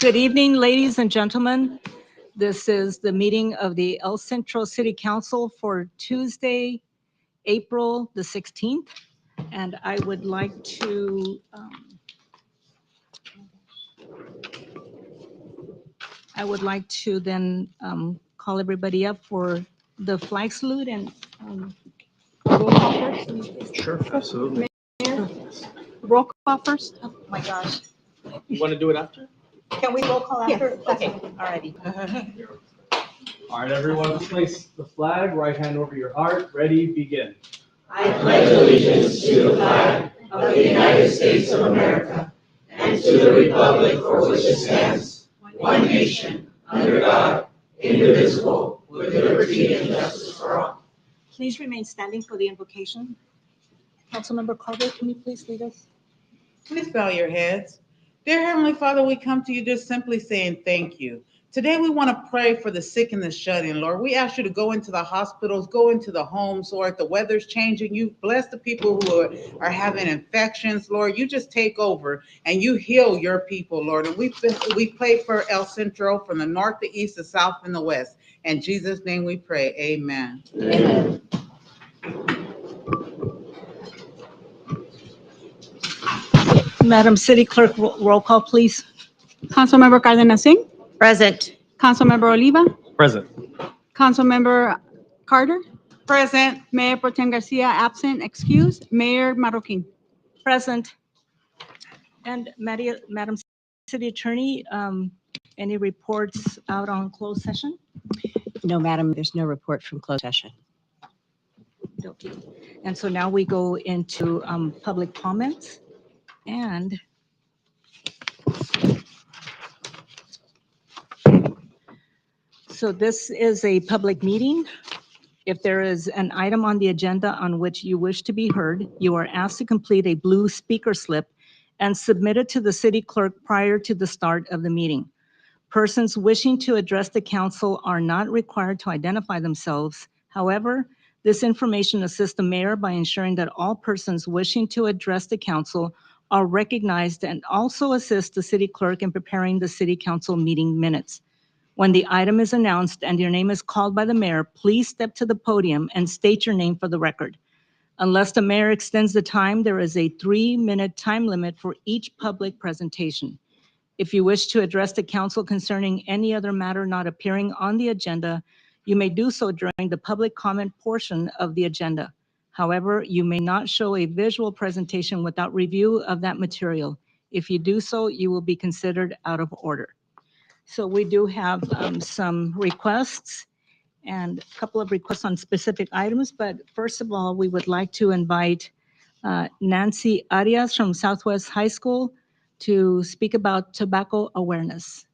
Good evening, ladies and gentlemen. This is the meeting of the El Centro City Council for Tuesday, April the 16th. And I would like to then call everybody up for the flag salute and roll call first. Sure, absolutely. Roll call first. Oh my gosh. You want to do it after? Can we roll call after? Okay, alrighty. All right, everyone, place the flag, right hand over your heart. Ready, begin. I pledge allegiance to the flag of the United States of America and to the republic for which it stands, one nation, under God, indivisible, with liberty and justice for all. Please remain standing for the invocation. Councilmember Carter, can you please lead us? Please bow your heads. Dear Heavenly Father, we come to you just simply saying thank you. Today we want to pray for the sick and the shut-in, Lord. We ask you to go into the hospitals, go into the homes, Lord. The weather's changing. You bless the people who are having infections, Lord. You just take over and you heal your people, Lord. And we pray for El Centro from the north, the east, the south, and the west. In Jesus' name we pray, amen. Amen. Madam City Clerk, roll call, please. Councilmember Cardenas Singh, Present. Councilmember Oliva, Present. Councilmember Carter, Present. Mayor Pro Tem Garcia, absent, excused, Mayor Marroquin. Present. And Madam City Attorney, any reports out on closed session? No, Madam, there's no report from closed session. Okay. And so now we go into public comments. And so this is a public meeting. If there is an item on the agenda on which you wish to be heard, you are asked to complete a blue speaker slip and submit it to the city clerk prior to the start of the meeting. Persons wishing to address the council are not required to identify themselves. However, this information assists the mayor by ensuring that all persons wishing to address the council are recognized and also assist the city clerk in preparing the city council meeting minutes. When the item is announced and your name is called by the mayor, please step to the podium and state your name for the record. Unless the mayor extends the time, there is a 3-minute time limit for each public presentation. If you wish to address the council concerning any other matter not appearing on the agenda, you may do so during the public comment portion of the agenda. However, you may not show a visual presentation without review of that material. If you do so, you will be considered out of order. So we do have some requests and a couple of requests on specific items, but first of all, we would like to invite Nancy Arias from Southwest High School to speak about tobacco awareness.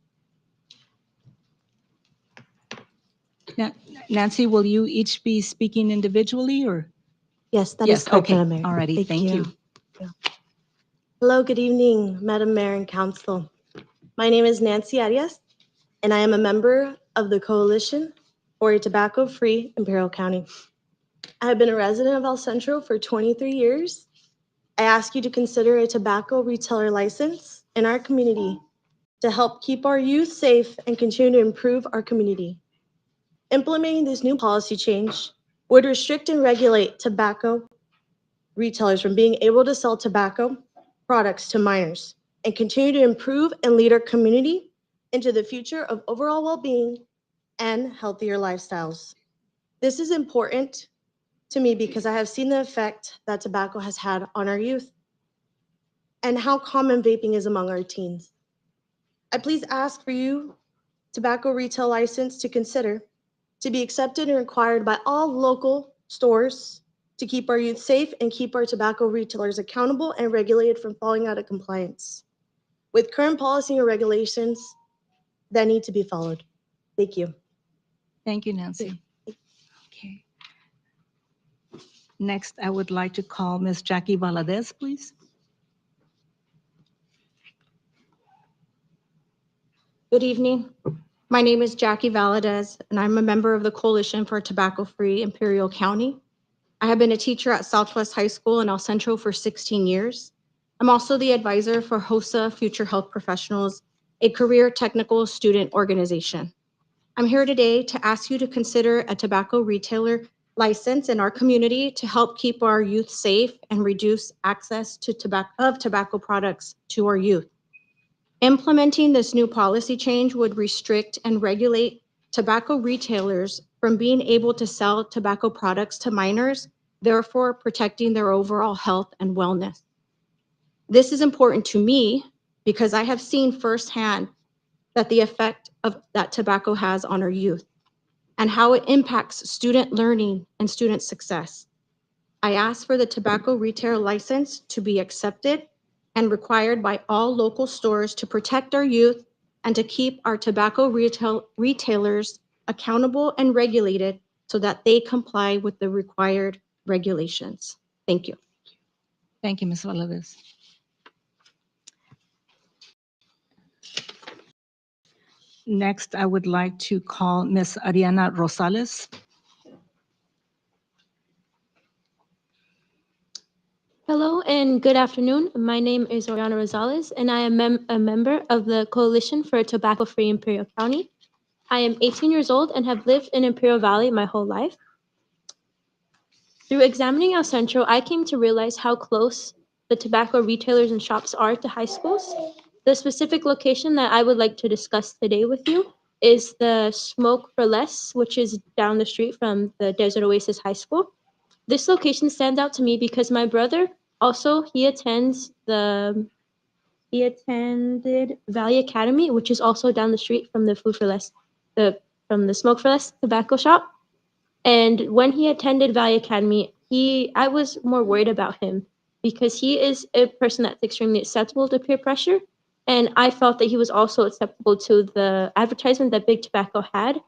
Nancy, will you each be speaking individually or? Yes, that is correct, okay. Madam Mayor. Alrighty, thank you. Hello, good evening, Madam Mayor and Council. My name is Nancy Arias, and I am a member of the Coalition for a Tobacco-Free Imperial County. I have been a resident of El Centro for 23 years. I ask you to consider a tobacco retailer license in our community to help keep our youth safe and continue to improve our community. Implementing this new policy change would restrict and regulate tobacco retailers from being able to sell tobacco products to minors and continue to improve and lead our community into the future of overall well-being and healthier lifestyles. This is important to me because I have seen the effect that tobacco has had on our youth and how common vaping is among our teens. I please ask for you, tobacco retail license, to consider to be accepted and required by all local stores to keep our youth safe and keep our tobacco retailers accountable and regulated from falling out of compliance with current policy and regulations that need to be followed. Thank you. Thank you, Nancy. Okay. Next, I would like to call Ms. Jackie Valadez, please. Good evening. My name is Jackie Valadez, and I'm a member of the Coalition for Tobacco-Free Imperial County. I have been a teacher at Southwest High School in El Centro for 16 years. I'm also the advisor for HOSA Future Health Professionals a career technical student organization. I'm here today to ask you to consider a tobacco retailer license in our community to help keep our youth safe and reduce access to tobacco products to our youth. Implementing this new policy change would restrict and regulate tobacco retailers from being able to sell tobacco products to minors, therefore protecting their overall health and wellness. This is important to me because I have seen firsthand that the effect of that tobacco has on our youth and how it impacts student learning and student success. I ask for the tobacco retail license to be accepted and required by all local stores to protect our youth and to keep our tobacco retailers accountable and regulated so that they comply with the required regulations. Thank you. Thank you, Ms. Valadez. Next, I would like to call Ms. Ariana Rosales. Hello and good afternoon. My name is Oriana Rosales, and I am a member of the Coalition for Tobacco-Free Imperial County. I am 18 years old and have lived in Imperial Valley my whole life. Through examining El Centro, I came to realize how close the tobacco retailers and shops are to high schools. The specific location that I would like to discuss today with you is the Smoke for Less, which is down the street from the Desert Oasis High School. This location stands out to me because my brother also, he attended Valley Academy, which is also down the street from the from the Smoke for Less tobacco shop. And when he attended Valley Academy, I was more worried about him because he is a person that's extremely acceptable to peer pressure. And I felt that he was also acceptable to the advertisement that Big Tobacco had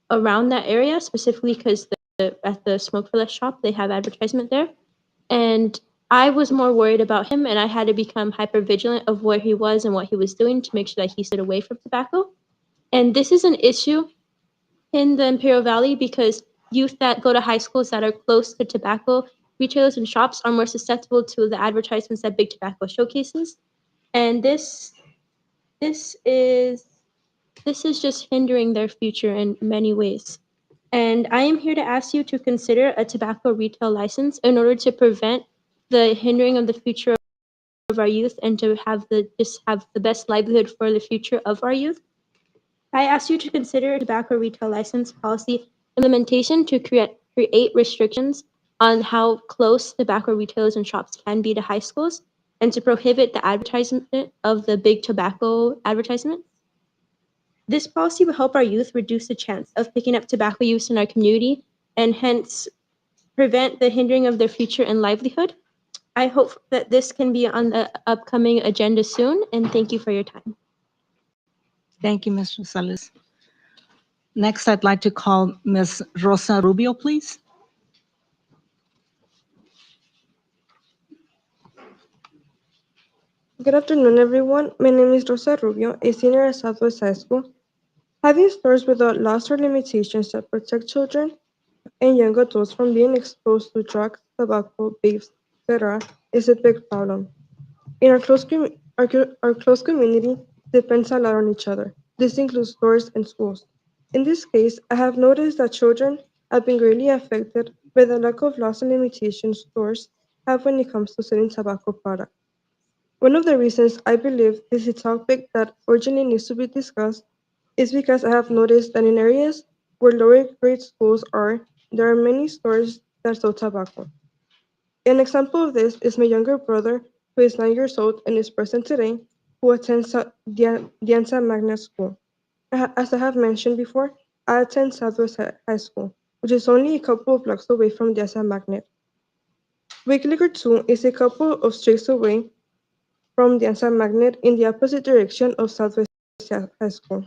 around that area, specifically because at the Smoke for Less shop, they have advertisement there. And I was more worried about him, and I had to become hyper vigilant of where he was and what he was doing to make sure that he stayed away from tobacco. And this is an issue in the Imperial Valley because youth that go to high schools that are close to tobacco retailers and shops are more susceptible to the advertisements that Big Tobacco showcases. And this is just hindering their future in many ways. And I am here to ask you to consider a tobacco retail license in order to prevent the hindering of the future of our youth and to have the best livelihood for the future of our youth. I ask you to consider a tobacco retail license policy implementation to create restrictions on how close tobacco retailers and shops can be to high schools and to prohibit the advertisement of the Big Tobacco advertisement. This policy will help our youth reduce the chance of picking up tobacco use in our community and hence prevent the hindering of their future and livelihood. I hope that this can be on the upcoming agenda soon, and thank you for your time. Thank you, Ms. Rosales. Next, I'd like to call Ms. Rosa Rubio, please. Good afternoon, everyone. My name is Rosa Rubio, a senior at Southwest High School. Having stores without laws or limitations that protect children and young adults from being exposed to drugs, tobacco, vapes, etc., is a big problem. In our close community depends a lot on each other. This includes stores and schools. In this case, I have noticed that children have been greatly affected by the lack of laws and limitations stores have when it comes to selling tobacco products. One of the reasons I believe this is a topic that urgently needs to be discussed is because I have noticed that in areas where lower grade schools are, there are many stores that sell tobacco. An example of this is my younger brother, who is 9 years old and is present today, who attends Dianza Magnet School. As I have mentioned before, I attend Southwest High School, which is only a couple of blocks away from Dianza Magnet. Wake Liquor 2 is a couple of streets away from Dianza Magnet in the opposite direction of Southwest High School.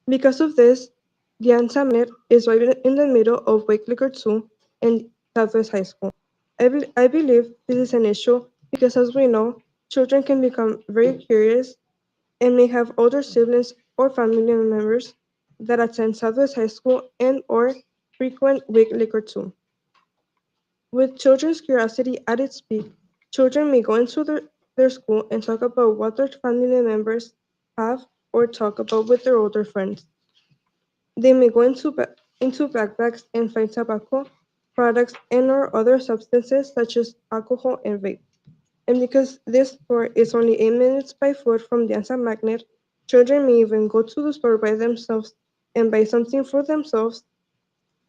Because of this, Dianza Magnet is right in the middle of Wake Liquor 2 and Southwest High School. I believe this is an issue because, as we know, children can become very curious and may have older siblings or family members that attend Southwest High School and or frequent Wake Liquor 2. With children's curiosity at its peak, children may go into their school and talk about what their family members have or talk about with their older friends. They may go into backpacks and find tobacco products and or other substances such as alcohol and vape. And because this store is only 8 minutes by foot from the Ansa Magnet, children may even go to the store by themselves and buy something for themselves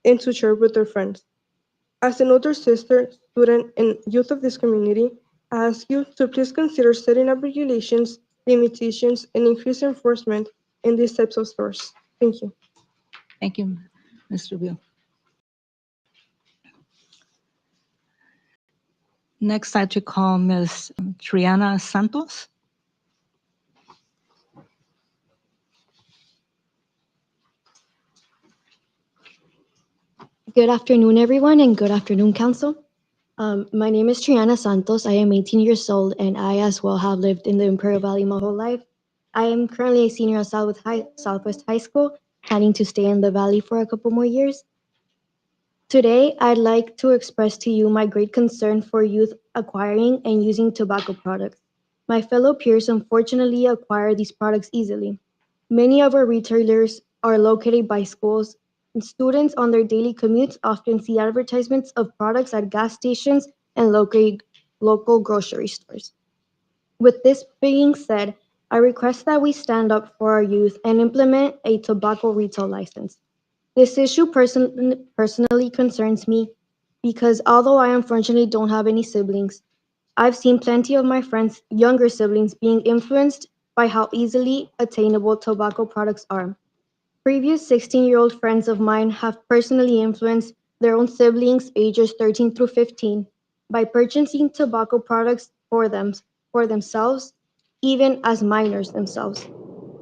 and to share with their friends. As an older sister, student, and youth of this community, I ask you to please consider setting up regulations, limitations, and increased enforcement in these types of stores. Thank you. Thank you, Mr. Rubio. Next, I'd like to call Ms. Triana Santos. Good afternoon, everyone, and good afternoon, Council. My name is Triana Santos. I am 18 years old, and I as well have lived in the Imperial Valley my whole life. I am currently a senior at Southwest High School, planning to stay in the Valley for a couple more years. Today, I'd like to express to you my great concern for youth acquiring and using tobacco products. My fellow peers unfortunately acquire these products easily. Many of our retailers are located by schools, and students on their daily commutes often see advertisements of products at gas stations and local grocery stores. With this being said, I request that we stand up for our youth and implement a tobacco retail license. This issue personally concerns me because although I unfortunately don't have any siblings, I've seen plenty of my friends' younger siblings being influenced by how easily attainable tobacco products are. Previous 16-year-old friends of mine have personally influenced their own siblings ages 13 through 15 by purchasing tobacco products for themselves, even as minors themselves.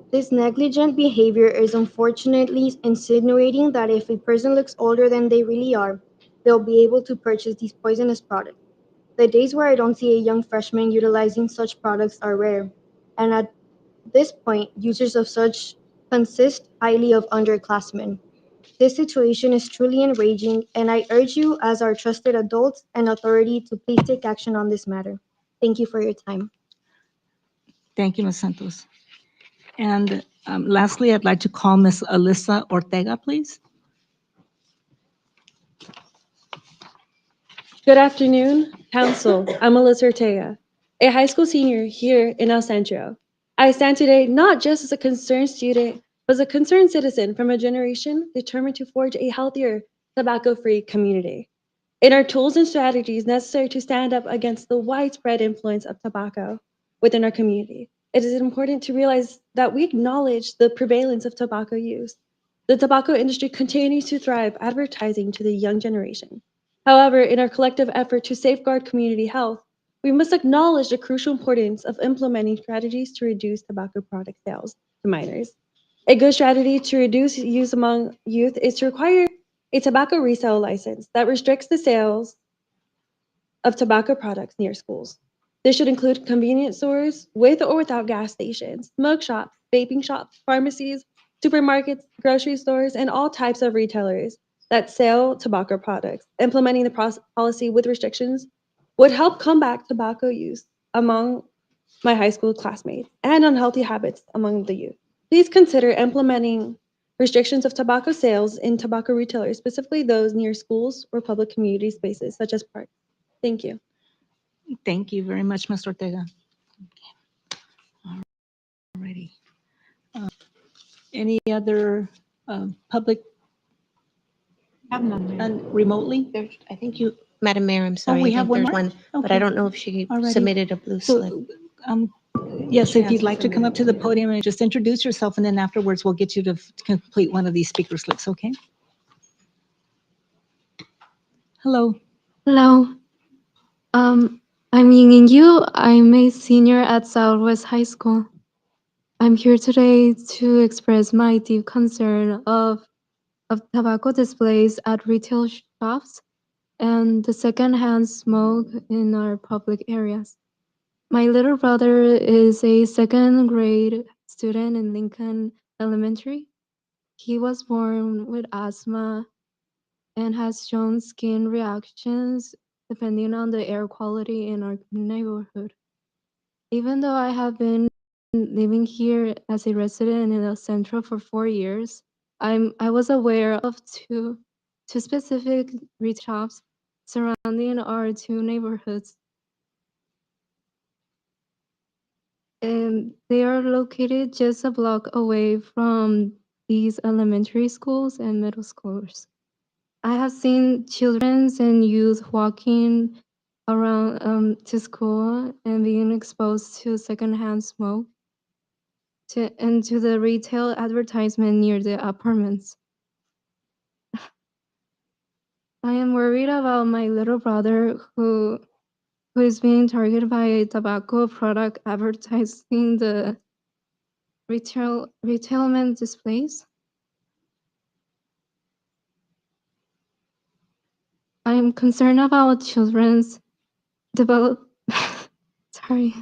This negligent behavior is unfortunately insinuating that if a person looks older than they really are, they'll be able to purchase these poisonous products. The days where I don't see a young freshman utilizing such products are rare, and at this point, users of such consist highly of underclassmen. This situation is truly enraging, and I urge you as our trusted adults and authority to please take action on this matter. Thank you for your time. Thank you, Ms. Santos. And lastly, I'd like to call Ms. Alyssa Ortega, please. Good afternoon, Council. I'm Alyssa Ortega, a high school senior here in El Centro. I stand today not just as a concerned student, but as a concerned citizen from a generation determined to forge a healthier, tobacco-free community. In our tools and strategies necessary to stand up against the widespread influence of tobacco within our community, it is important to realize that we acknowledge the prevalence of tobacco use. The tobacco industry continues to thrive advertising to the young generation. However, in our collective effort to safeguard community health, we must acknowledge the crucial importance of implementing strategies to reduce tobacco product sales to minors. A good strategy to reduce use among youth is to require a tobacco resale license that restricts the sales of tobacco products near schools. This should include convenience stores with or without gas stations, smoke shops, vaping shops, pharmacies, supermarkets, grocery stores, and all types of retailers that sell tobacco products. Implementing the policy with restrictions would help combat tobacco use among my high school classmates and unhealthy habits among the youth. Please consider implementing restrictions of tobacco sales in tobacco retailers, specifically those near schools or public community spaces such as parks. Thank you. Thank you very much, Ms. Ortega. Alrighty. Any other public Have none, Mayor. and remotely? I think you, Madam Mayor, I'm sorry. we I have think one there's more? but I Okay. don't know if she Alrighty. submitted a blue slip. So, yes, She if you'd hasn't like to come up to the submitted it. podium and just introduce yourself, and then afterwards we'll get you to complete one of these speaker slips, okay? Hello. Hello. I'm Yinging Yu. I'm a senior at Southwest High School. I'm here today to express my deep concern of tobacco displays at retail shops and the secondhand smoke in our public areas. My little brother is a second grade student in Lincoln Elementary. He was born with asthma and has shown skin reactions depending on the air quality in our neighborhood. Even though I have been living here as a resident in El Centro for 4 years, I was aware of two specific retail shops surrounding our two neighborhoods. And they are located just a block away from these elementary schools and middle schools. I have seen children and youth walking around to school and being exposed to secondhand smoke and to the retail advertisement near the apartments. I am worried about my little brother who is being targeted by a tobacco product advertising the retailment displays. I am concerned about children's develop. Sorry.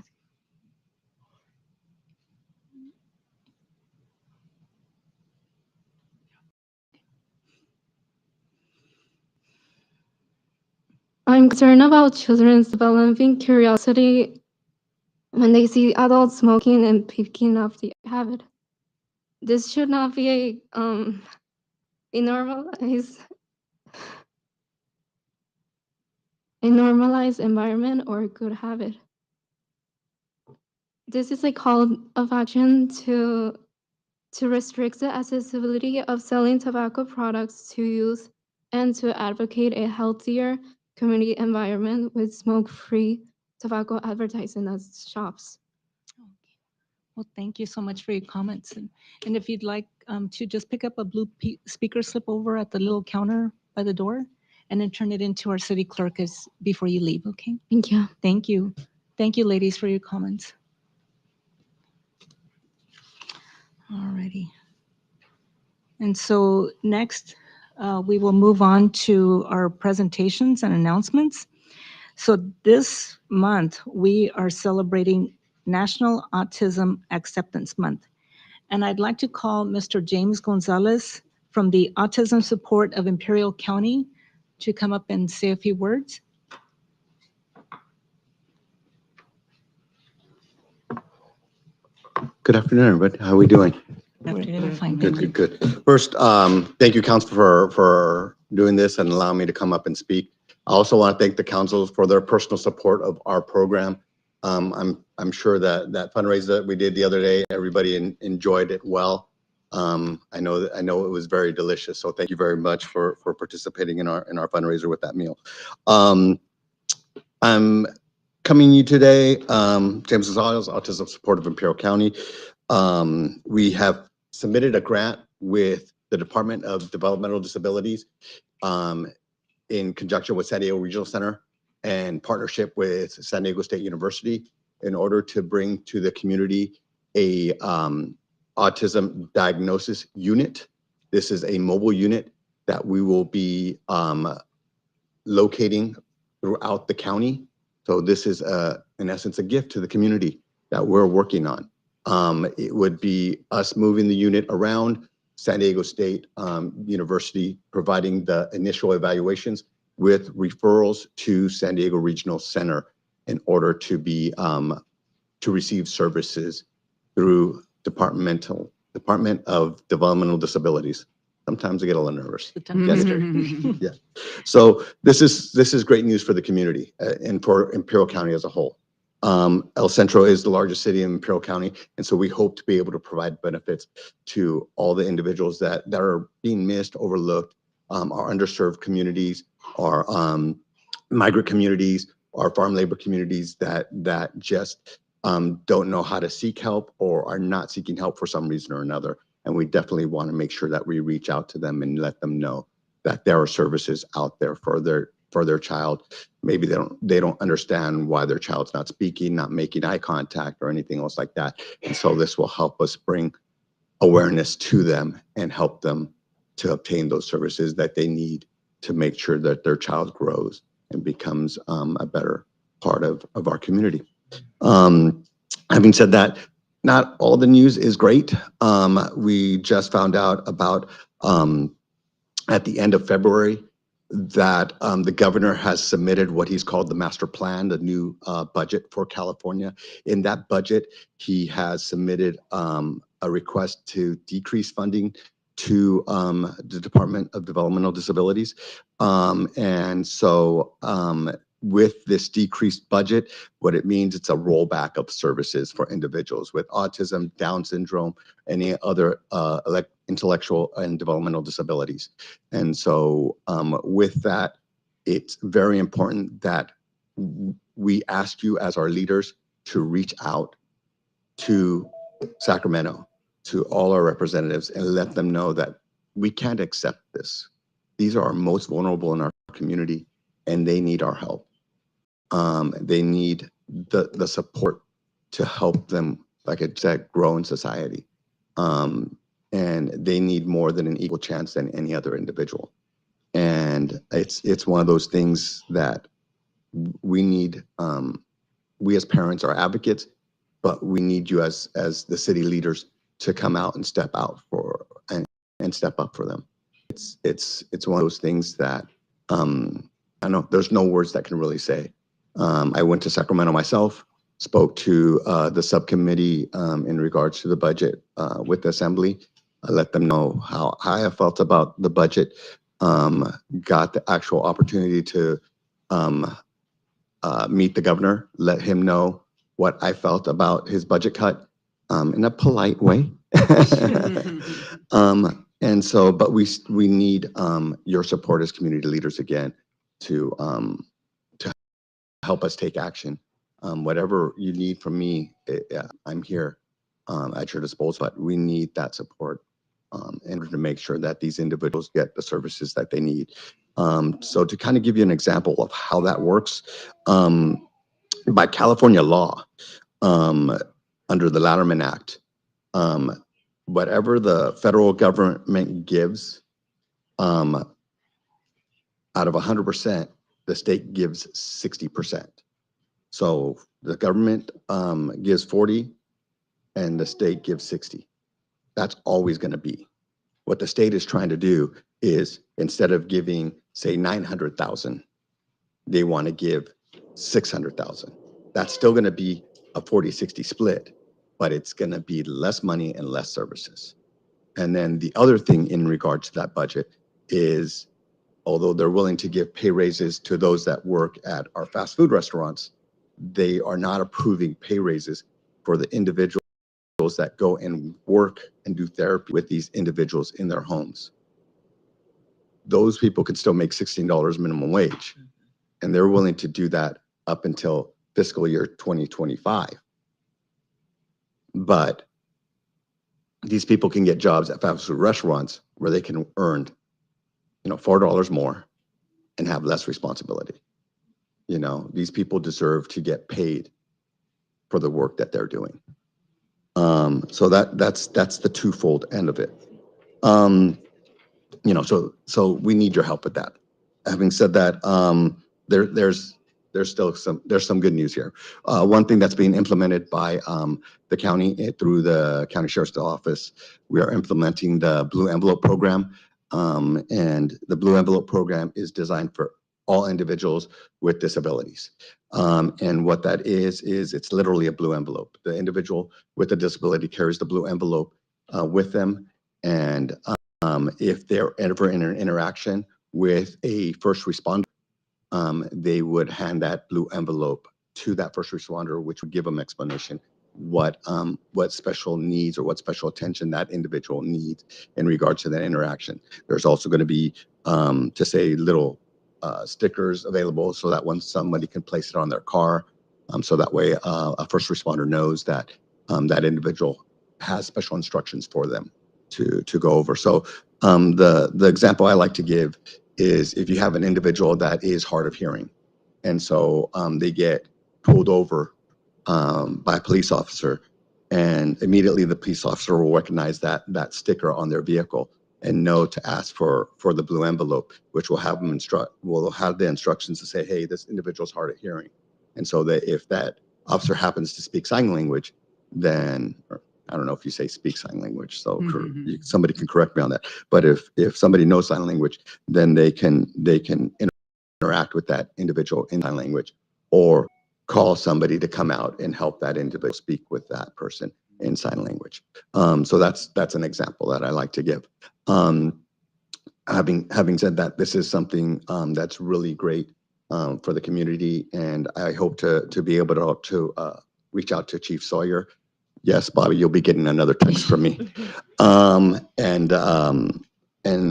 I'm concerned about children's developing curiosity when they see adults smoking and picking up the habit. This should not be a normalized environment or a good habit. This is a call of action to restrict the accessibility of selling tobacco products to youth and to advocate a healthier community environment with smoke-free tobacco advertising at shops. Well, thank you so much for your comments. And if you'd like to just pick up a blue speaker slip over at the little counter by the door and then turn it into our city clerk before you leave, okay? Thank you. Thank you. Thank you, ladies, for your comments. Alrighty. And so next, we will move on to our presentations and announcements. So this month, we are celebrating National Autism Acceptance Month. And I'd like to call Mr. James Gonzalez from the Autism Support of Imperial County to come up and say a few words. Good afternoon, everybody. How are we doing? We're fine. Good, good, good. First, thank you, Council, for doing this and allowing me to come up and speak. I also want to thank the councils for their personal support of our program. I'm sure that fundraiser that we did the other day, everybody enjoyed it well. I know it was very delicious. So thank you very much for participating in our fundraiser with that meal. I'm coming to you today, James Gonzalez, Autism Support of Imperial County. We have submitted a grant with the Department of Developmental Disabilities in conjunction with San Diego Regional Center and partnership with San Diego State University in order to bring to the community a autism diagnosis unit. This is a mobile unit that we will be locating throughout the county. So this is in essence a gift to the community that we're working on. It would be us moving the unit around San Diego State University, providing the initial evaluations with referrals to San Diego Regional Center in order to be to receive services through Department of Developmental Disabilities. Sometimes I get a little nervous. Yeah. So this is great news for the community and for Imperial County as a whole. El Centro is the largest city in Imperial County, and so we hope to be able to provide benefits to all the individuals that are being missed, overlooked, our underserved communities, our migrant communities, our farm labor communities that just don't know how to seek help or are not seeking help for some reason or another. And we definitely want to make sure that we reach out to them and let them know that there are services out there for their child. Maybe they don't understand why their child's not speaking, not making eye contact or anything else like that. And so this will help us bring awareness to them and help them to obtain those services that they need to make sure that their child grows and becomes a better part of our community. Having said that, not all the news is great. We just found out about at the end of February, that the governor has submitted what he's called the master plan, the new budget for California. In that budget, he has submitted a request to decrease funding to the Department of Developmental Disabilities. And so with this decreased budget, what it means, it's a rollback of services for individuals with autism, Down syndrome, any other intellectual and developmental disabilities. And so with that, it's very important that we ask you as our leaders to reach out to Sacramento, to all our representatives, and let them know that we can't accept this. These are our most vulnerable in our community, and they need our help. They need the support to help them, like I said, grow in society. And they need more than an equal chance than any other individual. And it's one of those things that we need. We as parents are advocates, but we need you as the city leaders to come out and step out for and step up for them. It's one of those things that I know there's no words that can really say. I went to Sacramento myself, spoke to the subcommittee in regards to the budget with the assembly. I let them know how I felt about the budget. Got the actual opportunity to meet the governor, let him know what I felt about his budget cut in a polite way. And so, but we need your support as community leaders again to help us take action. Whatever you need from me, I'm here at your disposal, but we need that support in order to make sure that these individuals get the services that they need. So to kind of give you an example of how that works, by California law, under the Latterman Act, whatever the federal government gives, out of 100%, the state gives 60%. So the government gives 40 and the state gives 60. That's always going to be. What the state is trying to do is, instead of giving, say, 900,000, they want to give 600,000. That's still going to be a 40-60 split, but it's going to be less money and less services. And then the other thing in regards to that budget is, although they're willing to give pay raises to those that work at our fast food restaurants, they are not approving pay raises for the individuals that go and work and do therapy with these individuals in their homes. Those people could still make $16 minimum wage, and they're willing to do that up until fiscal year 2025. But these people can get jobs at fast food restaurants where they can earn, $4 more and have less responsibility. These people deserve to get paid for the work that they're doing. So that's the twofold end of it. So we need your help with that. Having said that, there's some good news here. One thing that's being implemented by the county through the county sheriff's office, we are implementing the Blue Envelope program. And the Blue Envelope program is designed for all individuals with disabilities. And what that is it's literally a blue envelope. The individual with a disability carries the blue envelope with them. And if they're ever in an interaction with a first responder, they would hand that blue envelope to that first responder, which would give them explanation what special needs or what special attention that individual needs in regards to that interaction. There's also going to be, to say, little stickers available so that when somebody can place it on their car, so that way a first responder knows that that individual has special instructions for them to go over. So the example I like to give is, if you have an individual that is hard of hearing, and so they get pulled over by a police officer, and immediately the police officer will recognize that sticker on their vehicle and know to ask for the blue envelope, which will have them will have the instructions to say, hey, this individual's hard of hearing. And so that if that officer happens to speak sign language, then I don't know if you say speak sign language, so somebody can correct me on that. But if somebody knows sign language, then they can interact with that individual in sign language, or call somebody to come out and help that individual speak with that person in sign language. So that's an example that I like to give. Having said that, this is something that's really great for the community, and I hope to be able to reach out to Chief Sawyer. Yes, Bobby, you'll be getting another text from me, and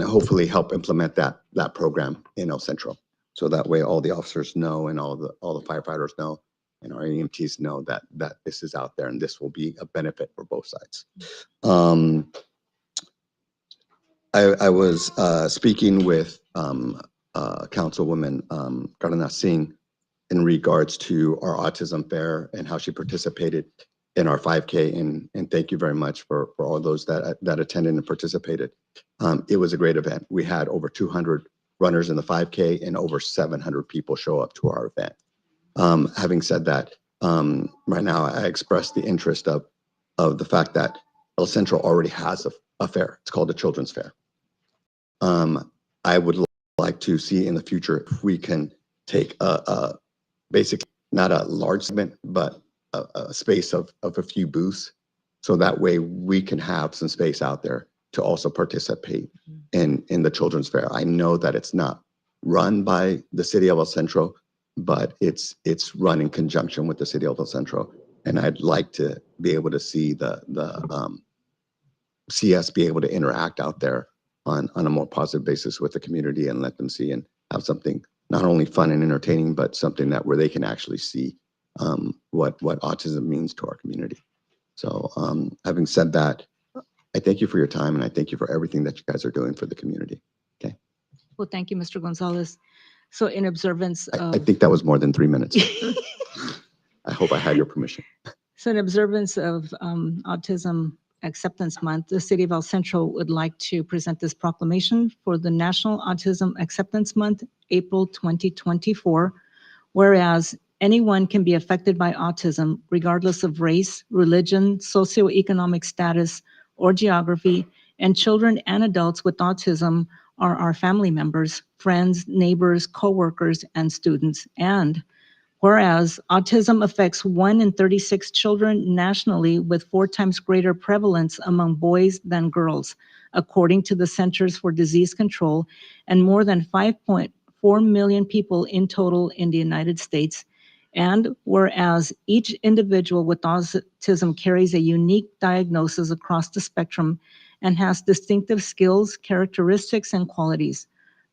hopefully help implement that program in El Centro, so that way all the officers know and all the firefighters know and our EMTs know that this is out there and this will be a benefit for both sides. I was speaking with Councilwoman Cardenas Singh in regards to our autism fair and how she participated in our 5K, and thank you very much for all those that attended and participated. It was a great event. We had over 200 runners in the 5K and over 700 people show up to our event. Having said that, right now I expressed the interest of the fact that El Centro already has a fair. It's called the Children's Fair. I would like to see in the future if we can take basically not a large segment, but a space of a few booths, so that way we can have some space out there to also participate in the Children's Fair. I know that it's not run by the city of El Centro, but it's run in conjunction with the city of El Centro, and I'd like to be able to see see us be able to interact out there on a more positive basis with the community and let them see and have something not only fun and entertaining, but something that where they can actually see what autism means to our community. So having said that, I thank you for your time and I thank you for everything that you guys are doing for the community. Okay. Well, thank you, Mr. Gonzalez. So in observance of... I think that was more than 3 minutes. I hope I had your permission. So in observance of Autism Acceptance Month, the City of El Centro would like to present this proclamation for the National Autism Acceptance Month, April 2024, whereas anyone can be affected by autism regardless of race, religion, socioeconomic status, or geography, and children and adults with autism are our family members, friends, neighbors, coworkers, and students. And whereas autism affects 1 in 36 children nationally with 4 times greater prevalence among boys than girls, according to the Centers for Disease Control, and more than 5.4 million people in total in the United States. And whereas each individual with autism carries a unique diagnosis across the spectrum and has distinctive skills, characteristics, and qualities.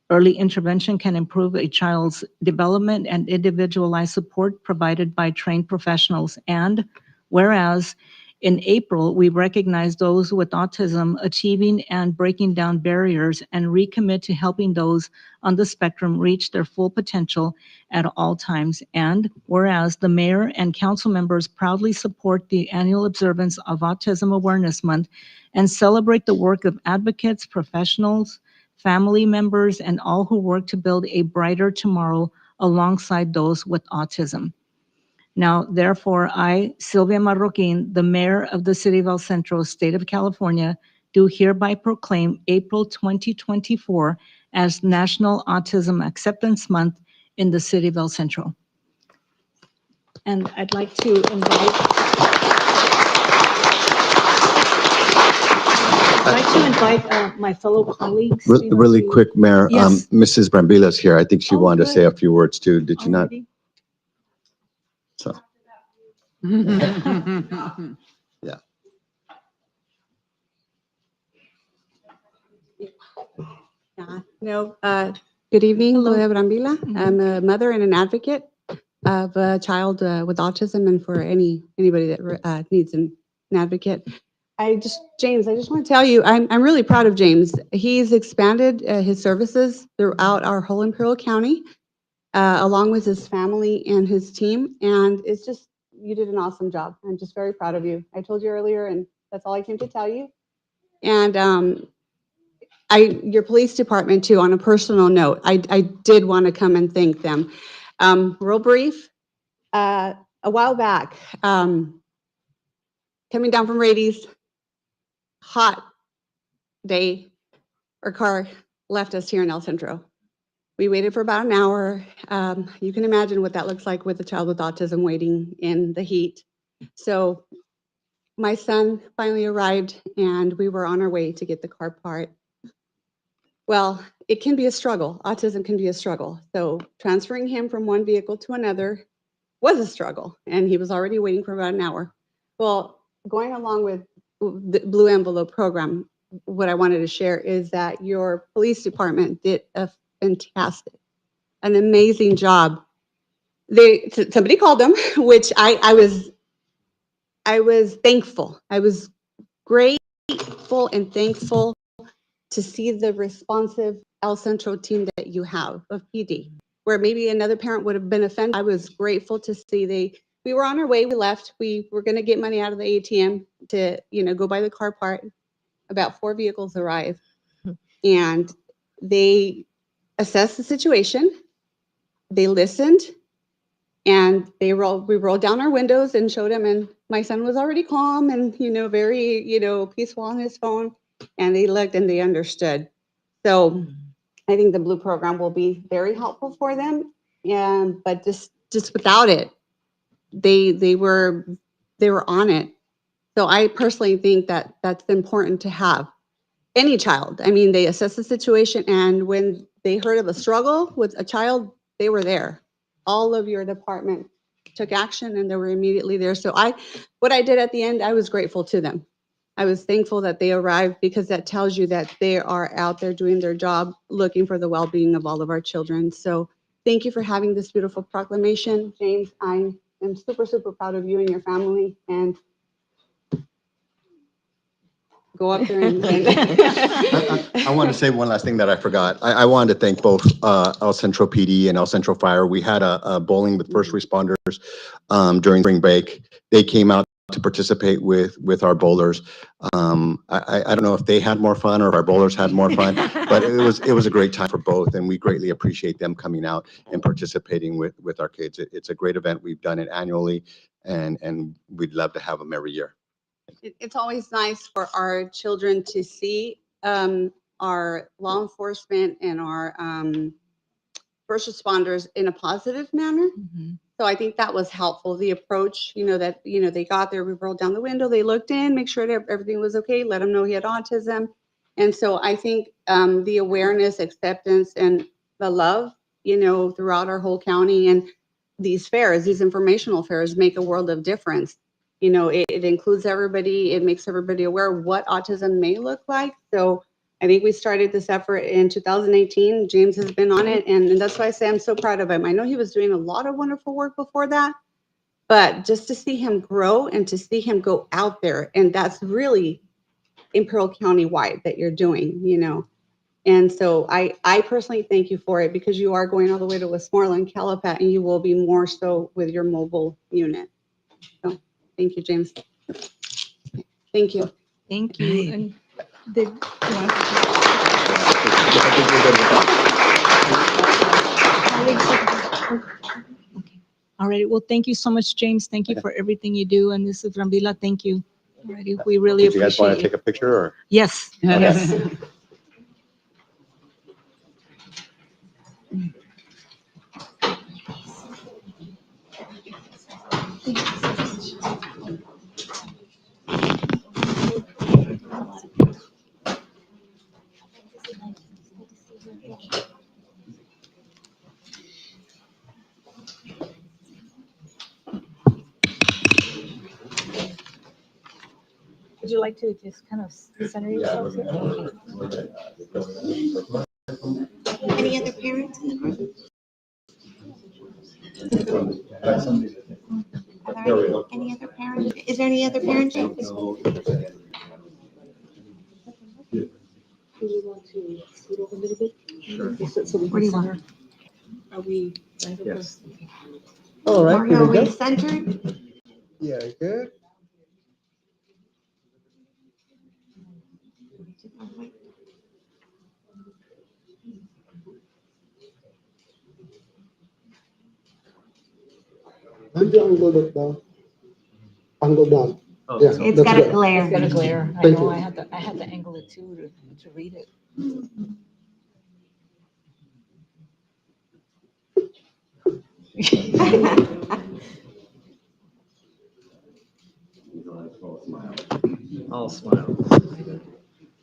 Early intervention can improve a child's development and individualized support provided by trained professionals. And whereas in April, we recognize those with autism achieving and breaking down barriers and recommit to helping those on the spectrum reach their full potential at all times. And whereas the mayor and council members proudly support the annual observance of Autism Awareness Month and celebrate the work of advocates, professionals, family members, and all who work to build a brighter tomorrow alongside those with autism. Now, therefore, I, Sylvia Marroquin, the mayor of the city of El Centro, state of California, do hereby proclaim April 2024 as National Autism Acceptance Month in the city of El Centro. And I'd like to invite my fellow colleagues. Really quick, Mayor. Yes. Mrs. Brambilla's here. I think she wanted to say a few words too. Did you not? Already? So. Yeah. No, good evening, Loya Brambilla. I'm a mother and an advocate of a child with autism and for anybody that needs an advocate. James, I just want to tell you, I'm really proud of James. He's expanded his services throughout our whole Imperial County, along with his family and his team. And it's just, you did an awesome job. I'm just very proud of you. I told you earlier, and that's all I came to tell you. And your police department too, on a personal note, I did want to come and thank them. Real brief, a while back, coming down from Rady's, hot day, our car left us here in El Centro. We waited for about an hour. You can imagine what that looks like with a child with autism waiting in the heat. So my son finally arrived and we were on our way to get the car part. Well, it can be a struggle. Autism can be a struggle. So transferring him from one vehicle to another was a struggle, and he was already waiting for about an hour. Well, going along with the Blue Envelope program, what I wanted to share is that your police department did a fantastic, an amazing job. Somebody called them, which I was thankful. I was grateful and thankful to see the responsive El Centro team that you have of PD, where maybe another parent would have been offended. I was grateful to see we were on our way, we left, we were gonna get money out of the ATM to, go buy the car part. About 4 vehicles arrived and they assessed the situation, they listened, and we rolled down our windows and showed him, and my son was already calm and, very, peaceful on his phone. And they looked and they understood. So I think the Blue program will be very helpful for them. But just without it, they were on it. So I personally think that that's important to have. Any child, I mean, they assess the situation, and when they heard of a struggle with a child, they were there. All of your department took action and they were immediately there. So what I did at the end, I was grateful to them. I was thankful that they arrived because that tells you that they are out there doing their job, looking for the well-being of all of our children. So thank you for having this beautiful proclamation. James, I am super, super proud of you and your family, and go up there and I want to say one last thing that I forgot. I wanted to thank both El Centro PD and El Centro Fire. We had a bowling with first responders during spring break. They came out to participate with our bowlers. I don't know if they had more fun or if our bowlers had more fun, but it was a great time for both, and we greatly appreciate them coming out and participating with our kids. It's a great event. We've done it annually, and we'd love to have them every year. It's always nice for our children to see our law enforcement and our first responders in a positive manner. So I think that was helpful. The approach, they got there, we rolled down the window, they looked in, make sure that everything was okay, let them know he had autism. And so I think the awareness, acceptance, and the love, throughout our whole county, and these fairs, these informational fairs, make a world of difference. It includes everybody, it makes everybody aware of what autism may look like. So I think we started this effort in 2018. James has been on it, and that's why I say I'm so proud of him. I know he was doing a lot of wonderful work before that, but just to see him grow and to see him go out there, and that's really Imperial County wide that you're doing, And so I personally thank you for it, because you are going all the way to Westmoreland, Calapat, and you will be more so with your mobile unit. So thank you, James. Thank you. Thank you. And all right. Well, thank you so much, James. Thank you for everything you do. And this is Rambila. Thank you. All righty. We really Do you guys want appreciate to take a picture or? Yes. Yes. Would you like to just kind of center yourself? Any other parents in the group? Are there any other parents? Is there any other parents? Do you want to scoot over a little bit? Sure. Where do you want? Are we? Yes. All right, here Are we we go. centered? Yeah, good. Angle down. Angle down. Oh, Yeah, so- It's that's got a good. glare. It's got a glare. I Thank know, you. I had to angle it too to read it. I'll smile.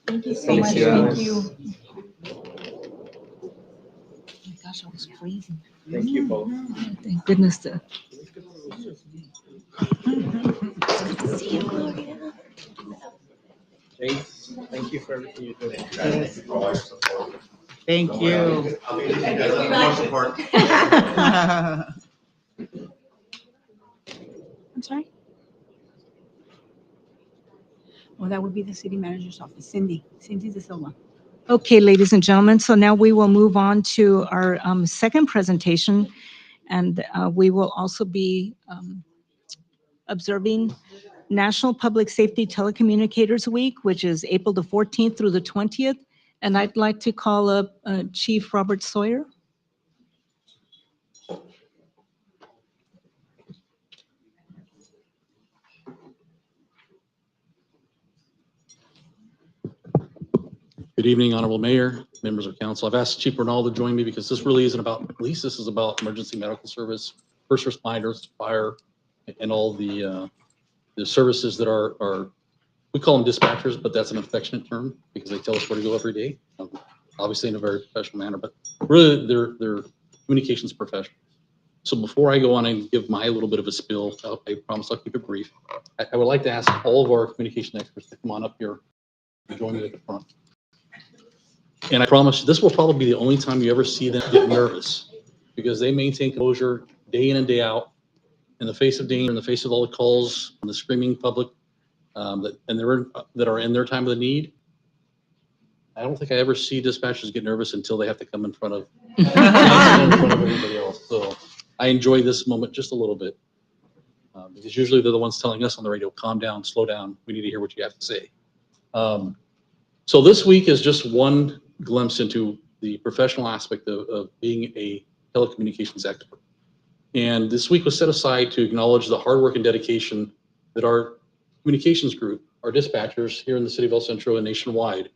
Thank you so Thank much. you. Thank you. Oh my gosh, I was freezing. Thank you both. Thank goodness. James, thank you for everything you do. Yes. For all your support. Thank Don't worry, you. I'll be there. You guys need more support. I'm sorry? Well, that would be the city manager's office, Cindy De Silva. Okay, ladies and gentlemen, so now we will move on to our second presentation, and we will also be observing National Public Safety Telecommunicators Week, which is April the 14th through the 20th. And I'd like to call up Chief Robert Sawyer. Good evening, Honorable Mayor, members of council. I've asked Chief Bernal to join me because this really isn't about police. This is about emergency medical service, first responders, fire, and all the services that are, we call them dispatchers, but that's an affectionate term because they tell us where to go every day, obviously in a very professional manner, but really they're communications professionals. So before I go on and give my little bit of a spill, I promise I'll keep it brief. I would like to ask all of our communication experts to come on up here and join me at the front. And I promise this will probably be the only time you ever see them get nervous because they maintain composure day in and day out in the face of danger, in the face of all the calls, and the screaming public that are in their time of the need. I don't think I ever see dispatchers get nervous until they have to come in front of everybody else. So I enjoy this moment just a little bit because usually they're the ones telling us on the radio, calm down, slow down. We need to hear what you have to say. So this week is just one glimpse into the professional aspect of being a telecommunications expert. And this week was set aside to acknowledge the hard work and dedication that our communications group, our dispatchers here in the city of El Centro and nationwide,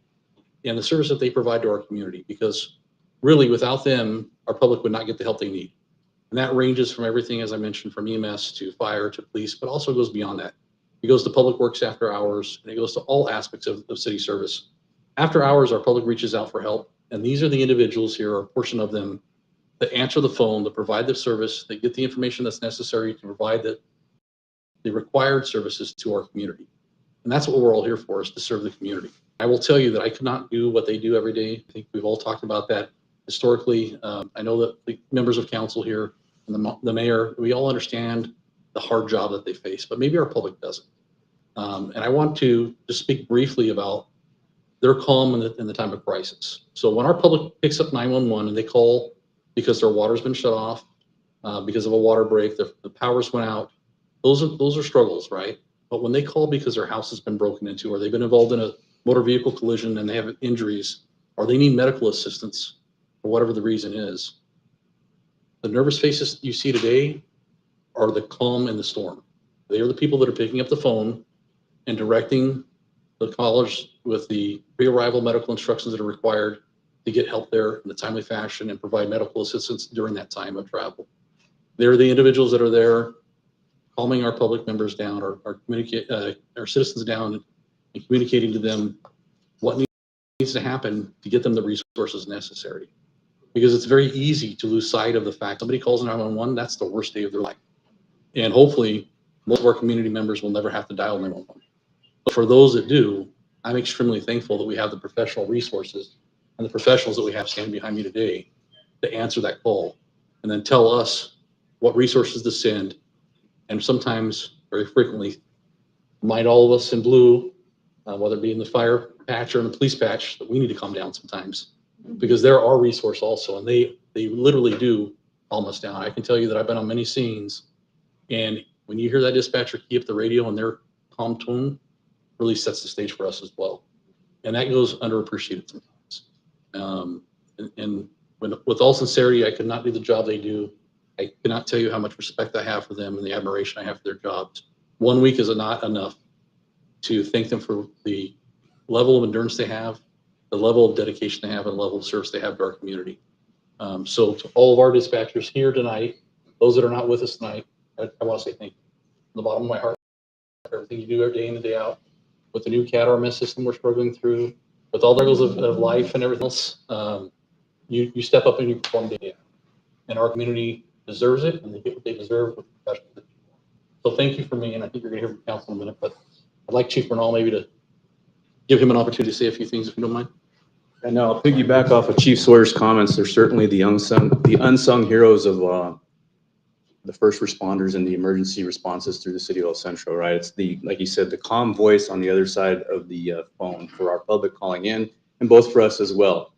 and the service that they provide to our community. Because really, without them, our public would not get the help they need. And that ranges from everything, as I mentioned, from EMS to fire to police, but also goes beyond that. It goes to public works after hours, and it goes to all aspects of city service. After hours, our public reaches out for help, and these are the individuals here, or a portion of them, that answer the phone, that provide the service, that get the information that's necessary to provide the required services to our community. And that's what we're all here for, is to serve the community. I will tell you that I could not do what they do every day. I think we've all talked about that historically. I know that the members of council here and the mayor, we all understand the hard job that they face, but maybe our public doesn't. And I want to just speak briefly about their calm in the time of crisis. So when our public picks up 911 and they call because their water's been shut off, because of a water break, the powers went out, those are struggles, right? But when they call because their house has been broken into, or they've been involved in a motor vehicle collision and they have injuries, or they need medical assistance for whatever the reason is, the nervous faces you see today are the calm in the storm. They are the people that are picking up the phone and directing the callers with the pre-arrival medical instructions that are required to get help there in a timely fashion and provide medical assistance during that time of travel. They're the individuals that are there calming our public members down, or our citizens down, and communicating to them what needs to happen to get them the resources necessary. Because it's very easy to lose sight of the fact somebody calls 911, that's the worst day of their life. And hopefully, most of our community members will never have to dial 911. But for those that do, I'm extremely thankful that we have the professional resources and the professionals that we have standing behind me today to answer that call and then tell us what resources to send. And sometimes, very frequently, remind all of us in blue, whether it be in the fire patch or in the police patch, that we need to calm down sometimes, because they're our resource also, and they literally do calm us down. I can tell you that I've been on many scenes, and when you hear that dispatcher key up the radio and their calm tone, really sets the stage for us as well. And that goes underappreciated sometimes. And with all sincerity, I could not do the job they do. I cannot tell you how much respect I have for them and the admiration I have for their jobs. 1 week is not enough to thank them for the level of endurance they have, the level of dedication they have, and the level of service they have to our community. So to all of our dispatchers here tonight, those that are not with us tonight, I want to say thank you from the bottom of my heart for everything you do every day in and day out. With the new CAT RMS system we're struggling through, with all the struggles of life and everything else, you step up and you perform day out. And our community deserves it, and they get what they deserve with the professionals that you are. So thank you for me, and I think you're going to hear from council in a minute, but I'd like Chief Bernal maybe to give him an opportunity to say a few things, if you don't mind. And now I'll piggyback off of Chief Sawyer's comments. They're certainly the unsung heroes of the first responders and the emergency responses through the city of El Centro, right? It's the, like you said, the calm voice on the other side of the phone for our public calling in, and both for us as well.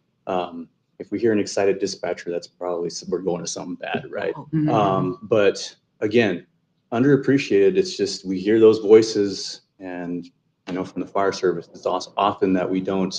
If we hear an excited dispatcher, that's probably we're going to something bad, right? But again, underappreciated. It's just we hear those voices, and I know from the fire service, it's also often that we don't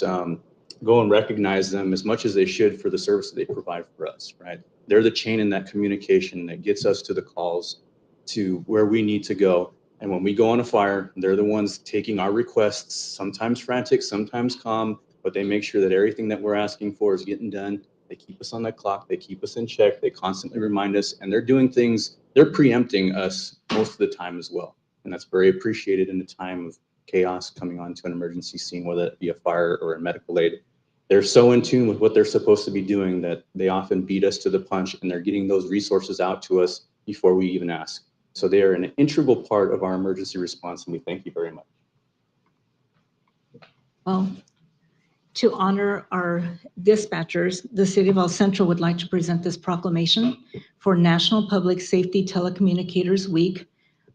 go and recognize them as much as they should for the service that they provide for us, right? They're the chain in that communication that gets us to the calls to where we need to go. And when we go on a fire, they're the ones taking our requests, sometimes frantic, sometimes calm, but they make sure that everything that we're asking for is getting done. They keep us on that clock. They keep us in check. They constantly remind us, and they're doing things, they're preempting us most of the time as well. And that's very appreciated in the time of chaos coming onto an emergency scene, whether it be a fire or a medical aid. They're so in tune with what they're supposed to be doing that they often beat us to the punch, and they're getting those resources out to us before we even ask. So they are an integral part of our emergency response, and we thank you very much. Well, to honor our dispatchers, the City of El Centro would like to present this proclamation for National Public Safety Telecommunicators Week,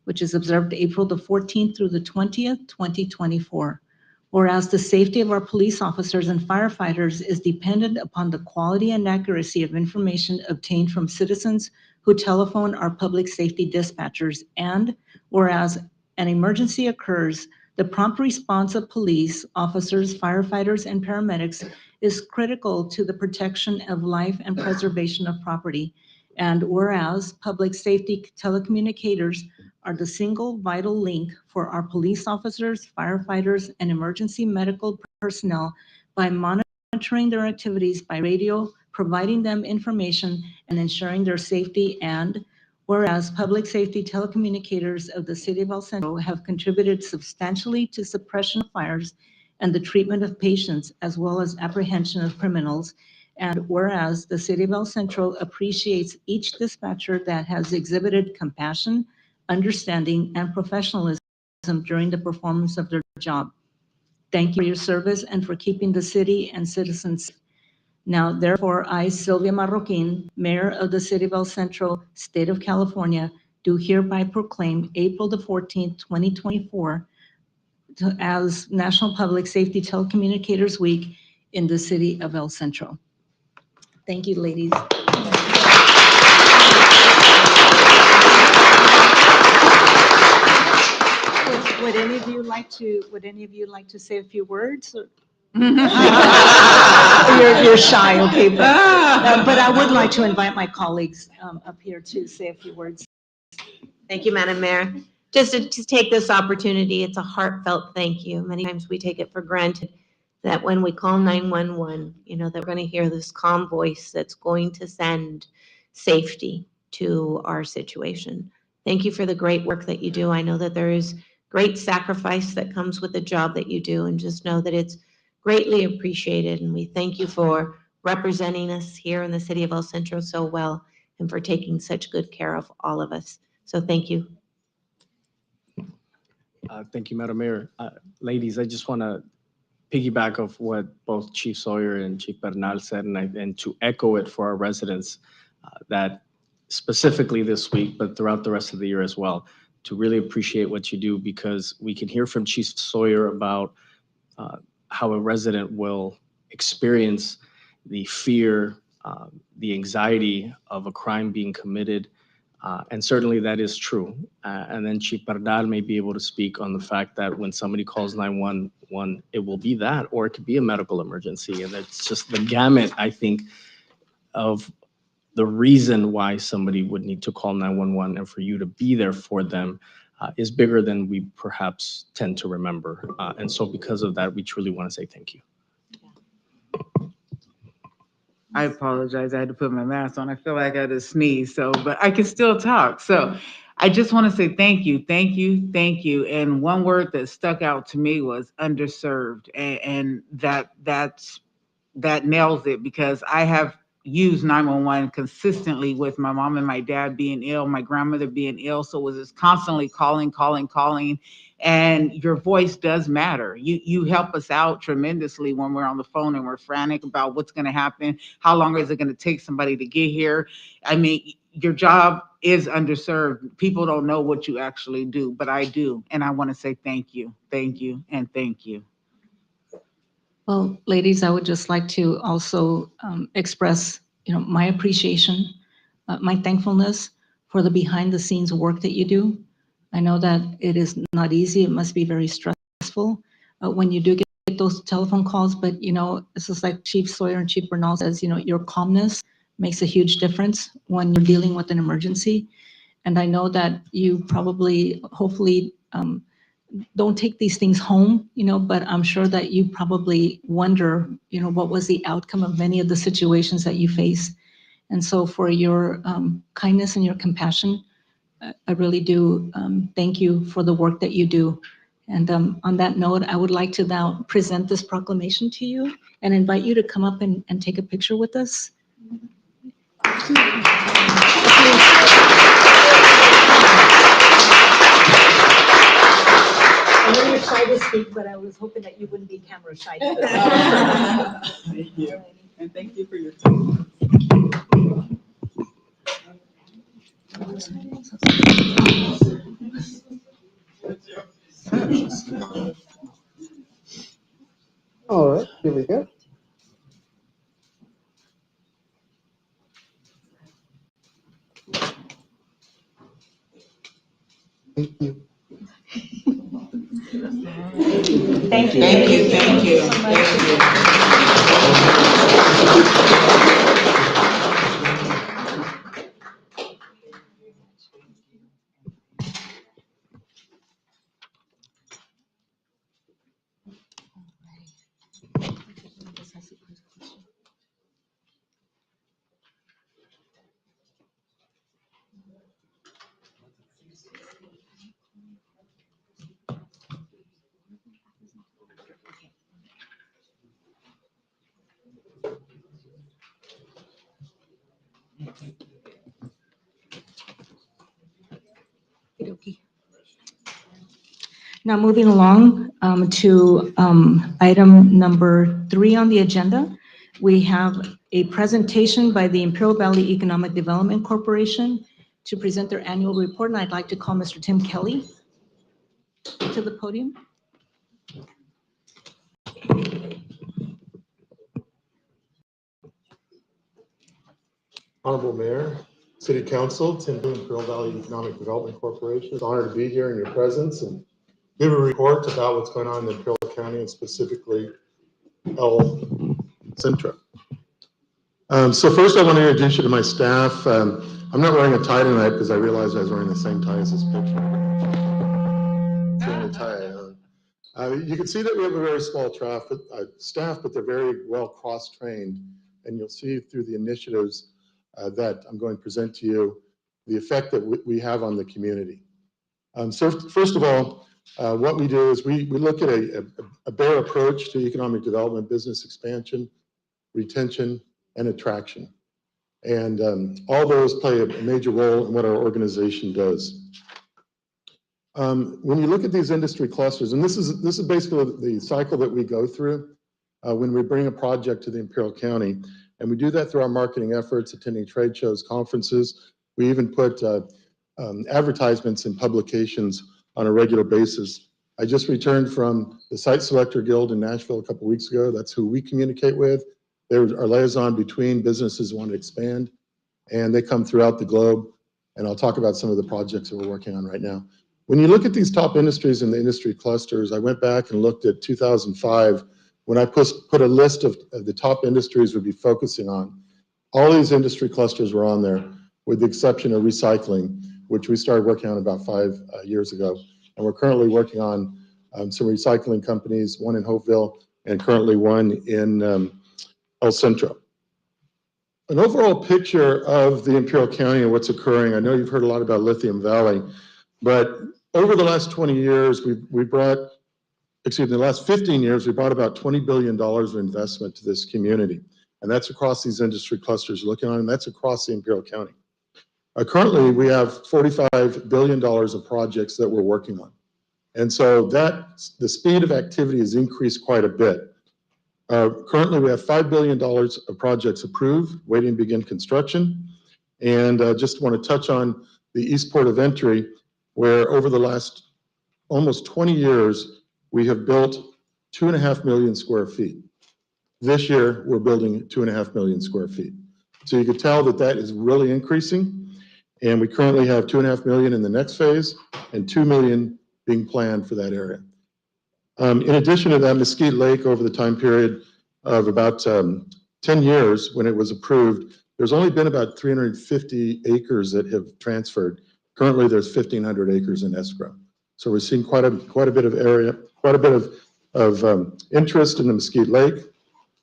which is observed April the 14th through the 20th, 2024. Whereas the safety of our police officers and firefighters is dependent upon the quality and accuracy of information obtained from citizens who telephone our public safety dispatchers, and whereas an emergency occurs, the prompt response of police officers, firefighters, and paramedics is critical to the protection of life and preservation of property. And whereas public safety telecommunicators are the single vital link for our police officers, firefighters, and emergency medical personnel by monitoring their activities by radio, providing them information, and ensuring their safety. And whereas public safety telecommunicators of the City of El Centro have contributed substantially to suppression of fires and the treatment of patients, as well as apprehension of criminals. And whereas the City of El Centro appreciates each dispatcher that has exhibited compassion, understanding, and professionalism during the performance of their job. Thank you for your service and for keeping the city and citizens safe. Now, therefore, I, Sylvia Marroquin, Mayor of the City of El Centro, State of California, do hereby proclaim April the 14th, 2024 as National Public Safety Telecommunicators Week in the City of El Centro. Thank you, ladies. Would any of you like to say a few words? You're shy, okay, but I would like to invite my colleagues up here to say a few words. Thank you, Madam Mayor. Just to take this opportunity, it's a heartfelt thank you. Many times we take it for granted that when we call 911, that we're going to hear this calm voice that's going to send safety to our situation. Thank you for the great work that you do. I know that there is great sacrifice that comes with the job that you do, and just know that it's greatly appreciated. And we thank you for representing us here in the City of El Centro so well, and for taking such good care of all of us. So thank you. Thank you, Madam Mayor. Ladies, I just want to piggyback of what both Chief Sawyer and Chief Bernal said, and to echo it for our residents, that specifically this week, but throughout the rest of the year as well, to really appreciate what you do, because we can hear from Chief Sawyer about how a resident will experience the fear, the anxiety of a crime being committed. And certainly that is true. And then Chief Bernal may be able to speak on the fact that when somebody calls 911, it will be that, or it could be a medical emergency. And it's just the gamut, I think, of the reason why somebody would need to call 911 and for you to be there for them. is bigger than we perhaps tend to remember. And so because of that, we truly want to say thank you. I apologize. I had to put my mask on. I feel like I had to sneeze, but I can still talk. So I just want to say thank you, thank you, thank you. And one word that stuck out to me was underserved. And that nails it, because I have used 911 consistently with my mom and my dad being ill, my grandmother being ill. So it was just constantly calling. And your voice does matter. You help us out tremendously when we're on the phone and we're frantic about what's going to happen. How long is it going to take somebody to get here? I mean, your job is underserved. People don't know what you actually do, but I do. And I want to say thank you, and thank you. Well, ladies, I would just like to also express, my appreciation, my thankfulness for the behind the scenes work that you do. I know that it is not easy. It must be very stressful when you do get those telephone calls, but this is like Chief Sawyer and Chief Bernal says, your calmness makes a huge difference when you're dealing with an emergency. And I know that you probably, hopefully, don't take these things home, but I'm sure that you probably wonder, what was the outcome of many of the situations that you face. And so for your kindness and your compassion, I really do thank you for the work that you do. And on that note, I would like to now present this proclamation to you and invite you to come up and take a picture with us. I know you're shy to speak, but I was hoping that you wouldn't be camera shy. Thank you. And thank you for your time. All right, here we go. Thank you. Thank you. Now, moving along to item number 3 on the agenda, we have a presentation by the Imperial Valley Economic Development Corporation to present their annual report, and I'd like to call Mr. Tim Kelly to the podium. Honorable Mayor, City Council, Tim Kelly, Imperial Valley Economic Development Corporation. It's an honor to be here in your presence and give a report about what's going on in Imperial County and specifically El Centro. So first I want to introduce you to my staff. I'm not wearing a tie tonight because I realized I was wearing the same tie as this picture. Same tie. You can see that we have a very small staff, but they're very well cross-trained. And you'll see through the initiatives that I'm going to present to you the effect that we have on the community. So first of all, what we do is we look at a bare approach to economic development, business expansion, retention, and attraction. And all those play a major role in what our organization does. When you look at these industry clusters, and this is basically the cycle that we go through when we bring a project to the Imperial County, and we do that through our marketing efforts, attending trade shows, conferences. We even put advertisements in publications on a regular basis. I just returned from the Site Selector Guild in Nashville a couple weeks ago. That's who we communicate with. They're our liaison between businesses who want to expand, and they come throughout the globe. And I'll talk about some of the projects that we're working on right now. When you look at these top industries in the industry clusters, I went back and looked at 2005 when I put a list of the top industries we'd be focusing on. All these industry clusters were on there, with the exception of recycling. which we started working on about 5 years ago. And we're currently working on some recycling companies, one in Hopeville and currently one in El Centro. An overall picture of the Imperial County and what's occurring. I know you've heard a lot about Lithium Valley, but over the last 20 years, the last 15 years, we brought about $20 billion of investment to this community. And that's across these industry clusters you're looking on, and that's across the Imperial County. Currently, we have $45 billion of projects that we're working on. And so the speed of activity has increased quite a bit. Currently, we have $5 billion of projects approved, waiting to begin construction. And just want to touch on the East Port of Entry, where over the last almost 20 years, we have built 2.5 million square feet. This year, we're building 2.5 million square feet. So you can tell that that is really increasing. And we currently have 2.5 million in the next phase and 2 million being planned for that area. In addition to that, Mesquite Lake, over the time period of about 10 years when it was approved, there's only been about 350 acres that have transferred. Currently, there's 1,500 acres in escrow. So we're seeing quite a bit of area, quite a bit of interest in the Mesquite Lake.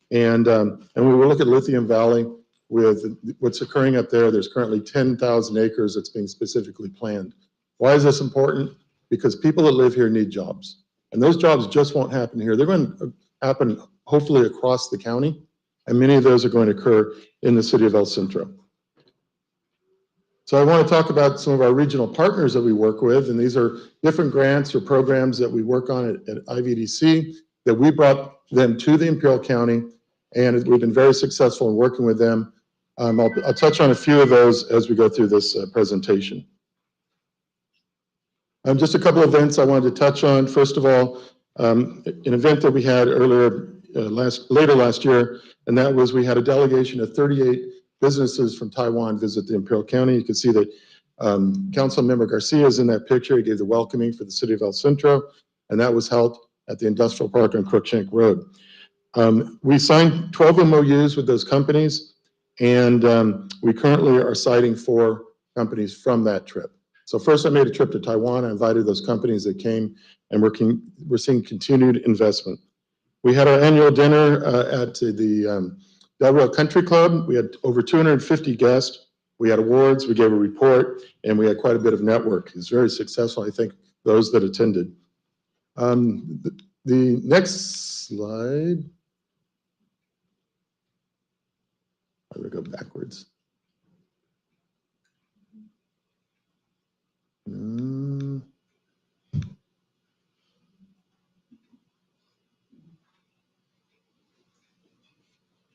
And when we look at Lithium Valley, with what's occurring up there, there's currently 10,000 acres that's being specifically planned. Why is this important? Because people that live here need jobs. And those jobs just won't happen here. They're going to happen hopefully across the county. And many of those are going to occur in the city of El Centro. So I want to talk about some of our regional partners that we work with. And these are different grants or programs that we work on at IVDC that we brought them to the Imperial County. And we've been very successful in working with them. I'll touch on a few of those as we go through this presentation. Just a couple of events I wanted to touch on. First of all, an event that we had later last year, and that was we had a delegation of 38 businesses from Taiwan visit the Imperial County. You can see that Council Member Garcia is in that picture. He gave the welcoming for the city of El Centro, and that was held at the Industrial Park on Crookshank Road. We signed 12 MOUs with those companies, and we currently are citing 4 companies from that trip. So first I made a trip to Taiwan. I invited those companies that came, and we're seeing continued investment. We had our annual dinner at the Del Rio Country Club. We had over 250 guests. We had awards, we gave a report, and we had quite a bit of network. It was very successful, I think, those that attended. The next slide. I'm going to go backwards.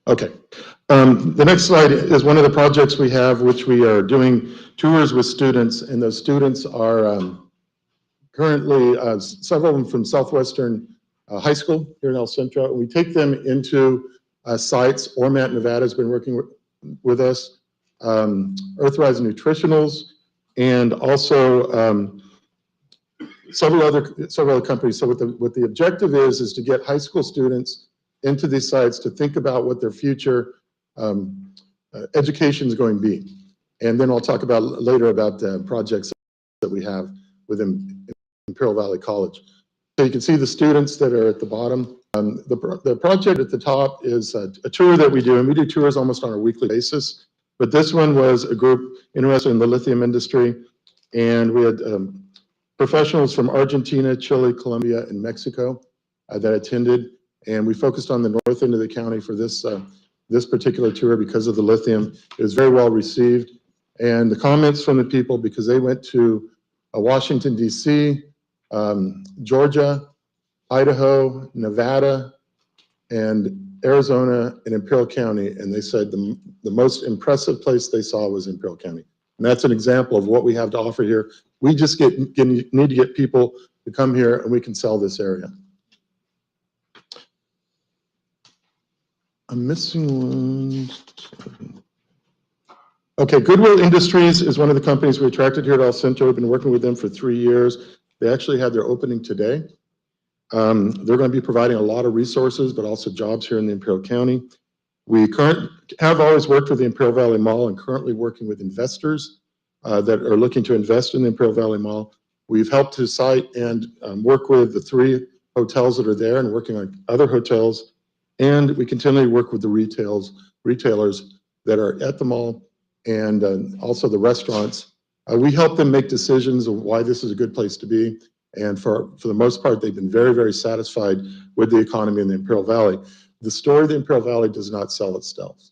Okay. The next slide is one of the projects we have, which we are doing tours with students, and those students are currently several of them from Southwestern High School here in El Centro. We take them into sites. Ormat, Nevada has been working with us, Earthrise Nutritionals, and also several other companies. So what the objective is to get high school students into these sites to think about what their future education is going to be. And then I'll talk about later about the projects that we have within Imperial Valley College. So you can see the students that are at the bottom. The project at the top is a tour that we do, and we do tours almost on a weekly basis. But this one was a group interested in the lithium industry, and we had professionals from Argentina, Chile, Colombia, and Mexico that attended. And we focused on the north end of the county for this particular tour because of the lithium. It was very well received. And the comments from the people, because they went to Washington, D.C., Georgia, Idaho, Nevada, and Arizona, and Imperial County, and they said the most impressive place they saw was Imperial County. And that's an example of what we have to offer here. We just need to get people to come here, and we can sell this area. I'm missing one. Okay, Goodwill Industries is one of the companies we attracted here at El Centro. We've been working with them for 3 years. They actually had their opening today. They're going to be providing a lot of resources, but also jobs here in the Imperial County. We have always worked with the Imperial Valley Mall and currently working with investors that are looking to invest in the Imperial Valley Mall. We've helped to site and work with the 3 hotels that are there and working on other hotels. And we continually work with the retailers that are at the mall and also the restaurants. We help them make decisions of why this is a good place to be. And for the most part, they've been very, very satisfied with the economy in the Imperial Valley. The story of the Imperial Valley does not sell itself.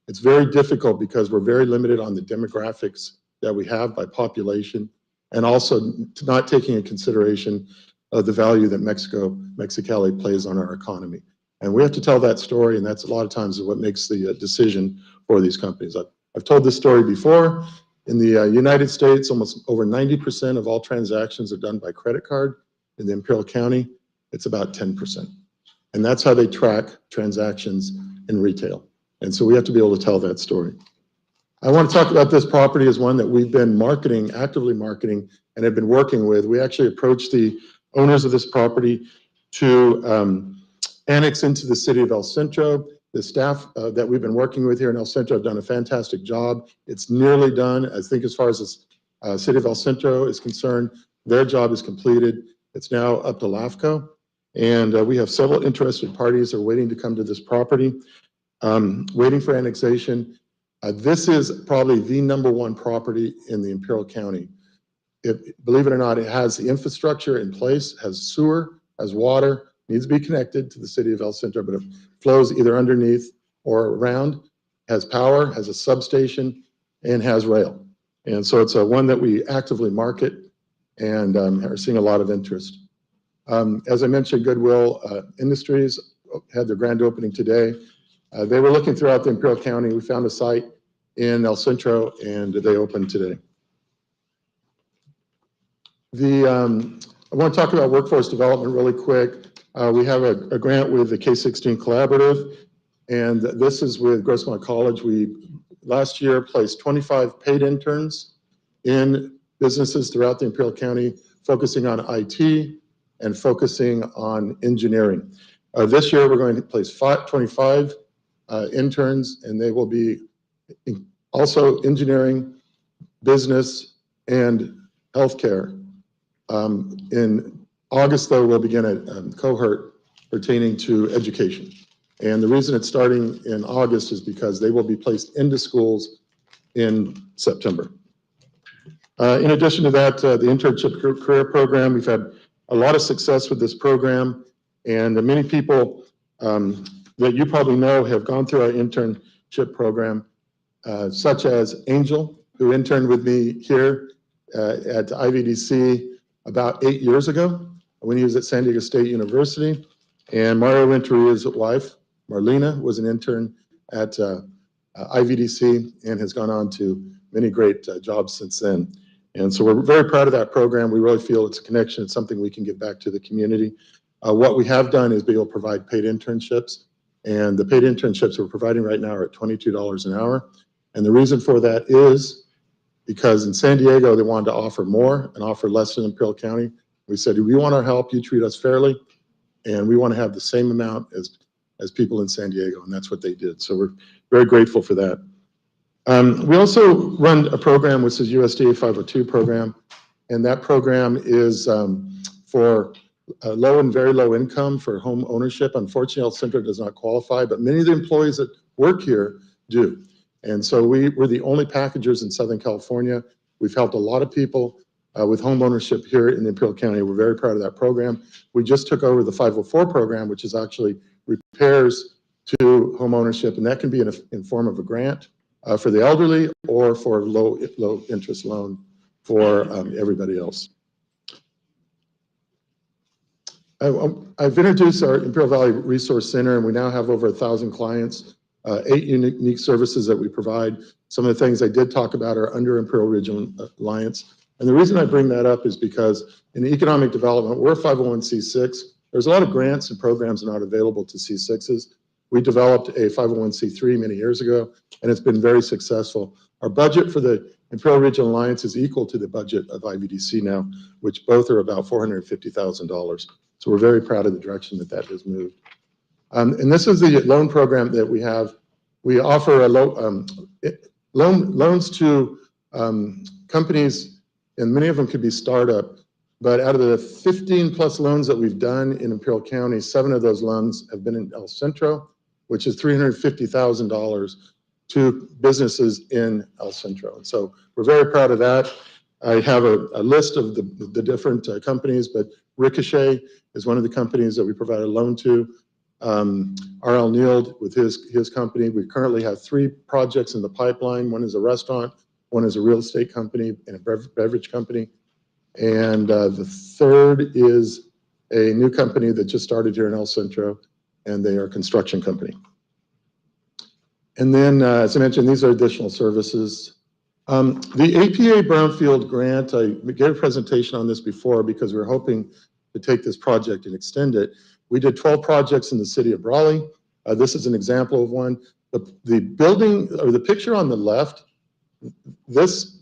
It's very difficult because we're very limited on the demographics that we have by population, and also not taking into consideration the value that Mexicali plays on our economy. And we have to tell that story, and that's a lot of times what makes the decision for these companies. I've told this story before. In the United States, almost over 90% of all transactions are done by credit card. In the Imperial County, it's about 10%. And that's how they track transactions in retail. And so we have to be able to tell that story. I want to talk about this property as one that we've been marketing, actively marketing, and have been working with. We actually approached the owners of this property to annex into the city of El Centro. The staff that we've been working with here in El Centro have done a fantastic job. It's nearly done. I think as far as the city of El Centro is concerned, their job is completed. It's now up to LAFCO. And we have several interested parties that are waiting to come to this property, waiting for annexation. This is probably the #1 property in the Imperial County. Believe it or not, it has the infrastructure in place, has sewer, has water, needs to be connected to the city of El Centro, but it flows either underneath or around, has power, has a substation, and has rail. And so it's one that we actively market and are seeing a lot of interest. As I mentioned, Goodwill Industries had their grand opening today. They were looking throughout the Imperial County. We found a site in El Centro, and they opened today. I want to talk about workforce development really quick. We have a grant with the K-16 Collaborative, and this is with Grossmont College. We last year placed 25 paid interns in businesses throughout the Imperial County, focusing on IT and focusing on engineering. This year, we're going to place 25 interns, and they will be also engineering, business, and healthcare. In August, though, we'll begin a cohort pertaining to education. And the reason it's starting in August is because they will be placed into schools in September. In addition to that, the internship career program, we've had a lot of success with this program, and many people that you probably know have gone through our internship program, such as Angel, who interned with me here at IVDC about 8 years ago when he was at San Diego State University. And Mario Renteria's wife, Marlena, was an intern at IVDC and has gone on to many great jobs since then. And so we're very proud of that program. We really feel it's a connection. It's something we can give back to the community. What we have done is be able to provide paid internships. And the paid internships we're providing right now are at $22 an hour. And the reason for that is because in San Diego, they wanted to offer more and offer less in Imperial County. We said, we want our help, you treat us fairly, and we want to have the same amount as people in San Diego, and that's what they did. So we're very grateful for that. We also run a program, which is USDA 502 program, and that program is for low and very low income for home ownership. Unfortunately, El Centro does not qualify, but many of the employees that work here do. And so we're the only packagers in Southern California. We've helped a lot of people with home ownership here in the Imperial County. We're very proud of that program. We just took over the 504 program, which is actually repairs to home ownership, and that can be in form of a grant for the elderly or for low interest loan for everybody else. I've introduced our Imperial Valley Resource Center, and we now have over 1,000 clients, 8 unique services that we provide. Some of the things I did talk about are under Imperial Regional Alliance. And the reason I bring that up is because in economic development, we're a 501c6. There's a lot of grants and programs not available to C6s. We developed a 501c3 many years ago, and it's been very successful. Our budget for the Imperial Regional Alliance is equal to the budget of IVDC now, which both are about $450,000. So we're very proud of the direction that has moved. And this is the loan program that we have. We offer loans to companies, and many of them could be startup, but out of the 15 plus loans that we've done in Imperial County, 7 of those loans have been in El Centro, which is $350,000 to businesses in El Centro. And so we're very proud of that. I have a list of the different companies, but Ricochet is one of the companies that we provide a loan to. R.L. Neild with his company. We currently have 3 projects in the pipeline. One is a restaurant, one is a real estate company, and a beverage company. And the third is a new company that just started here in El Centro, and they are a construction company. And then, as I mentioned, these are additional services. The APA Brownfield Grant, I gave a presentation on this before because we were hoping to take this project and extend it. We did 12 projects in the city of Raleigh. This is an example of one. The building, or the picture on the left, this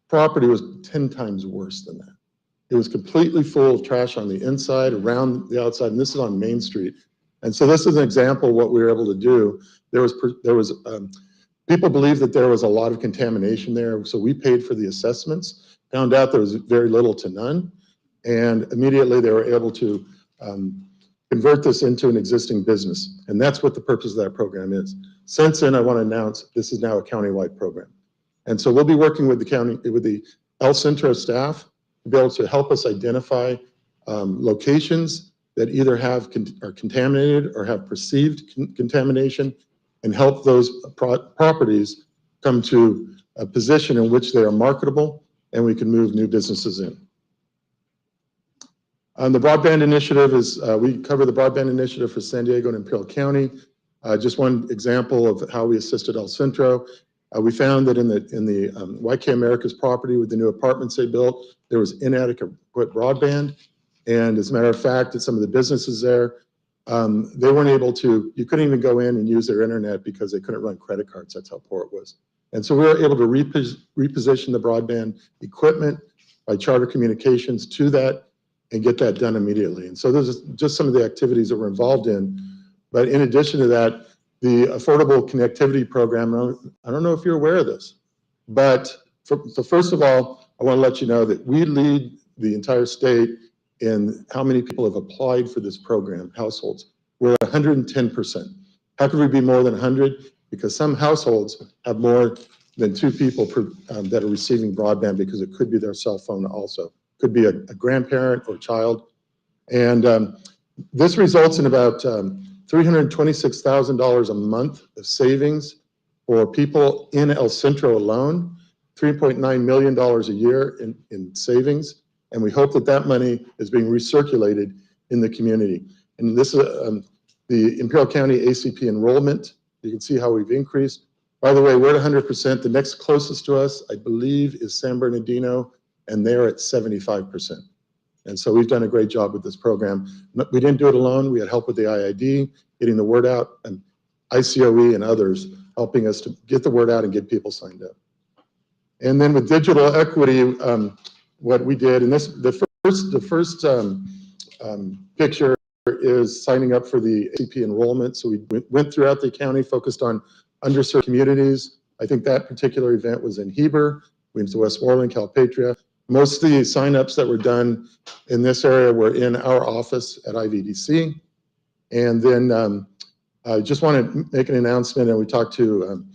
property was 10 times worse than that. It was completely full of trash on the inside, around the outside, and this is on Main Street. And so this is an example of what we were able to do. People believed that there was a lot of contamination there, so we paid for the assessments, found out there was very little to none, and immediately they were able to convert this into an existing business. And that's what the purpose of that program is. Since then, I want to announce this is now a countywide program. And so we'll be working with the county, with the El Centro staff to be able to help us identify locations that either are contaminated or have perceived contamination, and help those properties come to a position in which they are marketable and we can move new businesses in. The broadband initiative is, we cover the broadband initiative for San Diego and Imperial County. Just one example of how we assisted El Centro. We found that in the YK America's property with the new apartments they built, there was inadequate broadband. And as a matter of fact, at some of the businesses there, they weren't able to, you couldn't even go in and use their internet because they couldn't run credit cards. That's how poor it was. And so we were able to reposition the broadband equipment by Charter Communications to that and get that done immediately. And so those are just some of the activities that we're involved in. But in addition to that, the Affordable Connectivity Program, I don't know if you're aware of this, but so first of all, I want to let you know that we lead the entire state in how many people have applied for this program, households. We're at 110%. How could we be more than 100? Because some households have more than 2 people that are receiving broadband, because it could be their cell phone also. Could be a grandparent or child. And this results in about $326,000 a month of savings for people in El Centro alone, $3.9 million a year in savings. And we hope that that money is being recirculated in the community. And this is the Imperial County ACP enrollment. You can see how we've increased. By the way, we're at 100%. The next closest to us, I believe, is San Bernardino, and they're at 75%. And so we've done a great job with this program. We didn't do it alone. We had help with the IID, getting the word out, and ICOE and others helping us to get the word out and get people signed up. And then with digital equity, what we did, and this the first picture is signing up for the ACP enrollment. So we went throughout the county, focused on underserved communities. I think that particular event was in Heber. We went to Westmoreland, Calpatria. Most of the signups that were done in this area were in our office at IVDC. And then I just want to make an announcement, and we talked to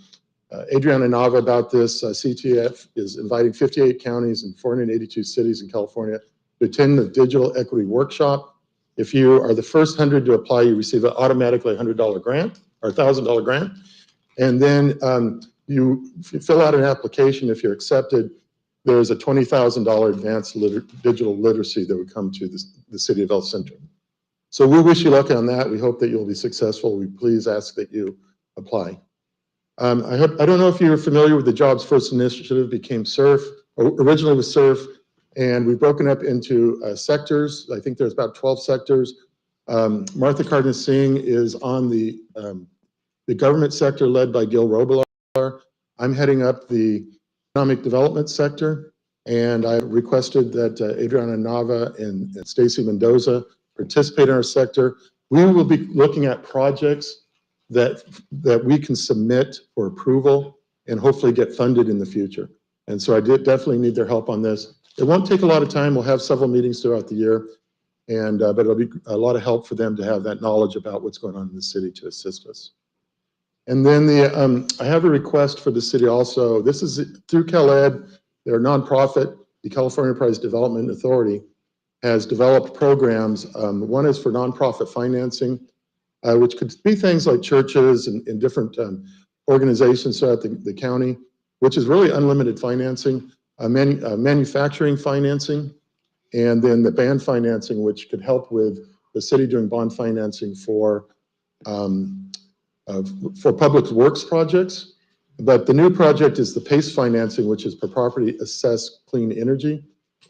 Adriana Nava about this. CTF is inviting 58 counties and 482 cities in California to attend the Digital Equity Workshop. If you are the first 100 to apply, you receive an automatically $100 grant or $1,000 grant. And then you fill out an application. If you're accepted, there's a $20,000 advanced digital literacy that would come to the city of El Centro. So we wish you luck on that. We hope that you'll be successful. We please ask that you apply. I don't know if you're familiar with the Jobs First initiative, became SURF, originally was SURF, and we've broken up into sectors. I think there's about 12 sectors. Martha Cardenas Singh is on the government sector led by Gil Robillard. I'm heading up the economic development sector, and I requested that Adriana Nava and Stacy Mendoza participate in our sector. We will be looking at projects that we can submit for approval and hopefully get funded in the future. And so I did definitely need their help on this. It won't take a lot of time. We'll have several meetings throughout the year. And, but it'll be a lot of help for them to have that knowledge about what's going on in the city to assist us. And then I have a request for the city also. This is through CalEd, their nonprofit, the California Enterprise Development Authority, has developed programs. One is for nonprofit financing, which could be things like churches and different organizations throughout the county, which is really unlimited financing, manufacturing financing, and then the band financing, which could help with the city doing bond financing for public works projects. But the new project is the PACE financing, which is for property assessed clean energy.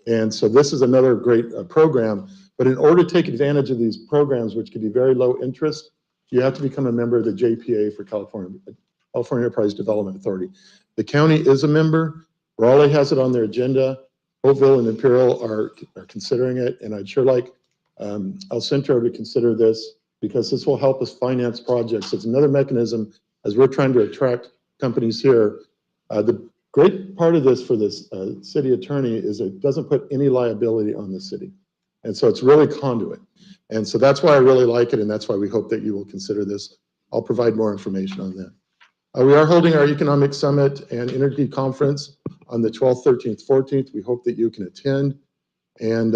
And so this is another great program. But in order to take advantage of these programs, which can be very low interest, you have to become a member of the JPA for California Enterprise Development Authority. The county is a member. Raleigh has it on their agenda. Oakville and Imperial are considering it. And I'd sure like El Centro to consider this, because this will help us finance projects. It's another mechanism as we're trying to attract companies here. The great part of this for this city attorney is it doesn't put any liability on the city. And so it's really conduit. And so that's why I really like it, and that's why we hope that you will consider this. I'll provide more information on that. We are holding our Economic Summit and Energy Conference on the 12th, 13th, 14th. We hope that you can attend. And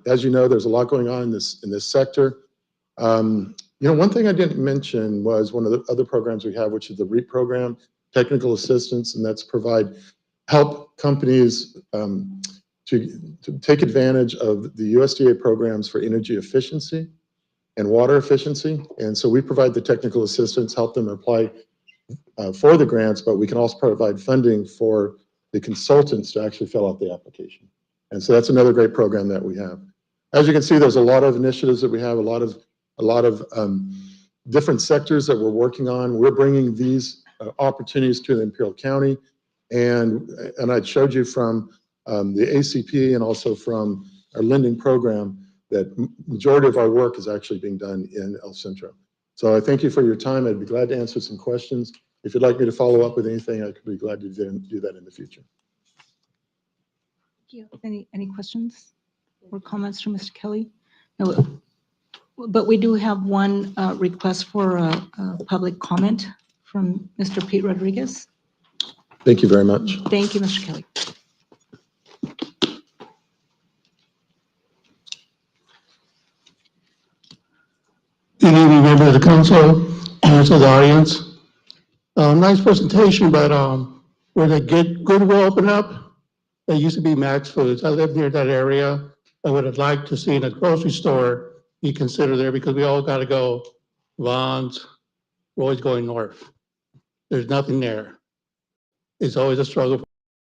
as you know, there's a lot going on in this sector. You know, one thing I didn't mention was one of the other programs we have, which is the REAP program, technical assistance, and that's help companies to take advantage of the USDA programs for energy efficiency and water efficiency. And so we provide the technical assistance, help them apply for the grants, but we can also provide funding for the consultants to actually fill out the application. And so that's another great program that we have. As you can see, there's a lot of initiatives that we have, a lot of different sectors that we're working on. We're bringing these opportunities to the Imperial County. And I showed you from the ACP and also from our lending program that majority of our work is actually being done in El Centro. So I thank you for your time. I'd be glad to answer some questions. If you'd like me to follow up with anything, I could be glad to do that in the future. Thank you. Any questions or comments from Mr. Kelly? No, but we do have one request for a public comment from Mr. Pete Rodriguez. Thank you very much. Thank you, Mr. Kelly. Good evening, members of the council, members of the audience. Nice presentation, but where the Goodwill opened up, there used to be Max Foods. I live near that area. I would have liked to see in a grocery store be considered there, because we all got to go Vaughn's. We're always going north. There's nothing there. It's always a struggle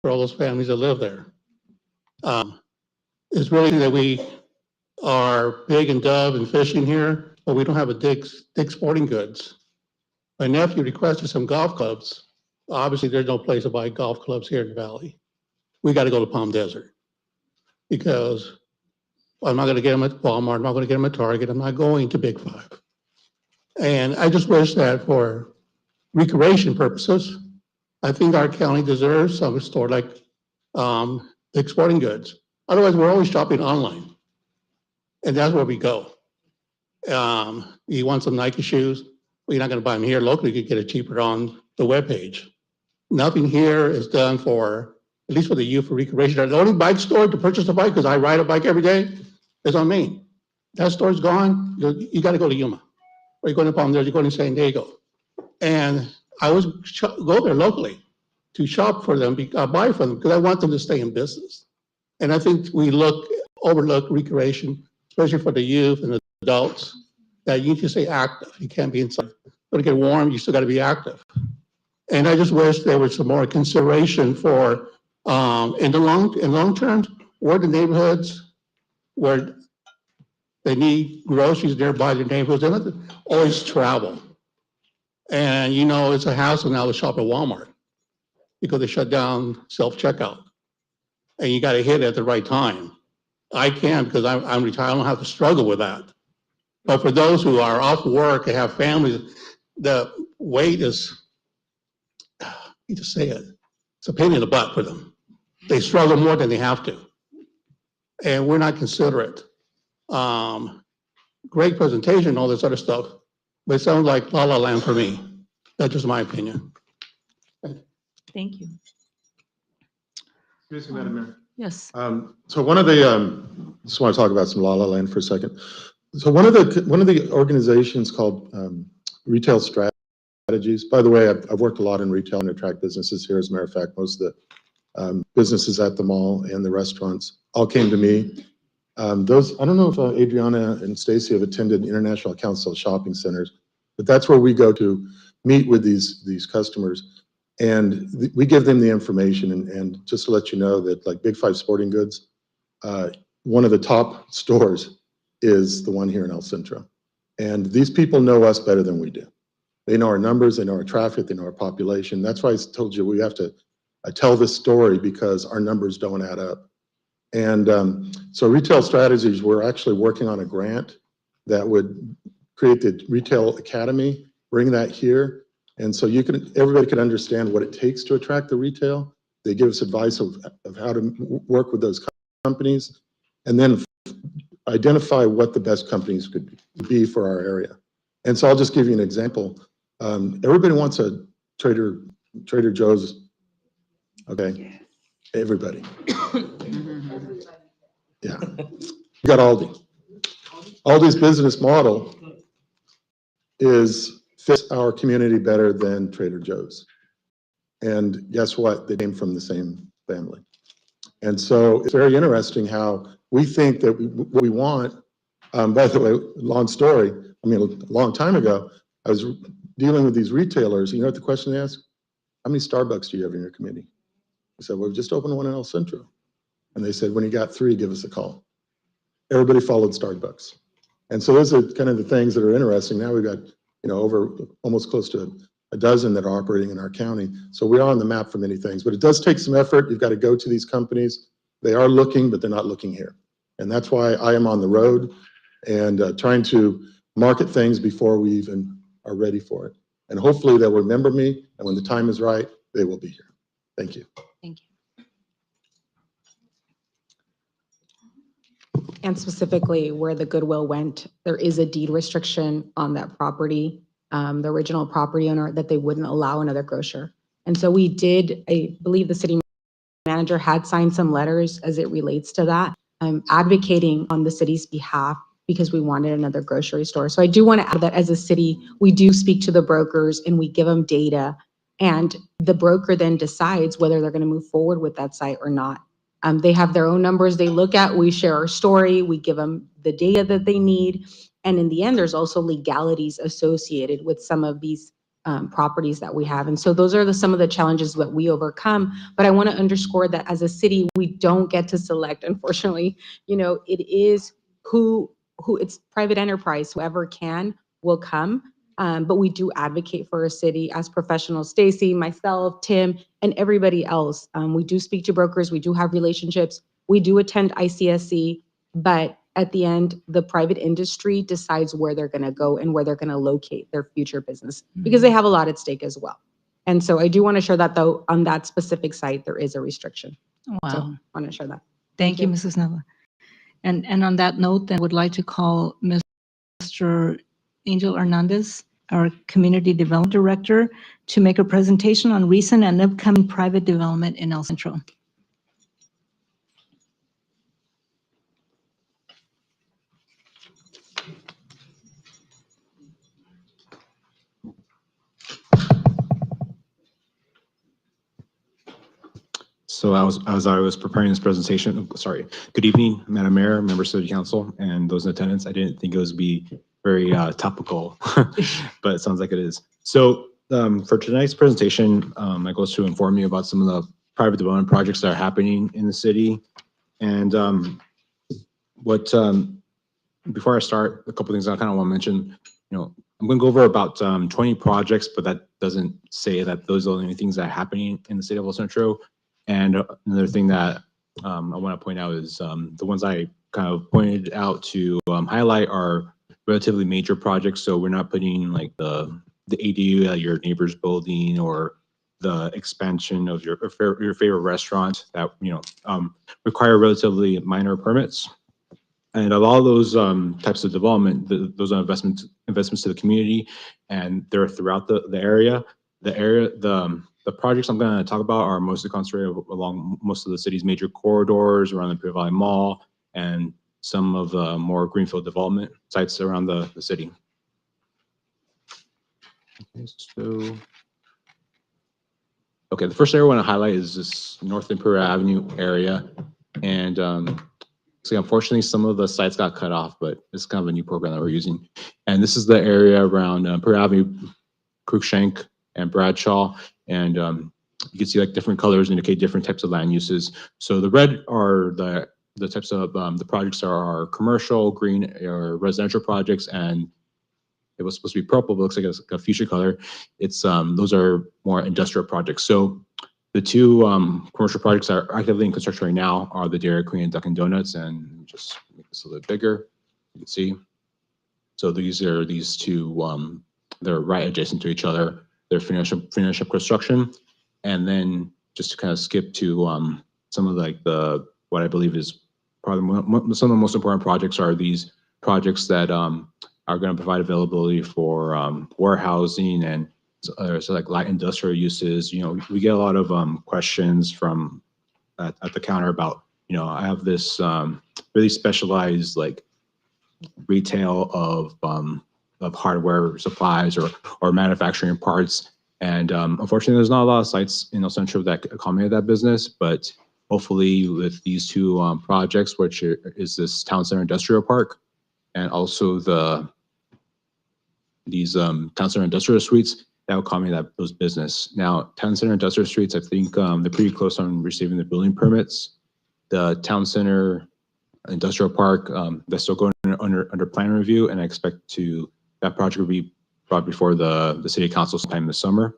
for all those families that live there. It's really that we are pig and dove and fishing here, but we don't have a Dick's Sporting Goods. My nephew requested some golf clubs. Obviously, there's no place to buy golf clubs here in the valley. We got to go to Palm Desert, because I'm not going to get them at Walmart. I'm not going to get them at Target. I'm not going to Big Five. And I just wish that for recreation purposes, I think our county deserves some store like Dick's Sporting Goods. Otherwise, we're always shopping online, and that's where we go. You want some Nike shoes? Well, you're not going to buy them here locally. You can get it cheaper on the webpage. Nothing here is done for, at least for the youth, for recreation. The only bike store to purchase a bike, because I ride a bike every day, is on Main. That store's gone. You got to go to Yuma, or you're going to Palm Desert, you're going to San Diego. And I always go there locally to shop for them, buy for them, because I want them to stay in business. And I think we overlook recreation, especially for the youth and the adults, that you need to stay active. You can't be inside. When it get warm, you still got to be active. And I just wish there was some more consideration for, in long term, where the neighborhoods where they need groceries nearby their neighborhoods, they don't have to always travel. And you know, it's a hassle now to shop at Walmart because they shut down self-checkout, and you got to hit it at the right time. I can, because I'm retired. I don't have to struggle with that. But for those who are off work and have families, the wait is, I hate to say it, it's a pain in the butt for them. They struggle more than they have to. And we're not considerate. Great presentation, all this other stuff, but it sounds like La La Land for me. That's just my opinion. Thank you. Excuse me, Madam Mayor. Yes. So one of the, just want to talk about some La La Land for a second. So one of the organizations called Retail Strategies. By the way, I've worked a lot in retail and attract businesses here. As a matter of fact, most of the businesses at the mall and the restaurants all came to me. I don't know if Adriana and Stacy have attended International Council of Shopping Centers, but that's where we go to meet with these customers. And we give them the information, and just to let you know that like Big Five Sporting Goods, one of the top stores is the one here in El Centro. And these people know us better than we do. They know our numbers, they know our traffic, they know our population. That's why I told you we have to tell this story, because our numbers don't add up. And so Retail Strategies, we're actually working on a grant that would create the Retail Academy, bring that here. And so everybody can understand what it takes to attract the retail. They give us advice of how to work with those companies, and then identify what the best companies could be for our area. And so I'll just give you an example. Everybody wants a Trader Joe's, okay? Everybody. Yeah. We got Aldi. Aldi's business model fits our community better than Trader Joe's. And guess what? They came from the same family. And so it's very interesting how we think that what we want, by the way, long story, I mean, a long time ago, I was dealing with these retailers. You know what the question they asked? How many Starbucks do you have in your community? I said, well, we've just opened one in El Centro. And they said, when you got 3, give us a call. Everybody followed Starbucks. And so those are kind of the things that are interesting. Now we've got, over almost close to a dozen that are operating in our county. So we are on the map for many things, but it does take some effort. You've got to go to these companies. They are looking, but they're not looking here. And that's why I am on the road and trying to market things before we even are ready for it. And hopefully they'll remember me, and when the time is right, they will be here. Thank you. Thank you. And specifically where the Goodwill went, there is a deed restriction on that property, the original property owner, that they wouldn't allow another grocer. And so we did, I believe the city manager had signed some letters as it relates to that, advocating on the city's behalf because we wanted another grocery store. So I do want to add that as a city, we do speak to the brokers and we give them data, and the broker then decides whether they're going to move forward with that site or not. They have their own numbers they look at. We share our story. We give them the data that they need. And in the end, there's also legalities associated with some of these properties that we have. And so those are some of the challenges that we overcome. But I want to underscore that as a city, we don't get to select, unfortunately. It is who it's private enterprise, whoever can will come. But we do advocate for our city as professionals, Stacy, myself, Tim, and everybody else. We do speak to brokers. We do have relationships. We do attend ICSC, but at the end, the private industry decides where they're going to go and where they're going to locate their future business, because they have a lot at stake as well. And so I do want to share that, though, on that specific site, there is a restriction. Wow. So I want to share that. Thank you, Mrs. Nava. And on that note, then I would like to call Mr. Angel Hernandez, our Community Development Director, to make a presentation on recent and upcoming private development in El Centro. So as I was preparing this presentation, good evening, Madam Mayor, members of the council, and those in attendance. I didn't think it was be very topical, but it sounds like it is. So for tonight's presentation, my goal is to inform you about some of the private development projects that are happening in the city. And before I start, a couple things I kind of want to mention. I'm going to go over about 20 projects, but that doesn't say that those are the only things that are happening in the city of El Centro. And another thing that I want to point out is the ones I kind of pointed out to highlight are relatively major projects. So we're not putting like the ADU at your neighbor's building or the expansion of your favorite restaurant that, require relatively minor permits. And a lot of those types of development, those are investments to the community, and they're throughout the area. The projects I'm going to talk about are mostly concentrated along most of the city's major corridors, around the Imperial Valley Mall, and some of the more greenfield development sites around the city. Okay, the first area I want to highlight is this North Imperial Avenue area, and so unfortunately, some of the sites got cut off, but it's kind of a new program that we're using. And this is the area around Imperial Avenue, Cruikshank, and Bradshaw. And you can see like different colors indicate different types of land uses. So the red are the types of the projects are commercial, green or residential projects, and it was supposed to be purple, but looks like it's a fuchsia color. It's those are more industrial projects. So the two commercial projects that are actively in construction right now are the Dairy Queen and Dunkin' Donuts, and just make this a little bit bigger, you can see. So these two, they're right adjacent to each other. They're finish up construction. And then just to kind of skip to some of like what I believe is probably some of the most important projects are these projects that are going to provide availability for warehousing and so like light industrial uses. We get a lot of questions from at the counter about, I have this really specialized like retail of hardware supplies or manufacturing parts. And unfortunately, there's not a lot of sites in El Centro that accommodate that business, but hopefully with these two projects, which is this Town Center Industrial Park and also these Town Center Industrial Suites, that will accommodate those business. Now, Town Center Industrial Suites, I think they're pretty close on receiving the building permits. The Town Center Industrial Park, that's still going under plan review, and I expect that project will be brought before the City Council sometime this summer.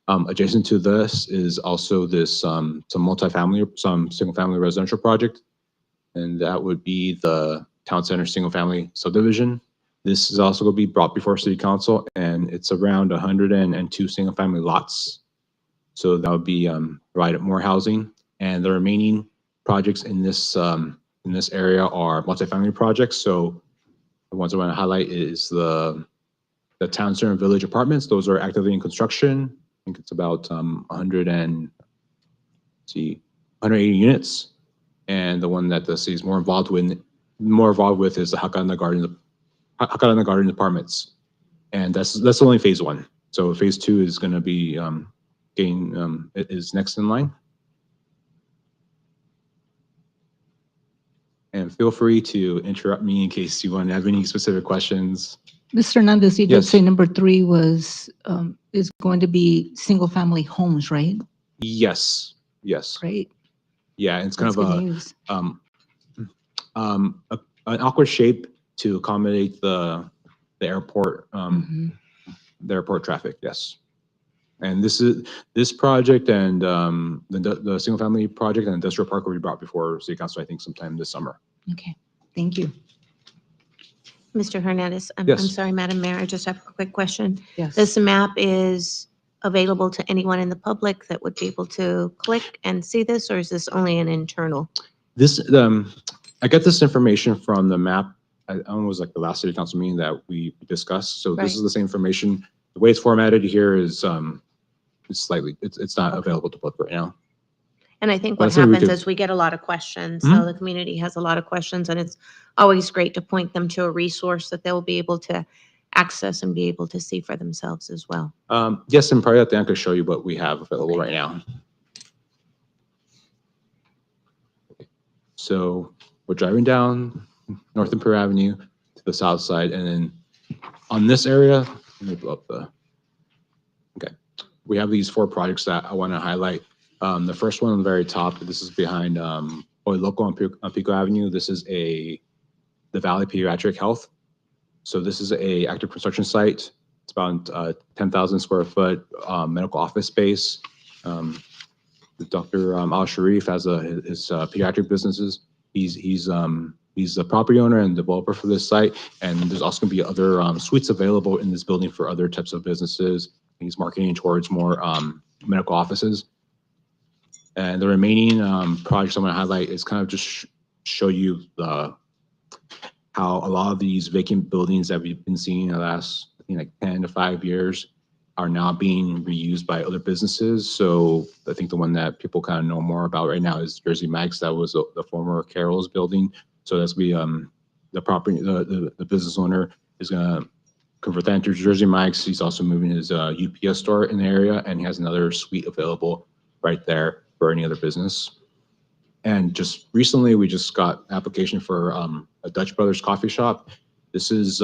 Adjacent to this is also this some single-family residential project, and that would be the Town Center single-family subdivision. This is also going to be brought before City Council, and it's around 102 single-family lots. So that would be provide more housing, and the remaining projects in this area are multifamily projects. So the ones I want to highlight is the Town Center Village apartments. Those are actively in construction. I think it's about 180 units, and the one that the city is more involved with is the Hakana Garden apartments, and that's only phase one. So phase two is going to be is next in line. And feel free to interrupt me in case you want to have any specific questions. Mr. Hernandez, you did Yes. say number 3 is going to be single-family homes, right? Yes. Great. Yeah, it's kind That's of good news. an awkward shape to accommodate the airport the airport traffic. Yes, and this project and the single family project and industrial park will be brought before City Council, I think, sometime this summer. Okay, thank you. Mr. Hernandez, I'm Yes. sorry, Madam Mayor, I just have a quick question. Yes. This map is available to anyone in the public that would be able to click and see this, or is this only an internal? This I got this information from the map. I don't know, it was like the last City Council meeting that we discussed. So Right. this is the same information. The way it's formatted here is it's not available to public right now. And I think Well, what that's what we happens could- is we get a lot of questions. Mhm. So the community has a lot of questions, and it's always great to point them to a resource that they'll be able to access and be able to see for themselves as well. Yes, and probably at the end I could show you what we have available right now. So we're driving down North Imperial Avenue to the south side, and then on this area, let me blow up okay. We have these 4 projects that I want to highlight. The first one on the very top, this is behind Oy Loco on Pico Avenue. This is the Valley Pediatric Health. So this is a active construction site. It's about 10,000 square foot medical office space. Dr. Al Sharif has his pediatric businesses. He's the property owner and developer for this site. And there's also going to be other suites available in this building for other types of businesses. He's marketing towards more medical offices. And the remaining projects I'm going to highlight is kind of just show you how a lot of these vacant buildings that we've been seeing in the last, I think, like 10 to 5 years are now being reused by other businesses. So I think the one that people kind of know more about right now is Jersey Mike's. That was the former Carol's building. So that's the property, the business owner is going to convert that into Jersey Mike's. He's also moving his UPS store in the area, and he has another suite available right there for any other business. And just recently, we just got application for a Dutch Brothers coffee shop. This is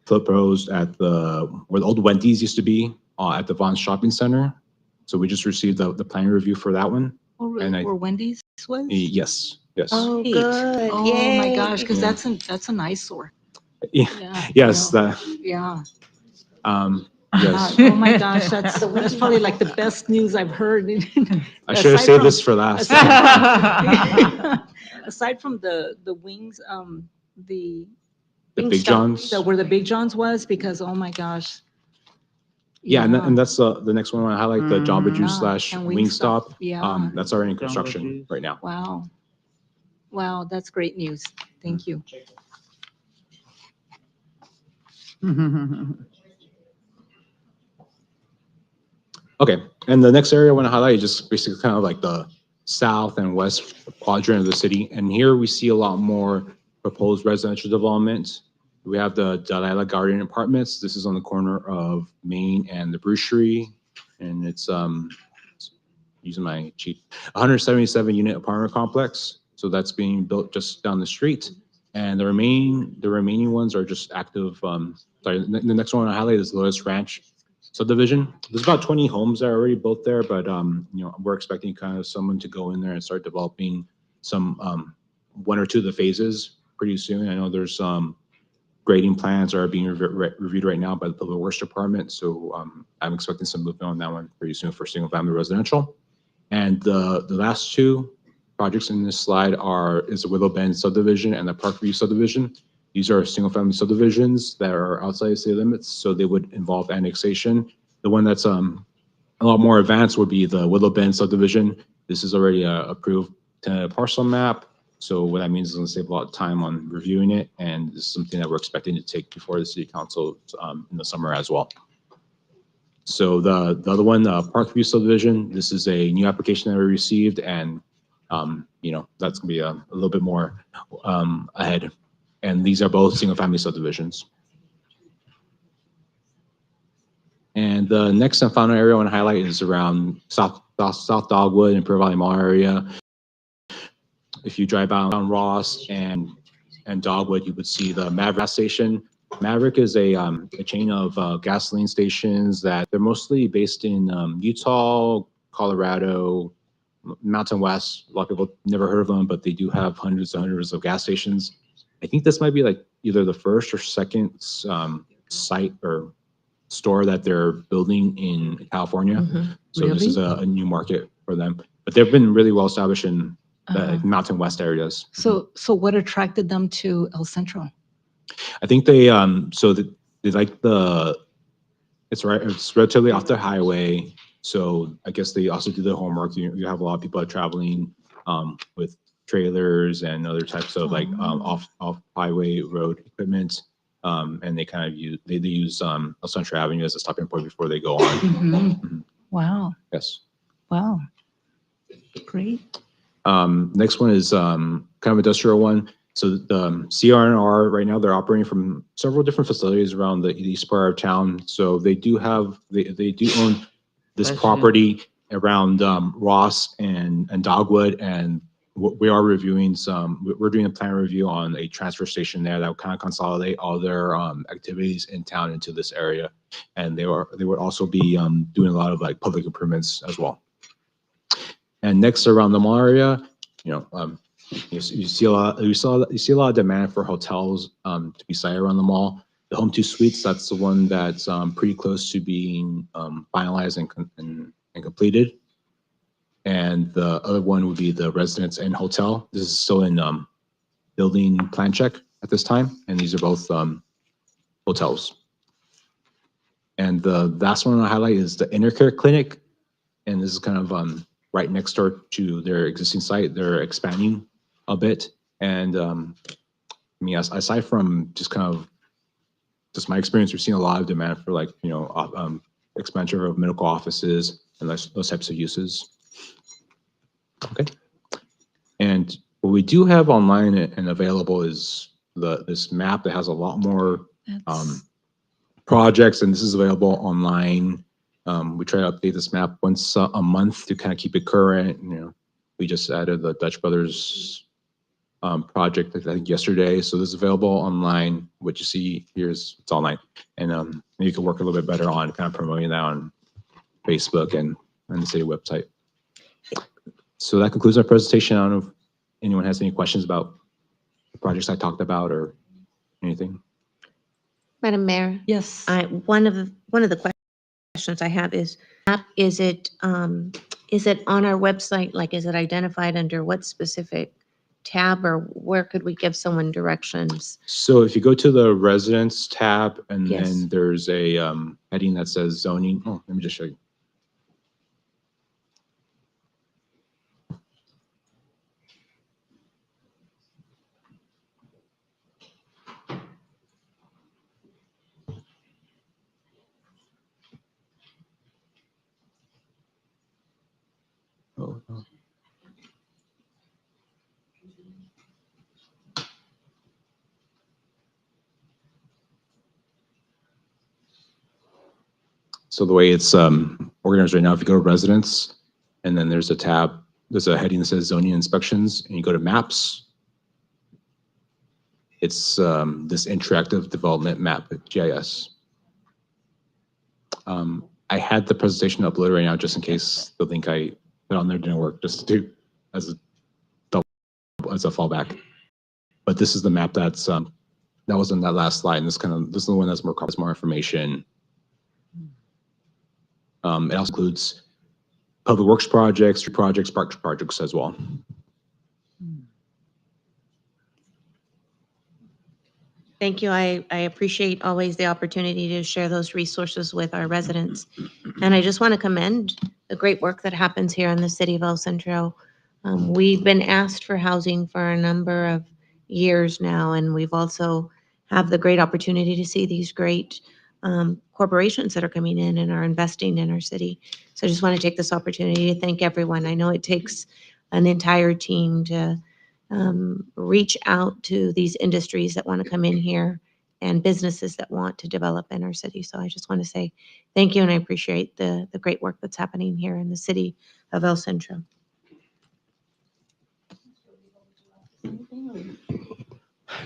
proposed at where the old Wendy's used to be at the Vaughn's Shopping Center. So we just received the planning review for that one. Oh, really? And Where Wendy's was? Yes, yes. Oh, Great. good. Oh, my Yay. gosh, because Yeah. that's an eyesore. Yeah. Yeah. Yes, no. that. Yeah. Yes. Oh, my gosh, that's probably like the best news I've heard. I should have saved this for last. Aside from the wings, The Big John's. where the Big John's was, because, oh my gosh. Yeah, and that's the next one I highlight, the Jamba Yeah, Juice / and Wingstop. Yeah. That's already in Jamba construction Juice. right now. Wow. Wow, that's great news. Thank you. Okay, and the next area I want to highlight is just basically kind of like the south and west quadrant of the city. And here we see a lot more proposed residential development. We have the Delilah Garden Apartments. This is on the corner of Main and the Bruchery. And it's using my cheat, 177 unit apartment complex. So that's being built just down the street. And the remaining ones are just active. Sorry, the next one I highlight is Lotus Ranch subdivision. There's about 20 homes that are already built there, but we're expecting kind of someone to go in there and start developing some one or two of the phases pretty soon. I know there's grading plans are being reviewed right now by the Public Works Department, so I'm expecting some movement on that one pretty soon for single family residential. And the last two projects in this slide is the Willow Bend subdivision and the Parkview subdivision. These are single-family subdivisions that are outside the city limits, so they would involve annexation. The one that's a lot more advanced would be the Willow Bend subdivision. This is already approved parcel map, so what that means is going to save a lot of time on reviewing it, and this is something that we're expecting to take before the city council in the summer as well. So the other one, Parkview subdivision, this is a new application that we received, and that's going to be a little bit more ahead. And these are both single-family subdivisions. And the next and final area I want to highlight is around South Dogwood and Pearl Valley Mall area. If you drive out on Ross and Dogwood, you would see the Maverick gas station. Maverick is a chain of gasoline stations that they're mostly based in Utah, Colorado, Mountain West. A lot of people never heard of them, but they do have hundreds and hundreds of gas stations. I think this might be like either the first or second site or store that they're building in California. Mm-hmm. So this is a new market for them. But they've been really well established in the Mountain West areas. So what attracted them to El Centro? I think they they like it's relatively off the highway. So I guess they also do their homework. You have a lot of people that are traveling with trailers and other types of like off highway road equipment, and they kind of use El Centro Avenue as a stopping point before they go on. Mm-hmm. Wow. Yes. Wow. Great. Next one is kind of industrial one. So the CR&R right now, they're operating from several different facilities around the east part of town. So they do own this property around Ross and Dogwood, and we are reviewing we're doing a plan review on a transfer station there that will kind of consolidate all their activities in town into this area. And they would also be doing a lot of like public improvements as well. And next around the mall area, you see a lot of demand for hotels to be sited around the mall. The Home 2 Suites, that's the one that's pretty close to being finalized and completed. And the other one would be the Residence Inn Hotel. This is still in building plan check at this time, and these are both hotels. And the last one I highlight is the Intercare Clinic. and this is kind of right next door to their existing site. They're expanding a bit, and I mean, aside from just kind of just my experience, we've seen a lot of demand for like expansion of medical offices and those types of uses. Okay, and what we do have online and available is this map that has a lot more projects, and this is available online. We try to update this map once a month to kind of keep it current. We just added the Dutch Brothers project, I think yesterday. So this is available online. What you see here is it's online, and you can work a little bit better on kind of promoting that on Facebook and the city website. So that concludes our presentation. I don't know if anyone has any questions about the projects I talked about or anything. Madam Mayor? Yes. One of the questions I have is it on our website? Like, is it identified under what specific tab, or where could we give someone directions? So if you go to the residence tab, and Yes. then there's a heading that says zoning. Oh, let me just show you. Oh, no. So the way it's organized right now, if you go to residence, and then there's a tab, there's a heading that says zoning inspections, and you go to maps. It's this interactive development map at GIS. I had the presentation uploaded right now just in case the link I put on there didn't work, just to do as a fallback. But this is the map that's that was in that last slide, and this is the one that's more information. It also includes public works projects, street projects, parks projects as well. Thank you. I appreciate always the opportunity to share those resources with our residents. And I just want to commend the great work that happens here in the city of El Centro. We've been asked for housing for a number of years now, and we've also have the great opportunity to see these great corporations that are coming in and are investing in our city. So I just want to take this opportunity to thank everyone. I know it takes an entire team to reach out to these industries that want to come in here and businesses that want to develop in our city. So I just want to say thank you, and I appreciate the great work that's happening here in the city of El Centro.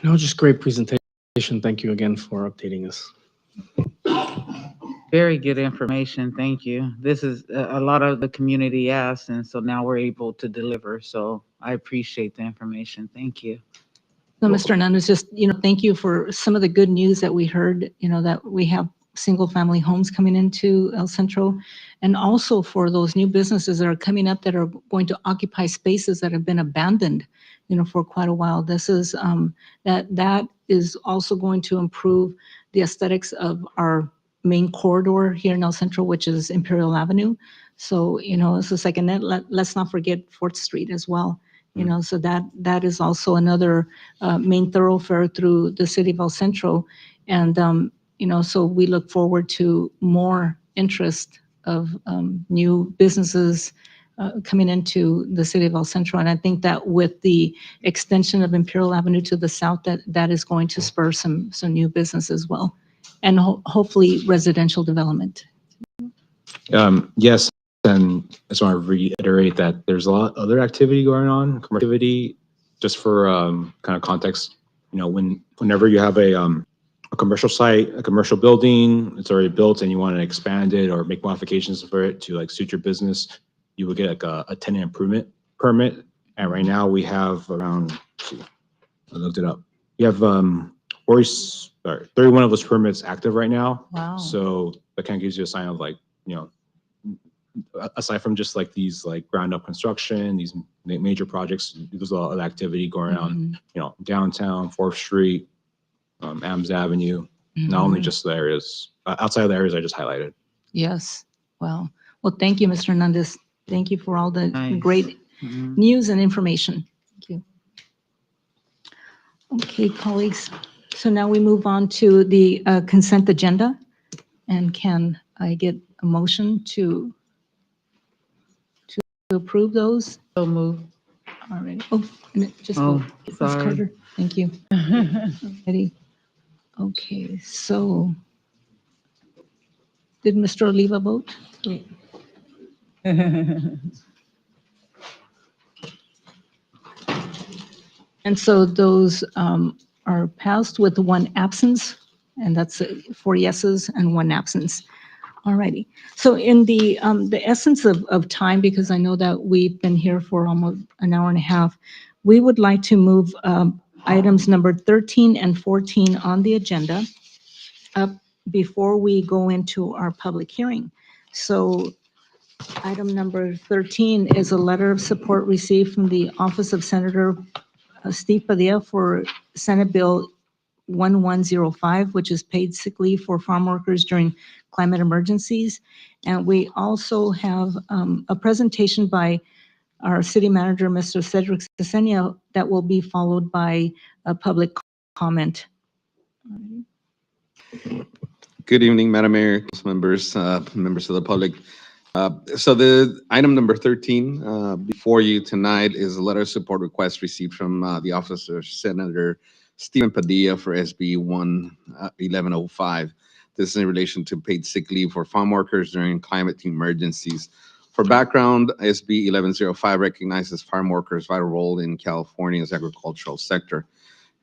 No, just great presentation. Thank you again for updating us. Very good information. Thank you. This is a lot of the community asked, and so now we're able to deliver. So I appreciate the information. Thank you. So, Mr. Hernandez, just, thank you for some of the good news that we heard, that we have single-family homes coming into El Centro, and also for those new businesses that are coming up that are going to occupy spaces that have been abandoned, for quite a while. This is, that is also going to improve the aesthetics of our main corridor here in El Centro, which is Imperial Avenue. So, it's just like, and then let's not forget 4th Street as well. So that is also another main thoroughfare through the city of El Centro. And, so we look forward to more interest of new businesses coming into the city of El Centro. And I think that with the extension of Imperial Avenue to the south, that is going to spur some new business as well. And hopefully residential development. Yes, and I just want to reiterate that there's a lot of other activity going on, commercial activity. Just for kind of context, whenever you have a commercial site, a commercial building, it's already built, and you want to expand it or make modifications for it to like suit your business, you would get like a tenant improvement permit. And right now we have around, I looked it up. We have 31 of those permits active right now. Wow. So that kind of gives you a sign of like, aside from just like these like ground up construction, these major projects, there's a lot of activity going on, downtown, 4th Street, Ames Avenue, not only just the areas, outside of the areas I just highlighted. Yes. Wow. Well, thank you, Mr. Hernandez. Thank you for all the Nice. great Mhm. news and information. Thank you. Okay, colleagues. So now we move on to the consent agenda. And can I get a motion to approve those? So move. All right. Oh, just Oh, Ms. sorry. Carter. Thank you. Ready? Okay, so did Mr. Oliva vote? And so those are passed with one absence, and that's 4 yeses and 1 absence. All righty. So in the essence of time, because I know that we've been here for almost an hour and a half, we would like to move items number 13 and 14 on the agenda up before we go into our public hearing. So item number 13 is a letter of support received from the Office of Senator Steve Padilla for Senate Bill 1105, which is paid sick leave for farm workers during climate emergencies. And we also have a presentation by our city manager, Mr. Cedric Cesenia, that will be followed by a public comment. Good evening, Madam Mayor, council members, members of the public. So the item number 13 before you tonight is a letter of support request received from the Office of Senator Stephen Padilla for SB 1105. This is in relation to paid sick leave for farm workers during climate emergencies. For background, SB 1105 recognizes farm workers' vital role in California's agricultural sector.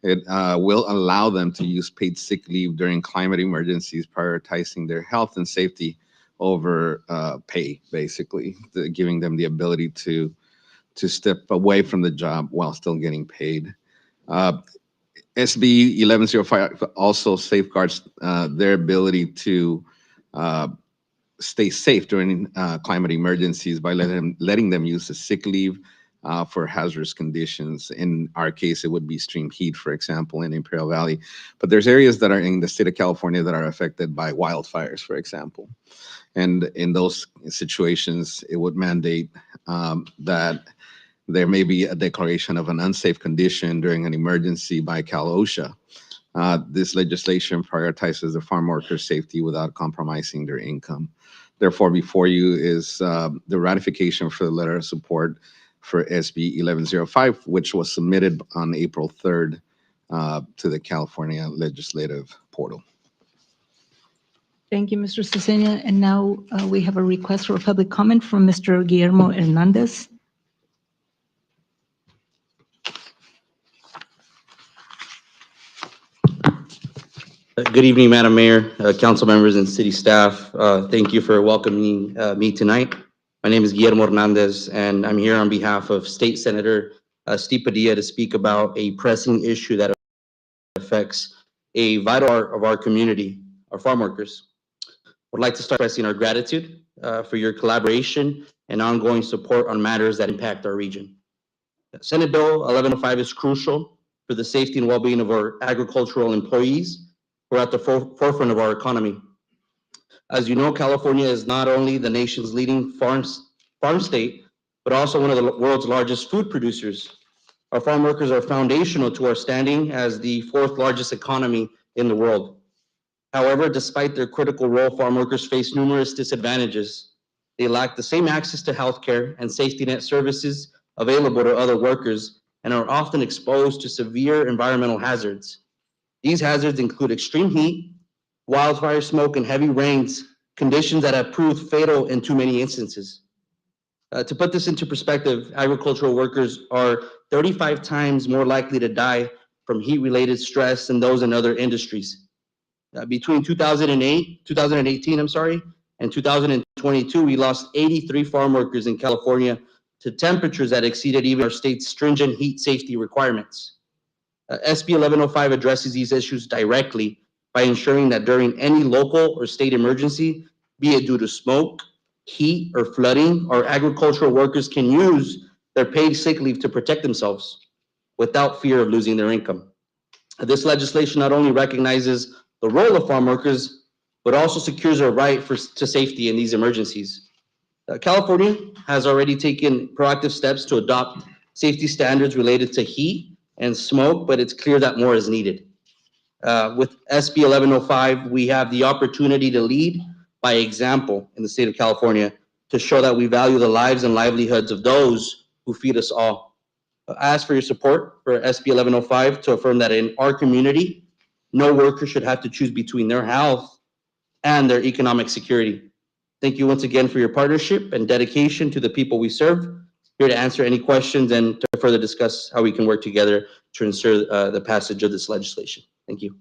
It will allow them to use paid sick leave during climate emergencies, prioritizing their health and safety over pay, basically, giving them the ability to step away from the job while still getting paid. SB 1105 also safeguards their ability to stay safe during climate emergencies by letting them use the sick leave for hazardous conditions. In our case, it would be extreme heat, for example, in Imperial Valley. But there's areas that are in the state of California that are affected by wildfires, for example. And in those situations, it would mandate that there may be a declaration of an unsafe condition during an emergency by Cal OSHA. This legislation prioritizes the farm workers' safety without compromising their income. Therefore, before you is the ratification for the letter of support for SB 1105, which was submitted on April 3rd to the California Legislative Portal. Thank you, Mr. Cesenia. And now we have a request for a public comment from Mr. Guillermo Hernandez. Good evening, Madam Mayor, council members, and city staff. Thank you for welcoming me tonight. My name is Guillermo Hernandez, and I'm here on behalf of State Senator Steve Padilla to speak about a pressing issue that affects a vital part of our community, our farm workers. I'd like to start expressing our gratitude for your collaboration and ongoing support on matters that impact our region. Senate Bill 1105 is crucial for the safety and well-being of our agricultural employees who are at the forefront of our economy. As you know, California is not only the nation's leading farm state, but also one of the world's largest food producers. Our farm workers are foundational to our standing as the 4th largest economy in the world. However, despite their critical role, farm workers face numerous disadvantages. They lack the same access to healthcare and safety net services available to other workers and are often exposed to severe environmental hazards. These hazards include extreme heat, wildfire smoke, and heavy rains, conditions that have proved fatal in too many instances. To put this into perspective, agricultural workers are 35 times more likely to die from heat-related stress than those in other industries. Between 2018, and 2022, we lost 83 farm workers in California to temperatures that exceeded even our state's stringent heat safety requirements. SB 1105 addresses these issues directly by ensuring that during any local or state emergency, be it due to smoke, heat, or flooding, our agricultural workers can use their paid sick leave to protect themselves without fear of losing their income. This legislation not only recognizes the role of farm workers, but also secures their right to safety in these emergencies. California has already taken proactive steps to adopt safety standards related to heat and smoke, but it's clear that more is needed. With SB 1105, we have the opportunity to lead by example in the state of California to show that we value the lives and livelihoods of those who feed us all. I ask for your support for SB 1105 to affirm that in our community, no worker should have to choose between their health and their economic security. Thank you once again for your partnership and dedication to the people we serve. Here to answer any questions and to further discuss how we can work together to ensure the passage of this legislation. Thank you.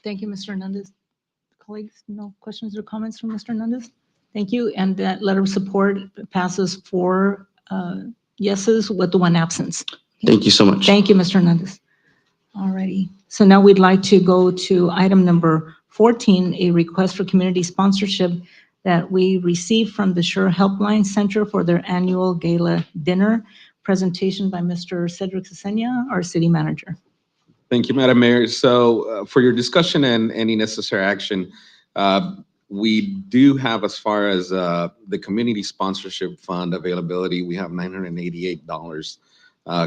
Thank you, Mr. Hernandez. Colleagues, no questions or comments from Mr. Hernandez? Thank you. And that letter of support passes 4 yeses with the 1 absence. Thank you so much. Thank you, Mr. Hernandez. All righty. So now we'd like to go to item number 14, a request for community sponsorship that we received from the Sure Helpline Center for their annual gala dinner. Presentation by Mr. Cedric Cesenia, our city manager. Thank you, Madam Mayor. So for your discussion and any necessary action, we do have, as far as the community sponsorship fund availability, we have $988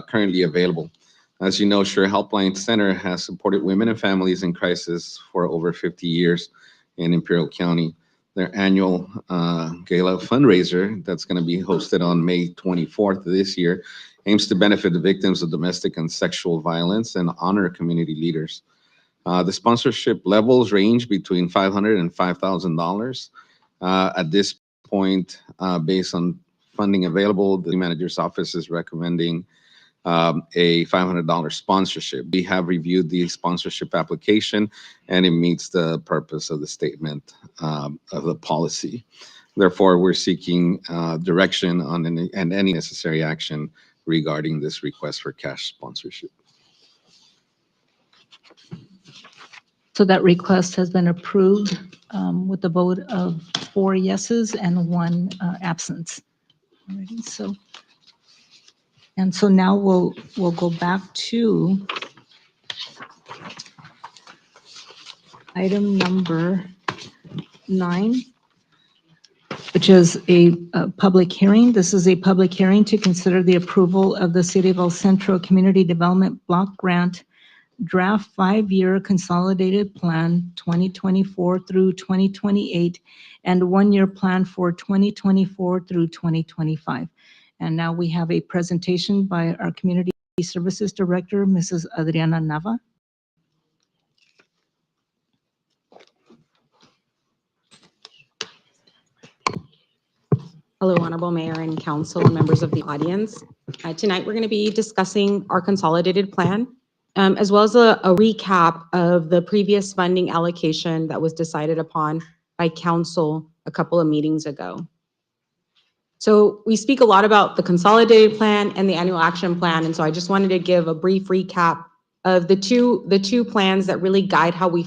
currently available. As you know, Sure Helpline Center has supported women and families in crisis for over 50 years in Imperial County. Their annual gala fundraiser that's going to be hosted on May 24th this year aims to benefit the victims of domestic and sexual violence and honor community leaders. The sponsorship levels range between $500 and $5,000. At this point, based on funding available, the manager's office is recommending a $500 sponsorship. We have reviewed the sponsorship application and it meets the purpose of the statement of the policy. Therefore, we're seeking direction on any necessary action regarding this request for cash sponsorship. So that request has been approved with a vote of 4 yeses and 1 absence. Alrighty, so now we'll go back to item number 9, which is a public hearing. This is a public hearing to consider the approval of the City of El Centro Community Development Block Grant Draft 5-Year Consolidated Plan 2024 through 2028 and 1-year plan for 2024 through 2025. And now we have a presentation by our Community Services Director, Mrs. Adriana Nava. Hello, Honorable Mayor and Council and members of the audience. Tonight, we're going to be discussing our consolidated plan, as well as a recap of the previous funding allocation that was decided upon by Council a couple of meetings ago. So we speak a lot about the consolidated plan and the annual action plan, and so I just wanted to give a brief recap of the two plans that really guide how we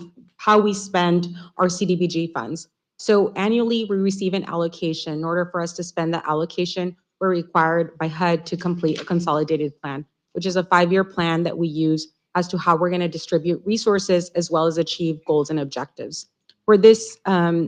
spend our CDBG funds. So annually, we receive an allocation. In order for us to spend that allocation, we're required by HUD to complete a consolidated plan, which is a 5-year plan that we use as to how we're going to distribute resources as well as achieve goals and objectives. For this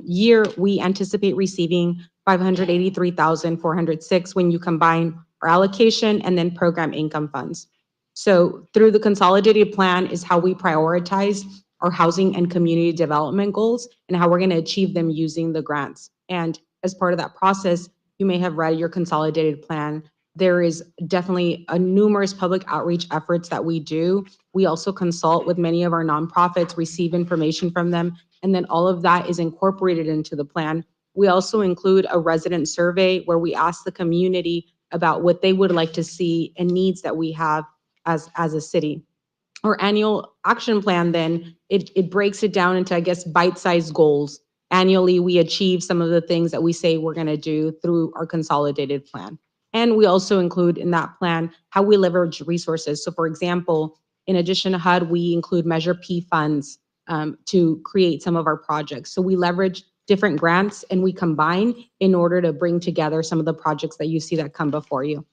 year, we anticipate receiving $583,406 when you combine our allocation and then program income funds. So through the consolidated plan is how we prioritize our housing and community development goals and how we're going to achieve them using the grants. And as part of that process, you may have read your consolidated plan. There is definitely a numerous public outreach efforts that we do. We also consult with many of our nonprofits, receive information from them, and then all of that is incorporated into the plan. We also include a resident survey where we ask the community about what they would like to see and needs that we have as a city. Our annual action plan, then, it breaks it down into, I guess, bite-sized goals. Annually, we achieve some of the things that we say we're going to do through our consolidated plan. And we also include in that plan how we leverage resources. So for example, in addition to HUD, we include Measure P funds to create some of our projects. So we leverage different grants and we combine in order to bring together some of the projects that you see that come before you.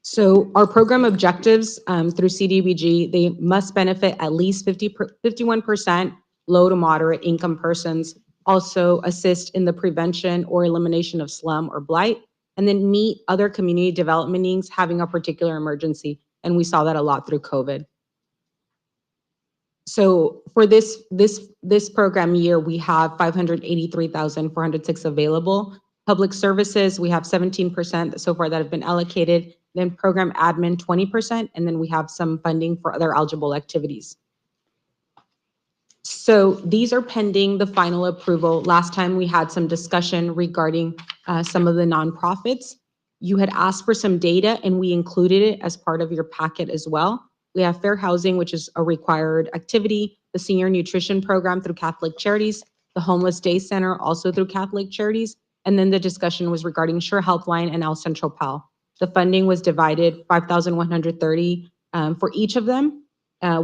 So our program objectives through CDBG, they must benefit at least 51% low to moderate income persons also assist in the prevention or elimination of slum or blight, and then meet other community development needs having a particular emergency. And we saw that a lot through COVID. So for this program year, we have 583,406 available. Public services, we have 17% so far that have been allocated. Then program admin, 20%, and then we have some funding for other eligible activities. So these are pending the final approval. Last time we had some discussion regarding some of the nonprofits. You had asked for some data and we included it as part of your packet as well. We have fair housing, which is a required activity, the senior nutrition program through Catholic Charities, the homeless day center also through Catholic Charities, and then the discussion was regarding Sure Helpline and El Centro PAL. The funding was divided 5,130 for each of them.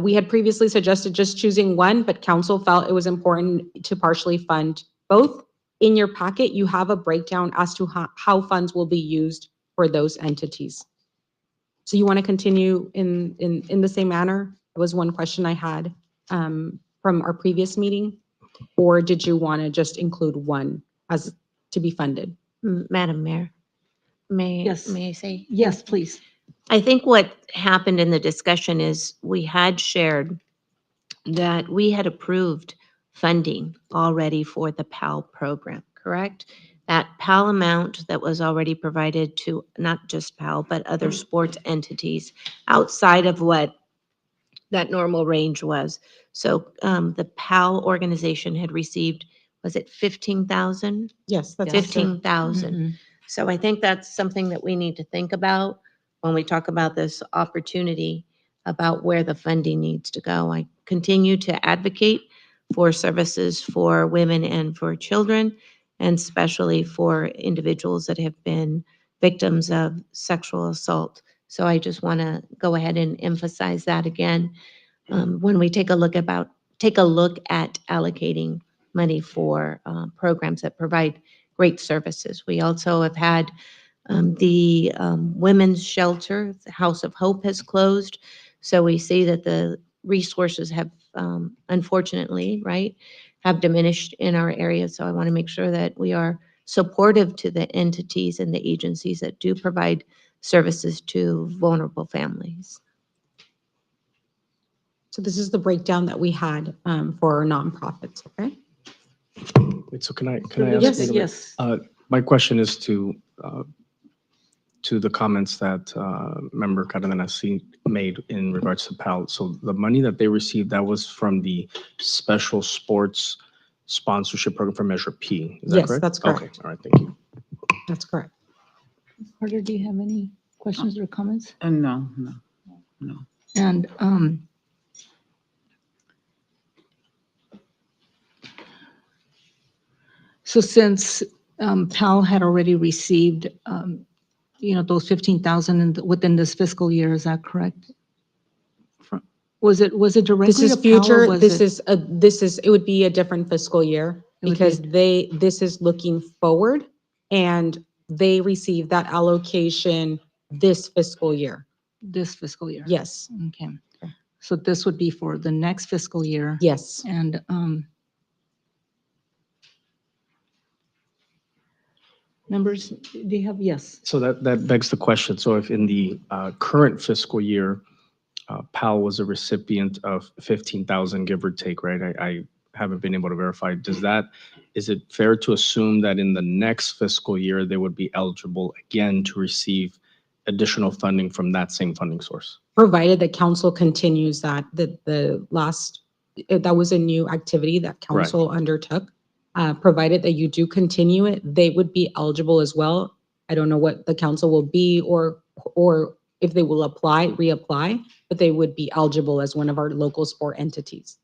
We had previously suggested just choosing one, but council felt it was important to partially fund both. In your packet, you have a breakdown as to how funds will be used for those entities. So you want to continue in the same manner? That was one question I had from our previous meeting. Or did you want to just include one as to be funded? Madam Mayor, may I say? Yes, please. I think what happened in the discussion is we had shared that we had approved funding already for the PAL program, correct? That PAL amount that was already provided to not just PAL, but other sports entities outside of what that normal range was. So the PAL organization had received, was it 15,000? Yes, that's 15,000. So I think that's something that we need to think about when we talk about this opportunity about where the funding needs to go. I continue to advocate for services for women and for children, and especially for individuals that have been victims of sexual assault. So I just want to go ahead and emphasize that again when we take a look at allocating money for programs that provide great services. We also have had the women's shelter, the House of Hope has closed. So we see that the resources have, unfortunately, right, have diminished in our area. So I want to make sure that we are supportive to the entities and the agencies that do provide services to vulnerable families. So this is the breakdown that we had for our nonprofits, okay? Wait, so can I ask? Yes, wait a minute. yes. My question is to the comments that Member Cardenas made in regards to PAL. So the money that they received, that was from the special sports sponsorship program for Measure P. Is that Yes, correct? that's correct. Okay, all right, thank you. That's correct. Carter, do you have any questions or comments? No. And so since PAL had already received, those 15,000 within this fiscal year, is that correct? Was it directly This is to PAL or future, was it would be a different fiscal year It would because be this is looking forward and they receive that allocation this fiscal year. this fiscal year? Yes, Okay. So this would be for the next fiscal year? yes. And members, do you have, yes? So that begs the question. So if in the current fiscal year, PAL was a recipient of 15,000, give or take, right? I haven't been able to verify. Is it fair to assume that in the next fiscal year, they would be eligible again to receive additional funding from that same funding source? Provided the council continues that, that was a new activity that council undertook. Provided that you do continue it, they would be eligible as well. I don't know what the council will be or if they will reapply, but they would be eligible as one of our local sport entities.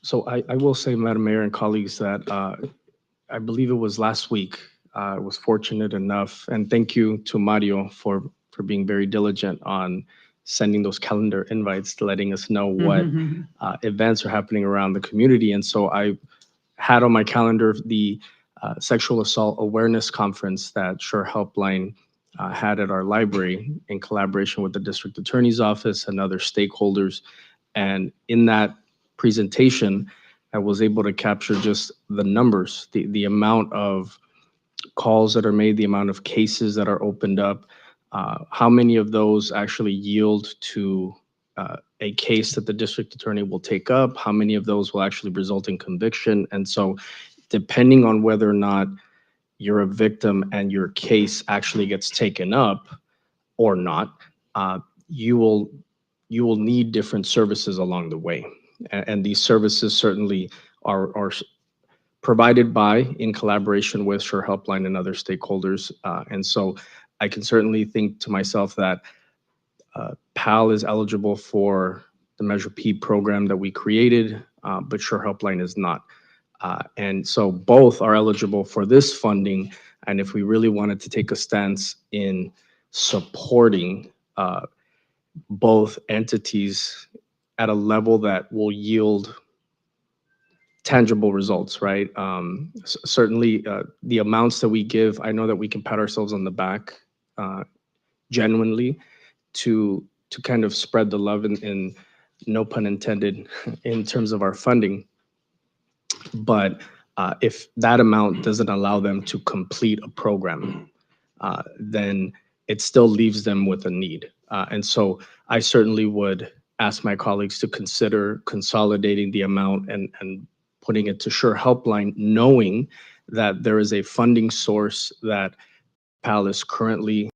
So I will say, Madam Mayor and colleagues, that I believe it was last week, I was fortunate enough, and thank you to Mario for being very diligent on sending those calendar invites to letting us know what events are happening around the community. And so I had on my calendar the Sexual Assault Awareness Conference that Sure Helpline had at our library in collaboration with the District Attorney's Office and other stakeholders. And in that presentation, I was able to capture just the numbers, the amount of calls that are made, the amount of cases that are opened up, how many of those actually yield to a case that the district attorney will take up, how many of those will actually result in conviction. And so depending on whether or not you're a victim and your case actually gets taken up or not, you will need different services along the way. And these services certainly are provided by, in collaboration with Sure Helpline and other stakeholders. And so I can certainly think to myself that PAL is eligible for the Measure P program that we created, but Sure Helpline is not. And so both are eligible for this funding. And if we really wanted to take a stance in supporting both entities at a level that will yield tangible results, right? Certainly, the amounts that we give, I know that we can pat ourselves on the back genuinely to kind of spread the love in no pun intended in terms of our funding. But if that amount doesn't allow them to complete a program, then it still leaves them with a need. And so I certainly would ask my colleagues to consider consolidating the amount and putting it to Sure Helpline, knowing that there is a funding source that PAL is currently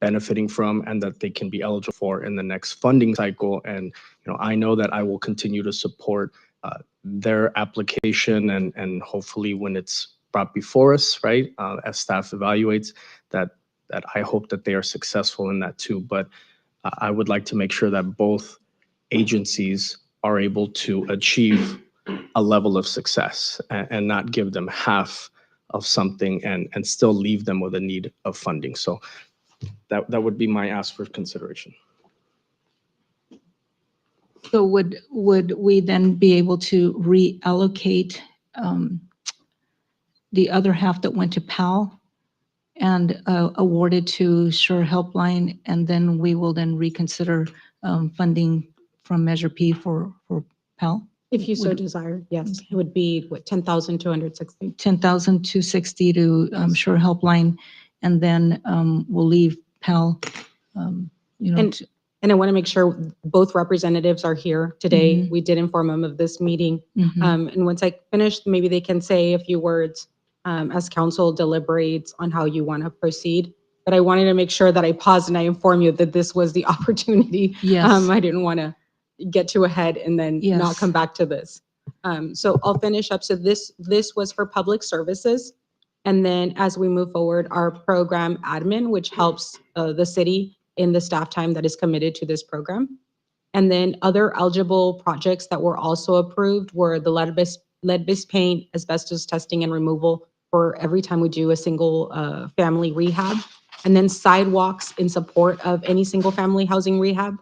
benefiting from and that they can be eligible for in the next funding cycle. And I know that I will continue to support their application and hopefully when it's brought before us, right, as staff evaluates, that I hope that they are successful in that too. But I would like to make sure that both agencies are able to achieve a level of success and not give them half of something and still leave them with a need of funding. So that would be my ask for consideration. So would we then be able to reallocate the other half that went to PAL and award it to Sure Helpline, and then we will then reconsider funding from Measure P for PAL? If you so Would- desire, yes, it would be what, 10,260. 10,260 to Sure Helpline, and then we'll leave PAL, And I want to make sure both representatives are here today. Mhm. We did inform them of this meeting. Mhm. And once I finish, maybe they can say a few words as council deliberates on how you want to proceed. But I wanted to make sure that I pause and I inform you that this was the opportunity. Yes. I didn't want to get too ahead and then not Yes. come back to this. So I'll finish up. So this was for public services. And then as we move forward, our program admin, which helps the city in the staff time that is committed to this program. And then other eligible projects that were also approved were the lead-based paint, asbestos testing and removal for every time we do a single family rehab. And then sidewalks in support of any single family housing rehab.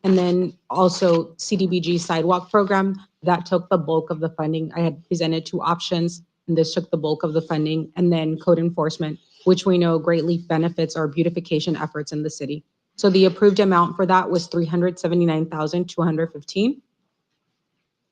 And then also CDBG sidewalk program that took the bulk of the funding. I had presented two options and this took the bulk of the funding. And then code enforcement, which we know greatly benefits our beautification efforts in the city. So the approved amount for that was 379,215.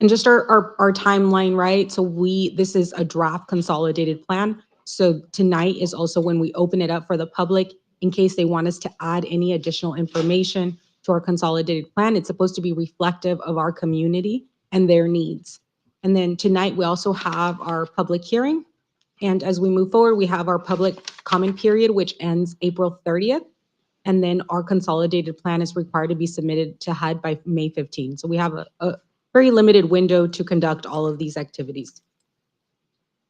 And just our timeline, right? So this is a draft consolidated plan. So tonight is also when we open it up for the public in case they want us to add any additional information to our consolidated plan. It's supposed to be reflective of our community and their needs. And then tonight we also have our public hearing. And as we move forward, we have our public comment period, which ends April 30th. And then our consolidated plan is required to be submitted to HUD by May 15. So we have a very limited window to conduct all of these activities.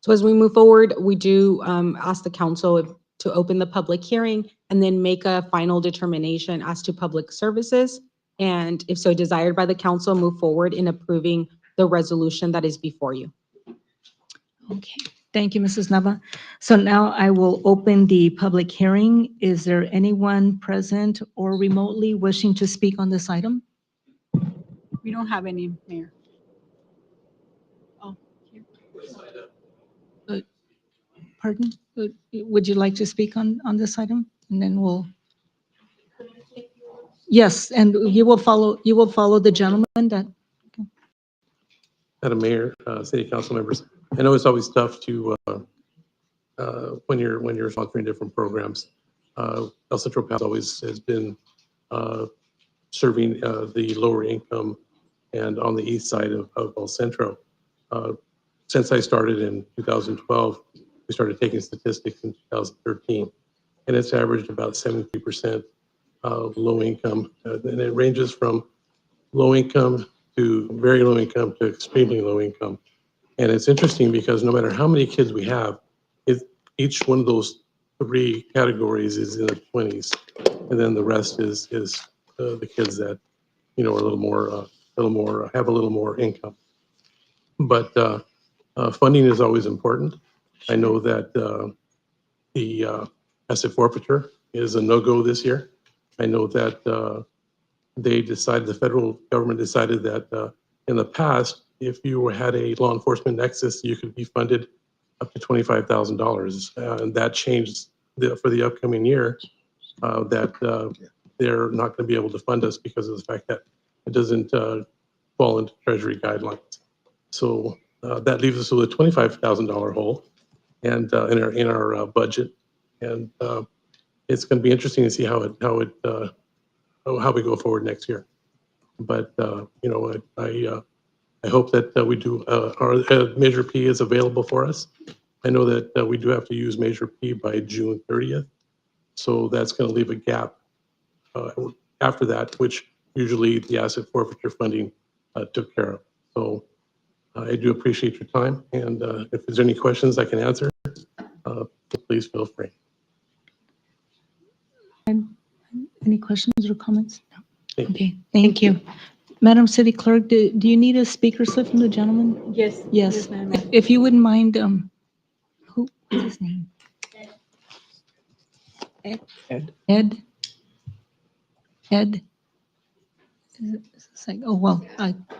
So as we move forward, we do ask the council to open the public hearing and then make a final determination as to public services. And if so desired by the council, move forward in approving the resolution that is before you. Okay, thank you, Mrs. Nava. So now I will open the public hearing. Is there anyone present or remotely wishing to speak on this item? We don't have any, Mayor. Pardon? Would you like to speak on this item? And then we'll. Yes, and you will follow the gentleman that. Madam Mayor, City Council members. I know it's always tough to, when you're sponsoring different programs. El Centro Pass always has been serving the lower income and on the east side of El Centro. Since I started in 2012, we started taking statistics in 2013, and it's averaged about 73% low income, and it ranges from low income to very low income to extremely low income. And it's interesting because no matter how many kids we have, each one of those three categories is in the 20s, and then the rest is the kids that are a little more have a little more income. But funding is always important. I know that the asset forfeiture is a no-go this year. I know that the federal government decided that in the past, if you had a law enforcement nexus, you could be funded up to $25,000. And that changed for the upcoming year, that they're not going to be able to fund us because of the fact that it doesn't fall into Treasury guidelines. So that leaves us with a $25,000 hole and in our budget. And it's going to be interesting to see how we go forward next year. But I hope that we do our Measure P is available for us. I know that we do have to use Measure P by June 30th, so that's going to leave a gap after that, which usually the asset forfeiture funding took care of. So I do appreciate your time, and if there's any questions I can answer, please feel free. Any questions or comments? No. Okay, thank you. Madam City Clerk, do you need a speaker slip from the gentleman? Yes. Yes. Madam. If you wouldn't mind, what's his name? Ed. It's like, oh, well,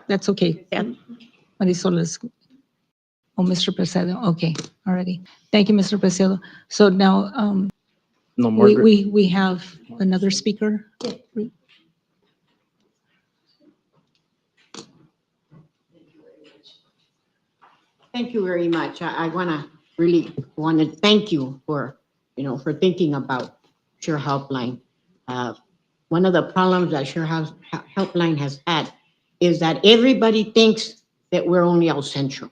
that's okay. Yeah. Marisoles. Oh, Mr. Presidio. Okay, already. Thank you, Mr. Presidio. So now, No more. we have another speaker. Thank you very much. I really want to thank you for thinking about Sure Helpline. One of the problems that Sure Helpline has had is that everybody thinks that we're only El Centro.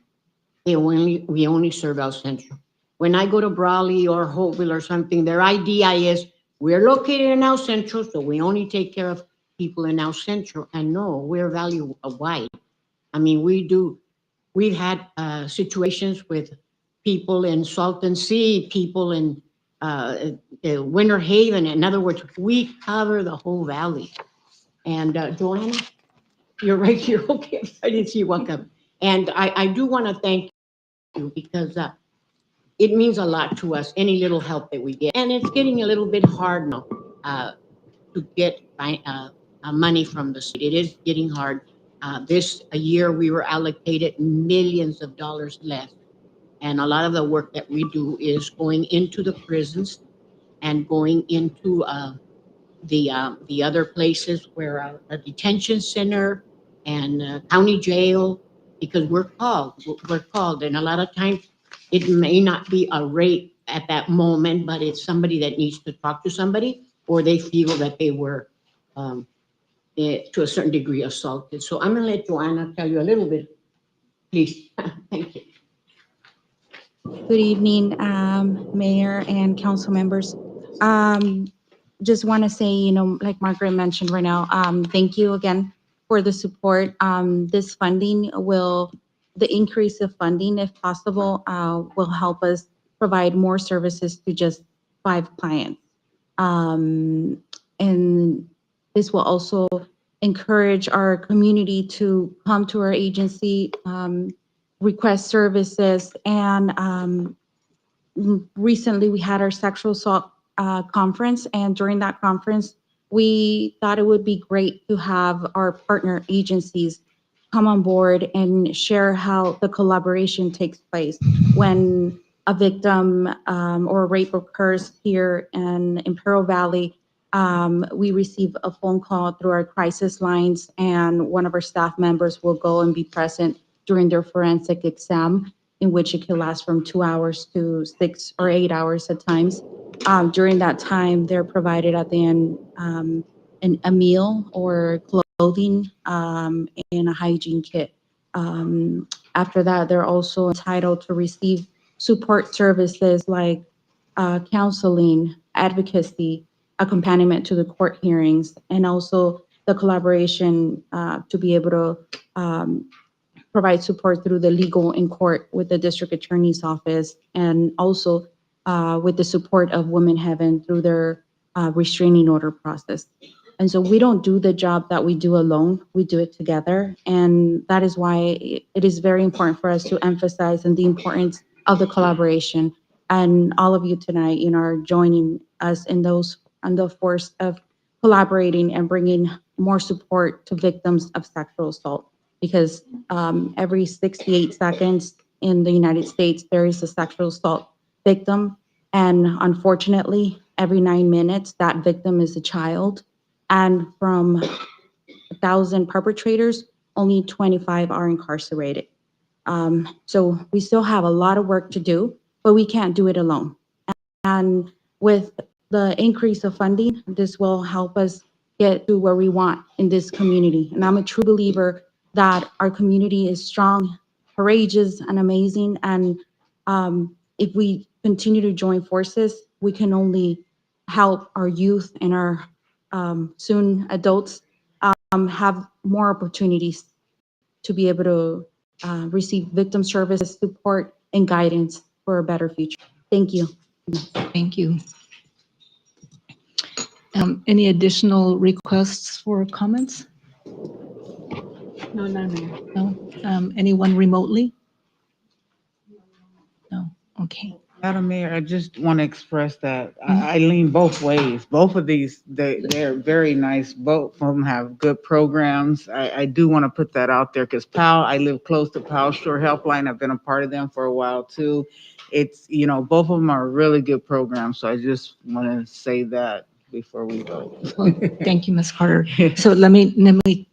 We only serve El Centro. When I go to Brawley or Hopeville or something, their idea is we're located in El Centro, so we only take care of people in El Centro. And no, we're value wide. I mean, we've had situations with people in Salton Sea, people in Winter Haven. In other words, we cover the whole valley. And Joanna, you're right here. Okay, I didn't see you. Welcome. And I do want to thank you because it means a lot to us, any little help that we get. And it's getting a little bit hard now to get money from the state. It is getting hard. This year we were allocated millions of dollars less. And a lot of the work that we do is going into the prisons and going into the other places where a detention center and county jail, because we're called. And a lot of times it may not be a rape at that moment, but it's somebody that needs to talk to somebody, or they feel that they were to a certain degree assaulted. So I'm going to let Joanna tell you a little bit, please. Thank you. Good evening, Mayor and council members. Just want to say, like Margaret mentioned right now, thank you again for the support. This funding the increase of funding, if possible, will help us provide more services to just 5 clients. And this will also encourage our community to come to our agency, request services. And recently we had our sexual assault conference, and during that conference, we thought it would be great to have our partner agencies come on board and share how the collaboration takes place when a victim or a rape occurs here in Imperial Valley. We receive a phone call through our crisis lines, and one of our staff members will go and be present during their forensic exam, in which it could last from 2 hours to 6 or 8 hours at times. During that time, they're provided at the end a meal or clothing and a hygiene kit. After that, they're also entitled to receive support services like counseling, advocacy, accompaniment to the court hearings, and also the collaboration to be able to provide support through the legal in court with the district attorney's office, and also with the support of Women Heaven through their restraining order process. And so we don't do the job that we do alone, we do it together. And that is why it is very important for us to emphasize on the importance of the collaboration. And all of you tonight, are joining us in the force of collaborating and bringing more support to victims of sexual assault. Because every 68 seconds in the United States, there is a sexual assault victim. And unfortunately, every 9 minutes, that victim is a child. And from 1,000 perpetrators, only 25 are incarcerated. So we still have a lot of work to do, but we can't do it alone. And with the increase of funding, this will help us get to where we want in this community. And I'm a true believer that our community is strong, courageous, and amazing. And if we continue to join forces, we can only help our youth and our soon adults have more opportunities to be able to receive victim services, support, and guidance for a better future. Thank you. Thank you. Any additional requests for comments? No, no, Mayor. No? Anyone remotely? No, okay. Madam Mayor, I just want to express that I lean both ways. Both of these, they're very nice. Both of them have good programs. I do want to put that out there because PAL, I live close to PAL Shore Helpline. I've been a part of them for a while too. It's, both of them are really good programs. So I just want to say that before we vote. Well, thank you, Ms. Carter. So let me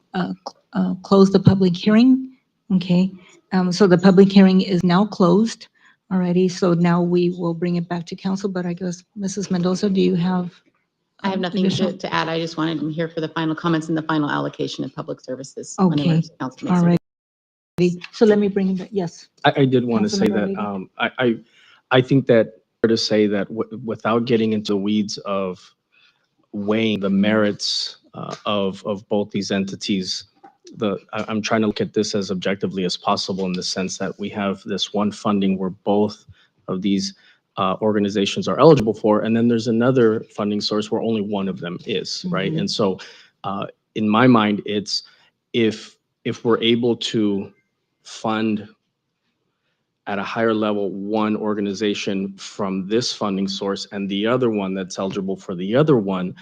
close the public hearing. Okay. So the public hearing is now closed. Alrighty, so now we will bring it back to council, but I guess, Mrs. Mendoza, do you have? I have nothing additional? to add. I just wanted him here for the final comments and the final allocation of public services. Okay, all right. So let me bring it back, yes. I did want to say that, Councilmember I think that fair to say that without getting into the weeds of weighing the merits of both these entities, I'm trying to look at this as objectively as possible in the sense that we have this one funding where both of these organizations are eligible for, and then there's another funding source where only one of them is, right? And so in my mind, it's if we're able to fund at a higher level one organization from this funding source and the other one that's eligible for the other one,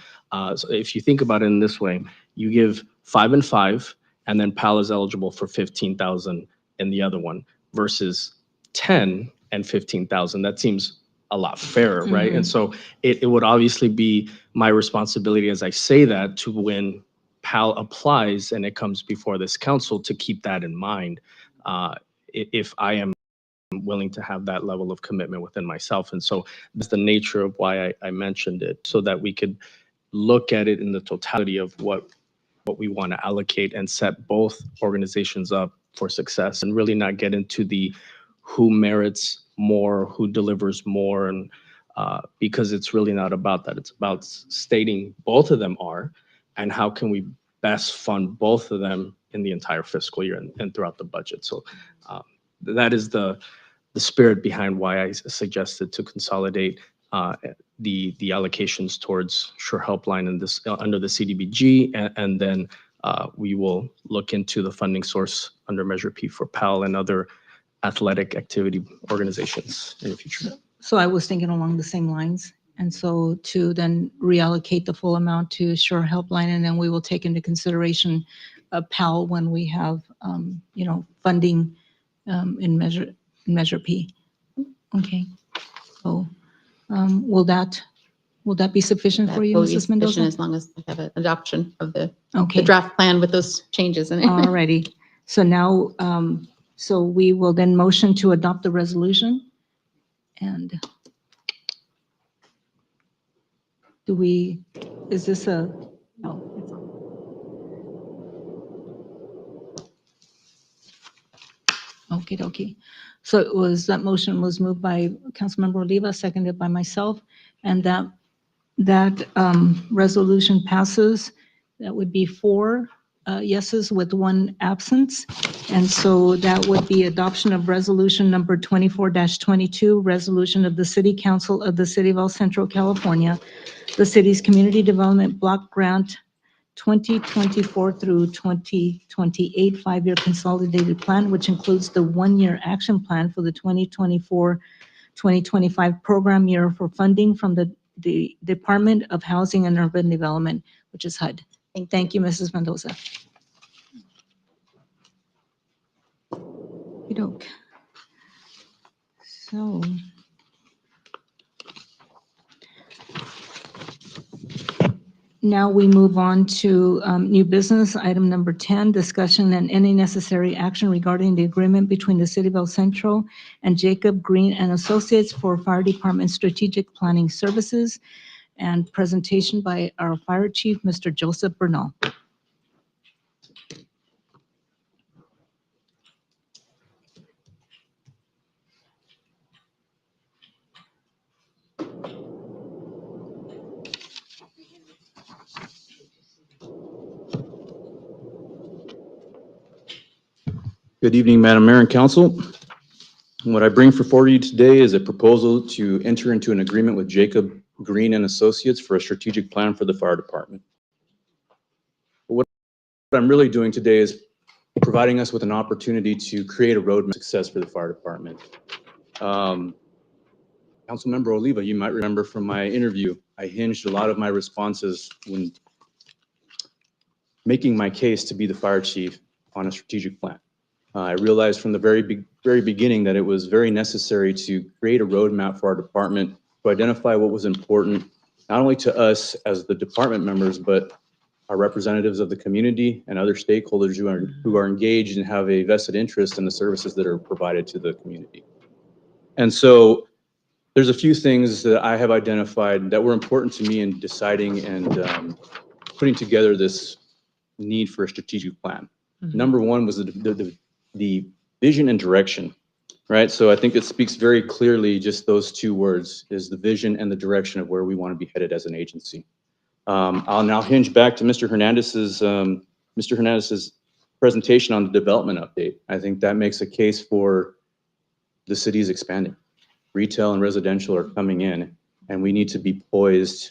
so if you think about it in this way, you give 5 and 5, and then PAL is eligible for 15,000 in the other one versus 10 and 15,000. That seems a lot fairer, right? And so it would obviously be my responsibility as I say that to when PAL applies and it comes before this council to keep that in mind if I am willing to have that level of commitment within myself. And so that's the nature of why I mentioned it, so that we could look at it in the totality of what we want to allocate and set both organizations up for success, and really not get into the who merits more, who delivers more, and because it's really not about that. It's about stating both of them are, and how can we best fund both of them in the entire fiscal year and throughout the budget. So that is the spirit behind why I suggested to consolidate the allocations towards Shore Helpline and this under the CDBG, and then we will look into the funding source under Measure P for PAL and other athletic activity organizations in the future. So I was thinking along the same lines. And so to then reallocate the full amount to Shore Helpline, and then we will take into consideration PAL when we have, funding in Measure P. Okay. So will that be sufficient for you, That will be Mrs. Mendoza? sufficient as long as I have an adoption of the Okay. draft plan with those changes in it. Alrighty. So now, So we will then motion to adopt the resolution. And do we, is this a, no, it's on. Okay, okay. So it was, that motion was moved by Councilmember Oliva, seconded by myself, and that resolution passes. That would be 4 yeses with 1 absence. And so that would be adoption of resolution number 24-22, resolution of the City Council of the City of El Centro, California, the city's Community Development Block Grant 2024 through 2028 5-year consolidated plan, which includes the 1-year action plan for the 2024-2025 program year for funding from the Department of Housing and Urban Development, which is HUD. Thank you, Mrs. Mendoza. Okey-doke. So. Now we move on to new business, item number 10, discussion and any necessary action regarding the agreement between the City of El Centro and Jacob Green and Associates for Fire Department Strategic Planning Services, and presentation by our Fire Chief, Mr. Joseph Bernal. Good evening, Madam Mayor and Council. What I bring forward you today is a proposal to enter into an agreement with Jacob Green and Associates for a strategic plan for the fire department. What I'm really doing today is providing us with an opportunity to create a roadmap of success for the fire department. Councilmember Oliva, you might remember from my interview, I hinged a lot of my responses when making my case to be the fire chief on a strategic plan. I realized from the very beginning that it was very necessary to create a roadmap for our department to identify what was important, not only to us as the department members, but our representatives of the community and other stakeholders who are engaged and have a vested interest in the services that are provided to the community. And so there's a few things that I have identified that were important to me in deciding and putting together this need for a strategic plan. Number one was the vision and direction, right? So I think it speaks very clearly, just those 2 words, is the vision and the direction of where we want to be headed as an agency. I'll now hinge back to Mr. Hernandez's presentation on the development update. I think that makes a case for the city is expanding. Retail and residential are coming in, and we need to be poised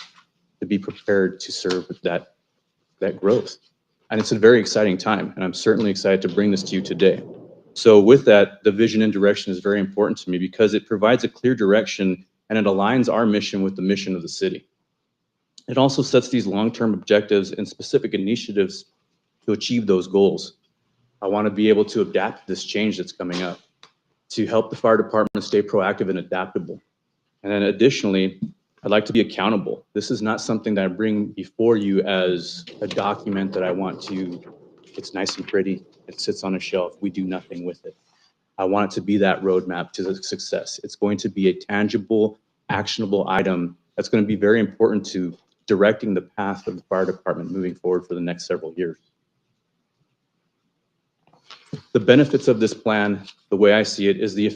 to be prepared to serve that growth. And it's a very exciting time, and I'm certainly excited to bring this to you today. So with that, the vision and direction is very important to me because it provides a clear direction and it aligns our mission with the mission of the city. It also sets these long-term objectives and specific initiatives to achieve those goals. I want to be able to adapt to this change that's coming up, to help the fire department stay proactive and adaptable. And then additionally, I'd like to be accountable. This is not something that I bring before you as a document that I want to, it's nice and pretty, it sits on a shelf, we do nothing with it. I want it to be that roadmap to the success. It's going to be a tangible, actionable item that's going to be very important to directing the path of the fire department moving forward for the next several years. The benefits of this plan, the way I see it, is the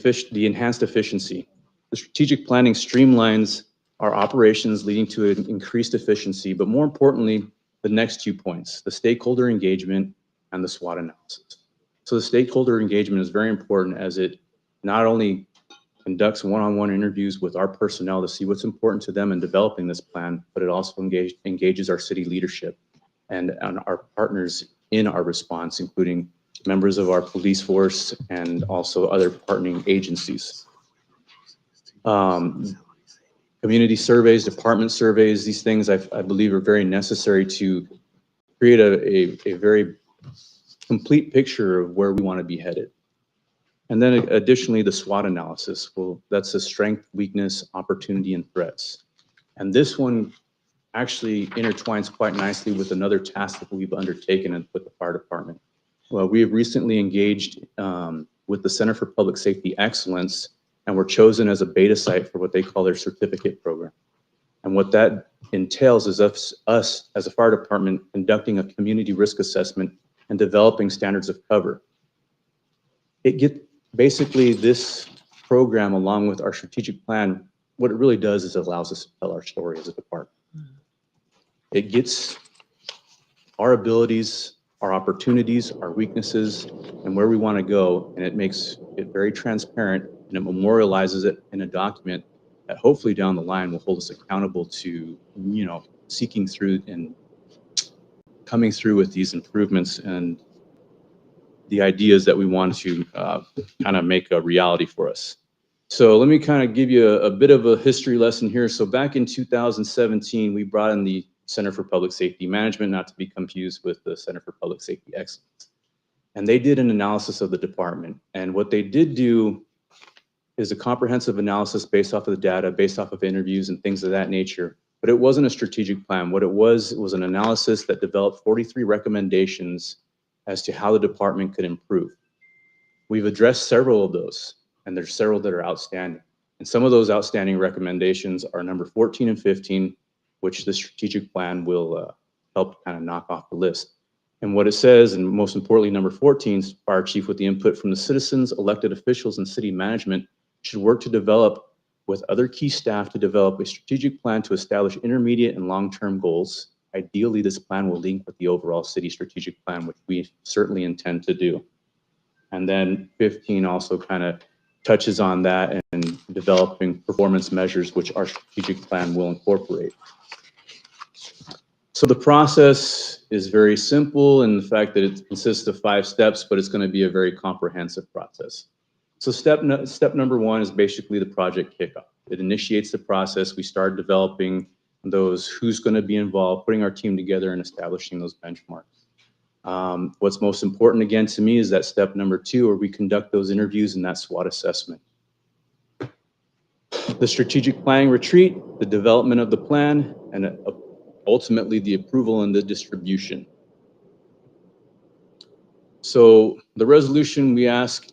enhanced efficiency. The strategic planning streamlines our operations, leading to an increased efficiency, but more importantly, the next 2 points, the stakeholder engagement and the SWOT analysis. So the stakeholder engagement is very important as it not only conducts one-on-one interviews with our personnel to see what's important to them in developing this plan, but it also engages our city leadership and our partners in our response, including members of our police force and also other partnering agencies. Community surveys, department surveys, these things I believe are very necessary to create a very complete picture of where we want to be headed. And then additionally, the SWOT analysis. Well, that's the strength, weakness, opportunity, and threats. And this one actually intertwines quite nicely with another task that we've undertaken with the fire department. Well, we have recently engaged with the Center for Public Safety Excellence, and were chosen as a beta site for what they call their certificate program. And what that entails is us as a fire department conducting a community risk assessment and developing standards of cover. Basically this program, along with our strategic plan, what it really does is it allows us to tell our story as a department. It gets our abilities, our opportunities, our weaknesses, and where we want to go, and it makes it very transparent, and it memorializes it in a document that hopefully down the line will hold us accountable to, seeking through and coming through with these improvements and the ideas that we want to kind of make a reality for us. So let me kind of give you a bit of a history lesson here. So back in 2017, we brought in the Center for Public Safety Management, not to be confused with the Center for Public Safety Excellence. And they did an analysis of the department. And what they did do is a comprehensive analysis based off of the data, based off of interviews and things of that nature. But it wasn't a strategic plan. What it was an analysis that developed 43 recommendations as to how the department could improve. We've addressed several of those, and there's several that are outstanding. And some of those outstanding recommendations are number 14 and 15, which the strategic plan will help kind of knock off the list. And what it says, and most importantly, number 14, fire chief, with the input from the citizens, elected officials, and city management, should work to develop with other key staff to develop a strategic plan to establish intermediate and long-term goals. Ideally, this plan will link with the overall city strategic plan, which we certainly intend to do. And then 15 also kind of touches on that and developing performance measures, which our strategic plan will incorporate. So the process is very simple in the fact that it consists of 5 steps, but it's going to be a very comprehensive process. So step number 1 is basically the project kickoff. It initiates the process. We start developing those who's going to be involved, putting our team together and establishing those benchmarks. What's most important again to me is that step number 2, where we conduct those interviews and that SWOT assessment. The strategic planning retreat, the development of the plan, and ultimately the approval and the distribution. So the resolution we ask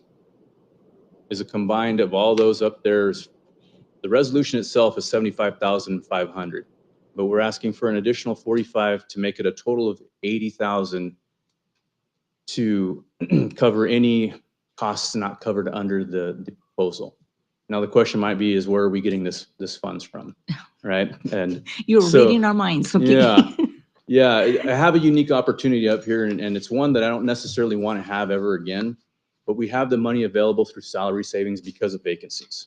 is a combined of all those up there. The resolution itself is $75,500, but we're asking for an additional 45 to make it a total of 80,000 to cover any costs not covered under the proposal. Now the question might be is where are we getting this funds from, right? And You're reading our minds. Okay. Yeah, I have a unique opportunity up here, and it's one that I don't necessarily want to have ever again, but we have the money available through salary savings because of vacancies.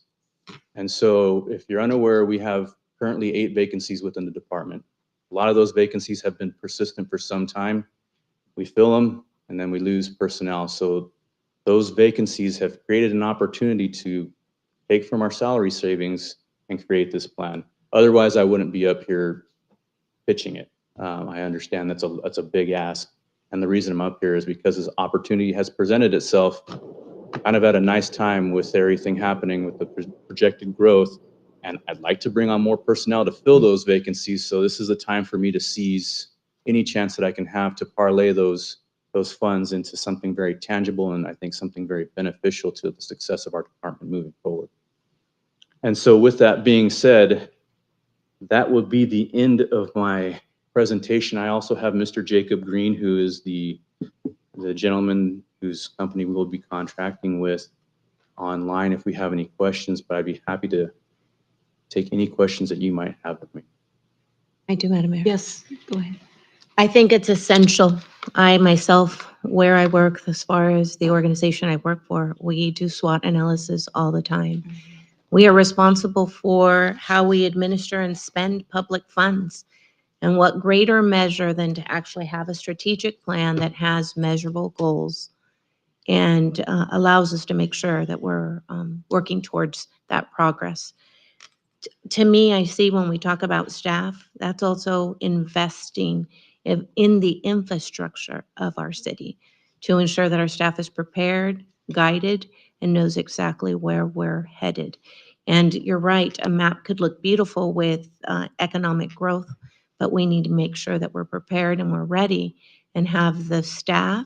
And so if you're unaware, we have currently 8 vacancies within the department. A lot of those vacancies have been persistent for some time. We fill them and then we lose personnel. So those vacancies have created an opportunity to take from our salary savings and create this plan. Otherwise, I wouldn't be up here pitching it. I understand that's a big ask. And the reason I'm up here is because this opportunity has presented itself kind of at a nice time with everything happening with the projected growth. And I'd like to bring on more personnel to fill those vacancies. So this is a time for me to seize any chance that I can have to parlay those funds into something very tangible and I think something very beneficial to the success of our department moving forward. And so with that being said, that would be the end of my presentation. I also have Mr. Jacob Green, who is the gentleman whose company we will be contracting with online if we have any questions, but I'd be happy to take any questions that you might have of me. I do, Madam Mayor. Yes, go ahead. I think it's essential. I myself, where I work, as far as the organization I work for, we do SWOT analysis all the time. We are responsible for how we administer and spend public funds. And what greater measure than to actually have a strategic plan that has measurable goals and allows us to make sure that we're working towards that progress. To me, I see when we talk about staff, that's also investing in the infrastructure of our city to ensure that our staff is prepared, guided, and knows exactly where we're headed. And you're right, a map could look beautiful with economic growth, but we need to make sure that we're prepared and we're ready and have the staff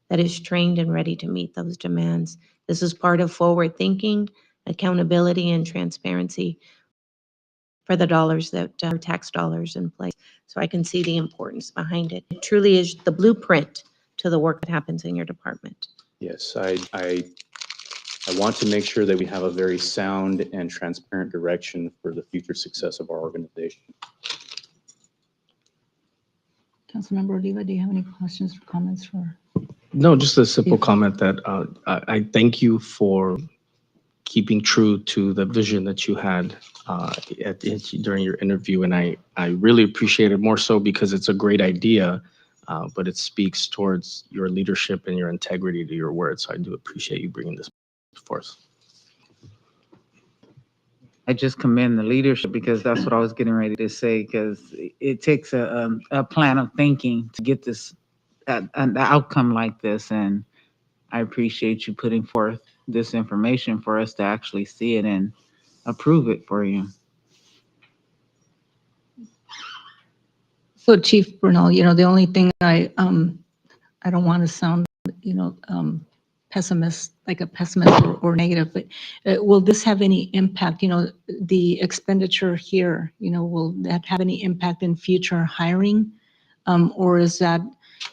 that is trained and ready to meet those demands. This is part of forward thinking, accountability, and transparency for the dollars that are tax dollars in place. So I can see the importance behind it. It truly is the blueprint to the work that happens in your department. Yes, I want to make sure that we have a very sound and transparent direction for the future success of our organization. Councilmember Oliva, do you have any questions or comments for? No, just a simple comment that I thank you for keeping true to the vision that you had during your interview. And I really appreciate it, more so because it's a great idea, but it speaks towards your leadership and your integrity to your words. So I do appreciate you bringing this before us. I just commend the leadership because that's what I was getting ready to say, because it takes a plan of thinking to get this, an outcome like this. And I appreciate you putting forth this information for us to actually see it and approve it for you. So Chief Bernal, the only thing I don't want to sound, pessimist, like a pessimist or negative, but will this have any impact, the expenditure here, will that have any impact in future hiring? Or is that,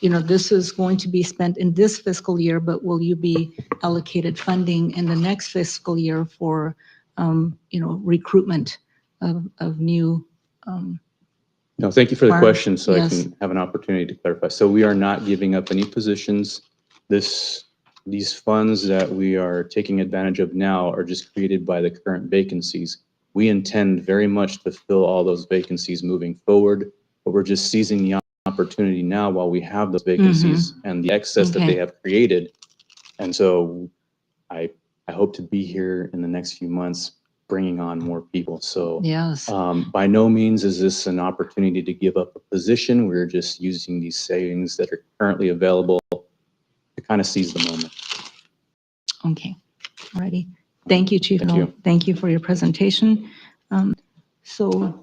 this is going to be spent in this fiscal year, but will you be allocated funding in the next fiscal year for, recruitment of new? No, thank you for the question, so Yes. I can have an opportunity to clarify. So we are not giving up any positions. These funds that we are taking advantage of now are just created by the current vacancies. We intend very much to fill all those vacancies moving forward, but we're just seizing the opportunity now while we have those vacancies and the excess that they have created. And so I hope to be here in the next few months bringing on more people. So Yes. by no means is this an opportunity to give up a position. We're just using these savings that are currently available to kind of seize the moment. Okay, alrighty. Thank you, Chief. Thank you. Thank you for your presentation. So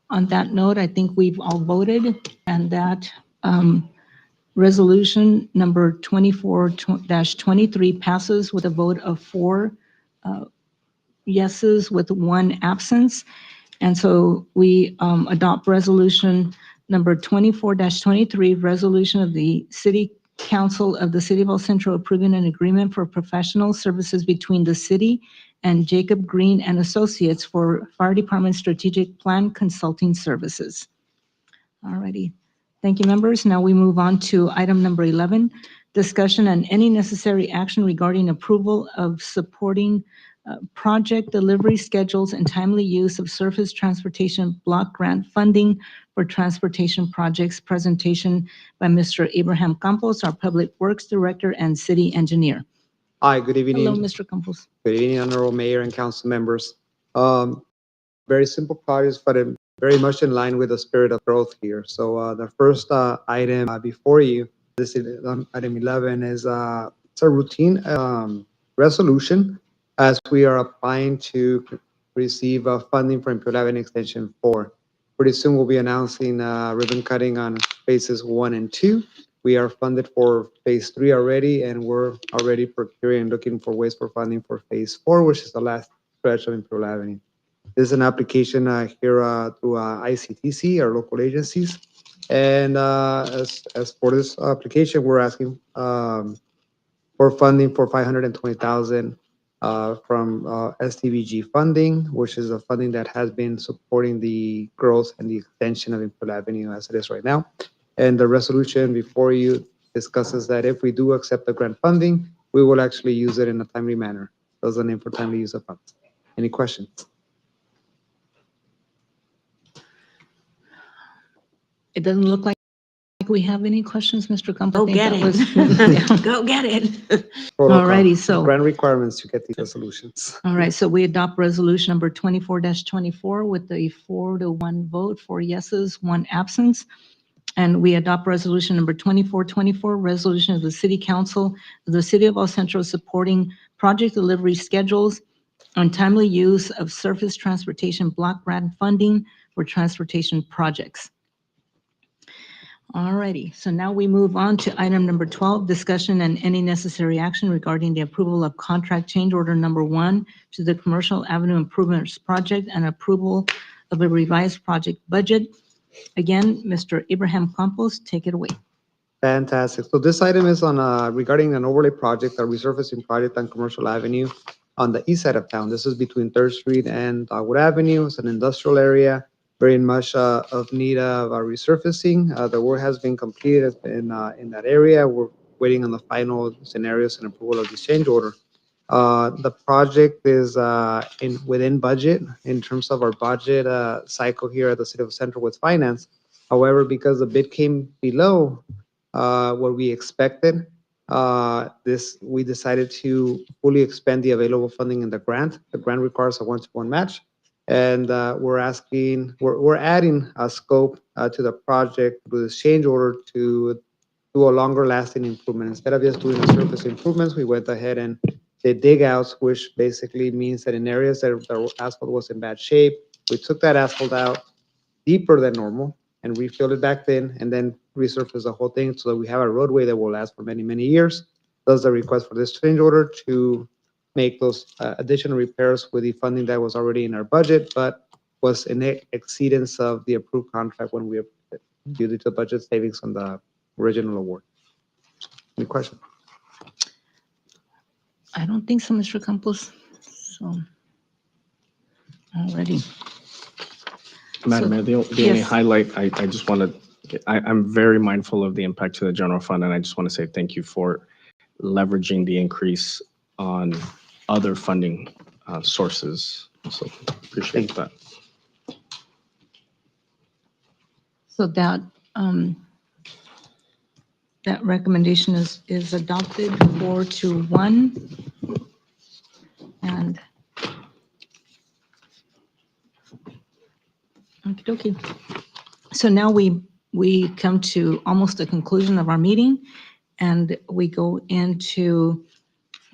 on that note, I think we've all voted, and that resolution number 24-23 passes with a vote of 4 yeses with 1 absence. And so we adopt resolution number 24-23, resolution of the City Council of the City of El Centro approving an agreement for professional services between the city and Jacob Green and Associates for Fire Department Strategic Plan Consulting Services. All righty. Thank you, members. Now we move on to item number 11, discussion and any necessary action regarding approval of supporting project delivery schedules and timely use of surface transportation block grant funding for transportation projects. Presentation by Mr. Abraham Campos, our Public Works Director and City Engineer. Hi, good evening. Hello, Mr. Campos. Good evening, Honorable Mayor and Council members. Very simple projects, but very much in line with the spirit of growth here. So the first item before you, this is item 11, is it's a routine resolution as we are applying to receive funding for Imperial Avenue Extension 4. Pretty soon we'll be announcing ribbon cutting on phases 1 and 2. We are funded for phase 3 already, and we're already procuring and looking for ways for funding for phase 4, which is the last stretch of Imperial Avenue. This is an application here through ICTC, our local agencies. And as for this application, we're asking for funding for $520,000 from STVG funding, which is a funding that has been supporting the growth and the extension of Imperial Avenue as it is right now. And the resolution before you discusses that if we do accept the grant funding, we will actually use it in a timely manner. Those are the name for timely use of funds. Any questions? It doesn't look like we have any questions, Mr. Campos. Go get it. Go get it. All righty, so. Grant requirements to get these resolutions. All right, so we adopt resolution number 24-24 with a 4-1 vote, 4 yeses, 1 absence. And we adopt resolution number 24-24, resolution of the City Council of the City of El Centro supporting project delivery schedules on timely use of surface transportation block grant funding for transportation projects. All righty, so now we move on to item number 12, discussion and any necessary action regarding the approval of contract change order number 1 to the Commercial Avenue Improvements Project and approval of a revised project budget. Again, Mr. Abraham Campos, take it away. Fantastic. So this item is on regarding an overlay project, a resurfacing project on Commercial Avenue on the east side of town. This is between Third Street and Dogwood Avenue. It's an industrial area, very much of need of resurfacing. The work has been completed in that area. We're waiting on the final scenarios and approval of this change order. The project is within budget in terms of our budget cycle here at the City of Central with finance. However, because the bid came below what we expected, we decided to fully expend the available funding in the grant. The grant requires a 1-to-1 match, and we're adding a scope to the project with this change order to do a longer lasting improvement. Instead of just doing the surface improvements, we went ahead and did dig outs, which basically means that in areas that the asphalt was in bad shape, we took that asphalt out deeper than normal and refilled it back in, and then resurfaced the whole thing so that we have a roadway that will last for many, many years. Thus the request for this change order to make those additional repairs with the funding that was already in our budget, but was in exceedance of the approved contract when we approved it due to the budget savings on the original award. Any questions? I don't think so, Mr. Campos. So, alrighty. Madam Mayor, the only yes. highlight, I just want to, I'm very mindful of the impact to the general fund, and I just want to say thank you for leveraging the increase on other funding sources. So appreciate that. So that, that recommendation is adopted 4-1. And okie dokie. So now we come to almost the conclusion of our meeting, and we go into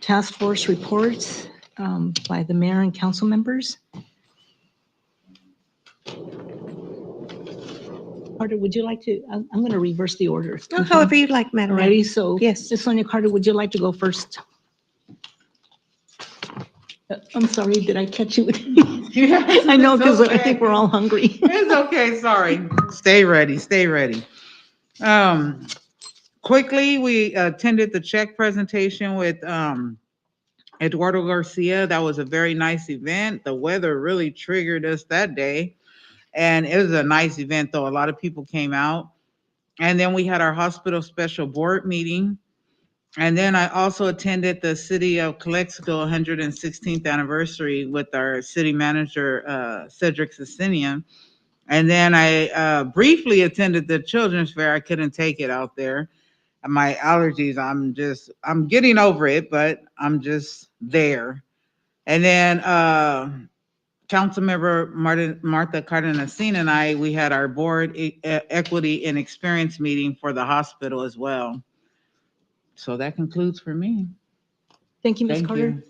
task force reports by the mayor and council members. Carter, would you like to, I'm going to reverse the order. However you'd like, Madam Mayor. Alrighty, so Yes. Ms. Sonia Carter, would you like to go first? I'm sorry, did I catch you? Yes, I know, it's because I okay. think we're all hungry. It's okay, sorry. Stay ready, stay ready. Quickly, we attended the check presentation with Eduardo Garcia. That was a very nice event. The weather really triggered us that day. And it was a nice event, though. A lot of people came out. And then we had our hospital special board meeting. And then I also attended the City of Calexico 116th anniversary with our city manager, Cedric Cecinian. And then I briefly attended the Children's Fair. I couldn't take it out there. My allergies, I'm getting over it, but I'm just there. And then Councilmember Martha Cardenasin and I, we had our board equity and experience meeting for the hospital as well. So that concludes for me. Thank you, Ms. Thank Carter. you.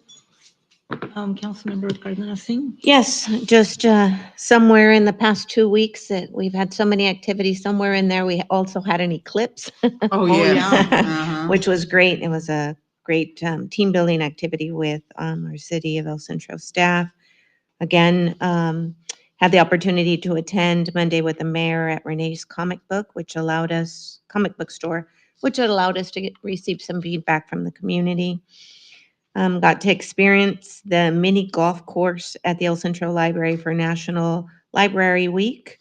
Councilmember Cardenas Singh. Yes, just somewhere in the past 2 weeks that we've had so many activities. Somewhere in there, we also had an eclipse. Oh, yes. Uh-huh. Which was great. It was a great team building activity with our City of El Centro staff. Again, had the opportunity to attend Monday with the mayor at Renee's comic book store, which allowed us to receive some feedback from the community. Got to experience the mini golf course at the El Centro Library for National Library Week.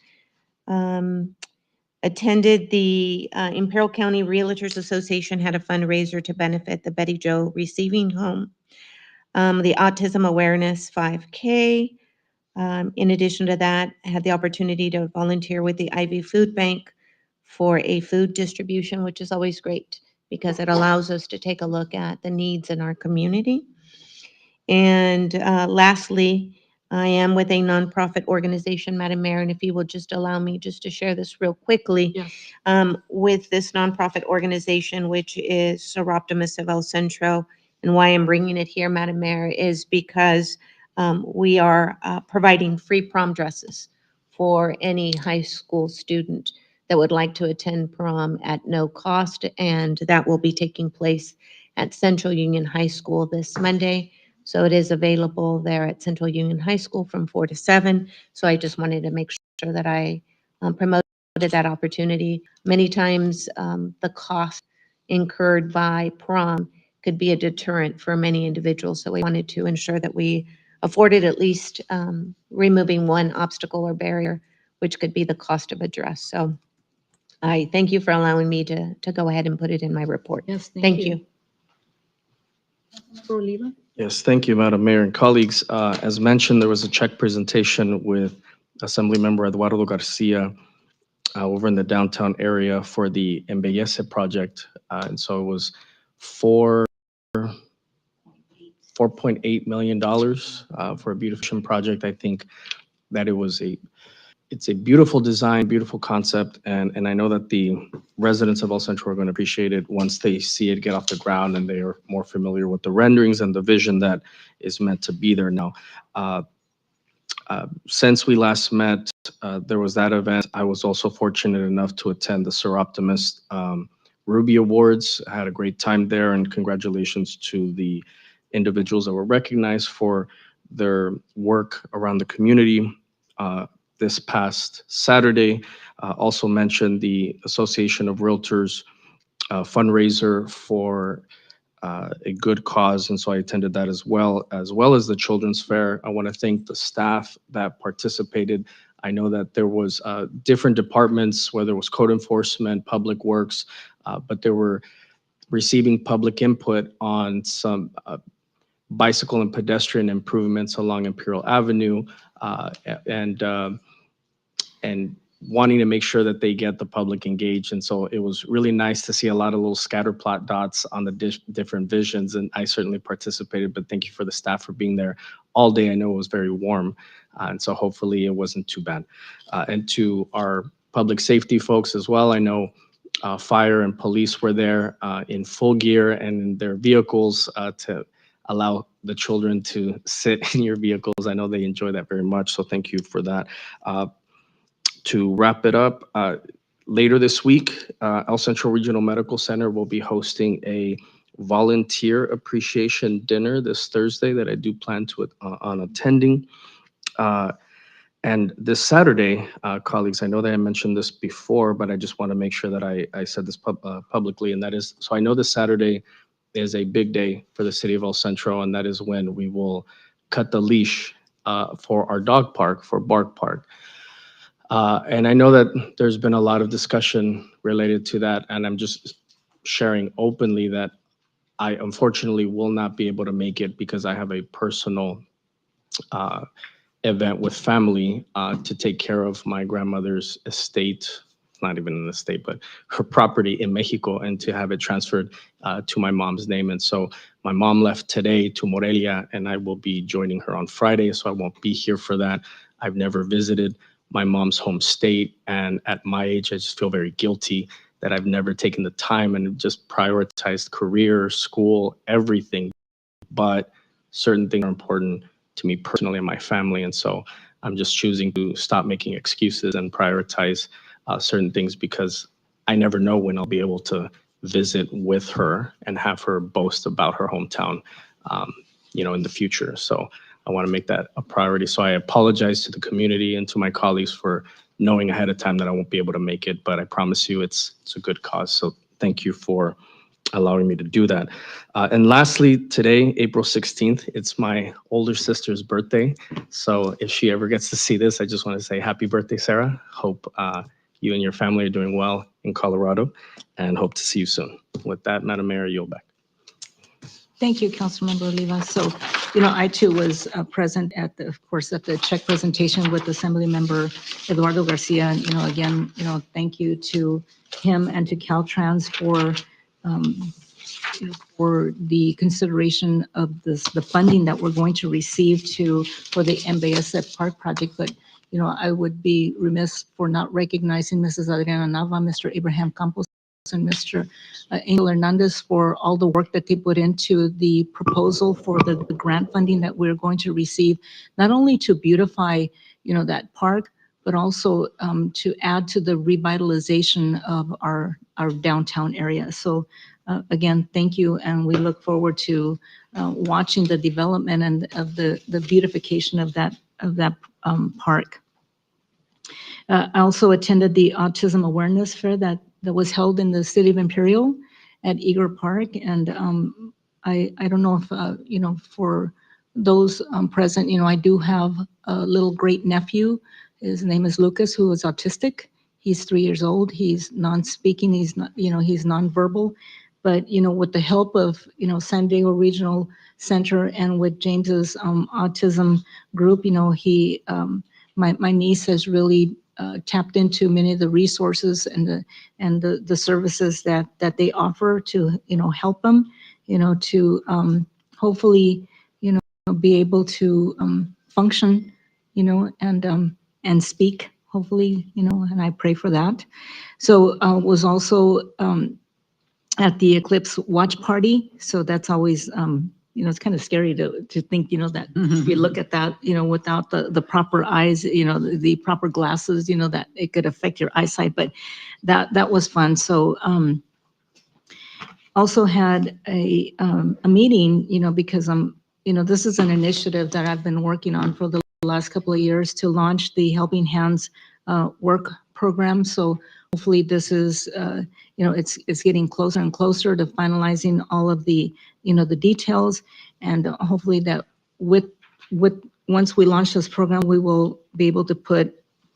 Attended the Imperial County Realtors Association had a fundraiser to benefit the Betty Jo Receiving Home. The Autism Awareness 5K. In addition to that, I had the opportunity to volunteer with the Ivy Food Bank for a food distribution, which is always great because it allows us to take a look at the needs in our community. And lastly, I am with a nonprofit organization, Madam Mayor, and if you will just allow me just to share this real quickly. Yes. With this nonprofit organization, which is Seroptimus of El Centro, and why I'm bringing it here, Madam Mayor, is because we are providing free prom dresses for any high school student that would like to attend prom at no cost, and that will be taking place at Central Union High School this Monday. So it is available there at Central Union High School from 4 to 7. So I just wanted to make sure that I promoted that opportunity. Many times, the cost incurred by prom could be a deterrent for many individuals. So we wanted to ensure that we afforded at least removing one obstacle or barrier, which could be the cost of a dress. So I thank you for allowing me to go ahead and put it in my report. Yes, Thank you. Councilmember Oliva? Yes, thank you, Madam Mayor and colleagues. As mentioned, there was a check presentation with Assemblymember Eduardo Garcia over in the downtown area for the Embellece project. And so it was $4.8 million for a beautification project. I think that it's a beautiful design, beautiful concept, and I know that the residents of El Centro are going to appreciate it once they see it get off the ground and they are more familiar with the renderings and the vision that is meant to be there now. Since we last met, there was that event. I was also fortunate enough to attend the Sir Optimist Ruby Awards. I had a great time there, and congratulations to the individuals that were recognized for their work around the community. This past Saturday, also mentioned the Association of Realtors fundraiser for a good cause, and so I attended that as well as the Children's Fair. I want to thank the staff that participated. I know that there was different departments, whether it was code enforcement, public works, but they were receiving public input on some bicycle and pedestrian improvements along Imperial Avenue, and wanting to make sure that they get the public engaged. And so it was really nice to see a lot of little scatter plot dots on the different visions. And I certainly participated, but thank you for the staff for being there all day. I know it was very warm. And so hopefully it wasn't too bad. And to our public safety folks as well, I know fire and police were there in full gear and in their vehicles to allow the children to sit in your vehicles. I know they enjoy that very much. So thank you for that. To wrap it up, later this week, El Centro Regional Medical Center will be hosting a volunteer appreciation dinner this Thursday that I do plan to on attending. And this Saturday, colleagues, I know that I mentioned this before, but I just want to make sure that I said this publicly, and that is, so I know this Saturday is a big day for the city of El Centro, and that is when we will cut the leash for our dog park, for Bark Park. And I know that there's been a lot of discussion related to that, and I'm just sharing openly that I unfortunately will not be able to make it because I have a personal event with family to take care of my grandmother's estate, not even an estate, but her property in Mexico, and to have it transferred to my mom's name. And so my mom left today to Morelia, and I will be joining her on Friday, so I won't be here for that. I've never visited my mom's home state, and at my age, I just feel very guilty that I've never taken the time and just prioritized career, school, everything. But certain things are important to me personally and my family, and so I'm just choosing to stop making excuses and prioritize certain things because I never know when I'll be able to visit with her and have her boast about her hometown, in the future. So I want to make that a priority. So I apologize to the community and to my colleagues for knowing ahead of time that I won't be able to make it, but I promise you it's a good cause. So thank you for allowing me to do that. And lastly, today, April 16th, it's my older sister's birthday. So if she ever gets to see this, I just want to say happy birthday, Sarah. Hope you and your family are doing well in Colorado, and hope to see you soon. With that, Madam Mayor, I yield back. Thank you, Councilmember Oliva. So, I too was present at the check presentation with Assemblymember Eduardo Garcia. And, again, thank you to him and to Caltrans for the consideration of the funding that we're going to receive for the Embellece Park project. But, I would be remiss for not recognizing Mrs. Adriana Nava, Mr. Abraham Campos, and Mr. Angel Hernandez for all the work that they put into the proposal for the grant funding that we're going to receive, not only to beautify, that park, but also to add to the revitalization of our downtown area. So again, thank you, and we look forward to watching the development and of the beautification of that park. I also attended the Autism Awareness Fair that was held in the city of Imperial at Eager Park, and I don't know if for those present, I do have a little great nephew. His name is Lucas, who is autistic. He's 3 years old. He's non-speaking. He's not, he's nonverbal. But, with the help of, San Diego Regional Center and with James's autism group, he, my niece has really tapped into many of the resources and the services that they offer to, help them, to hopefully, be able to function, and speak, hopefully, and I pray for that. So was also at the Eclipse Watch Party. So that's always, it's kind of scary to think, that if you look at that, without the proper eyes, the proper glasses, that it could affect your eyesight, but that was fun. So also had a meeting, because this is an initiative that I've been working on for the last couple of years to launch the Helping Hands work program. So hopefully this is, it's getting closer and closer to finalizing all of the, the details. And hopefully that once we launch this program, we will be able to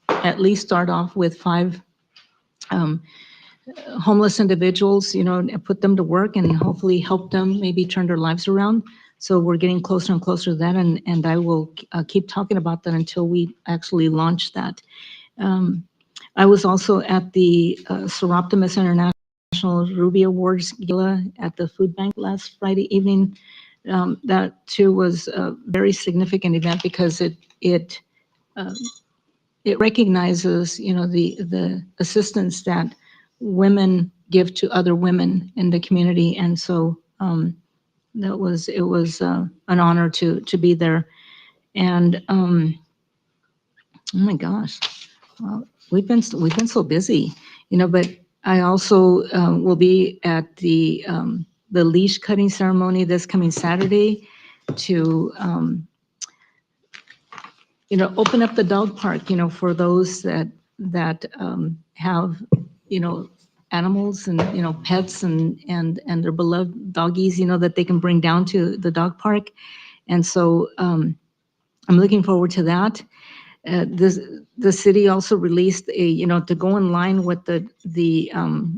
at least start off with 5 homeless individuals, and put them to work and hopefully help them maybe turn their lives around. So we're getting closer and closer to that, and I will keep talking about that until we actually launch that. I was also at the Seroptimus International Ruby Awards Gala at the food bank last Friday evening. That too was a very significant event because it recognizes, the assistance that women give to other women in the community, and so it was an honor to be there. And oh my gosh, well, we've been so busy, but I also will be at the leash cutting ceremony this coming Saturday to open up the dog park, for those that have, animals and, pets and their beloved doggies, that they can bring down to the dog park. And so I'm looking forward to that. The city also released to go in line with the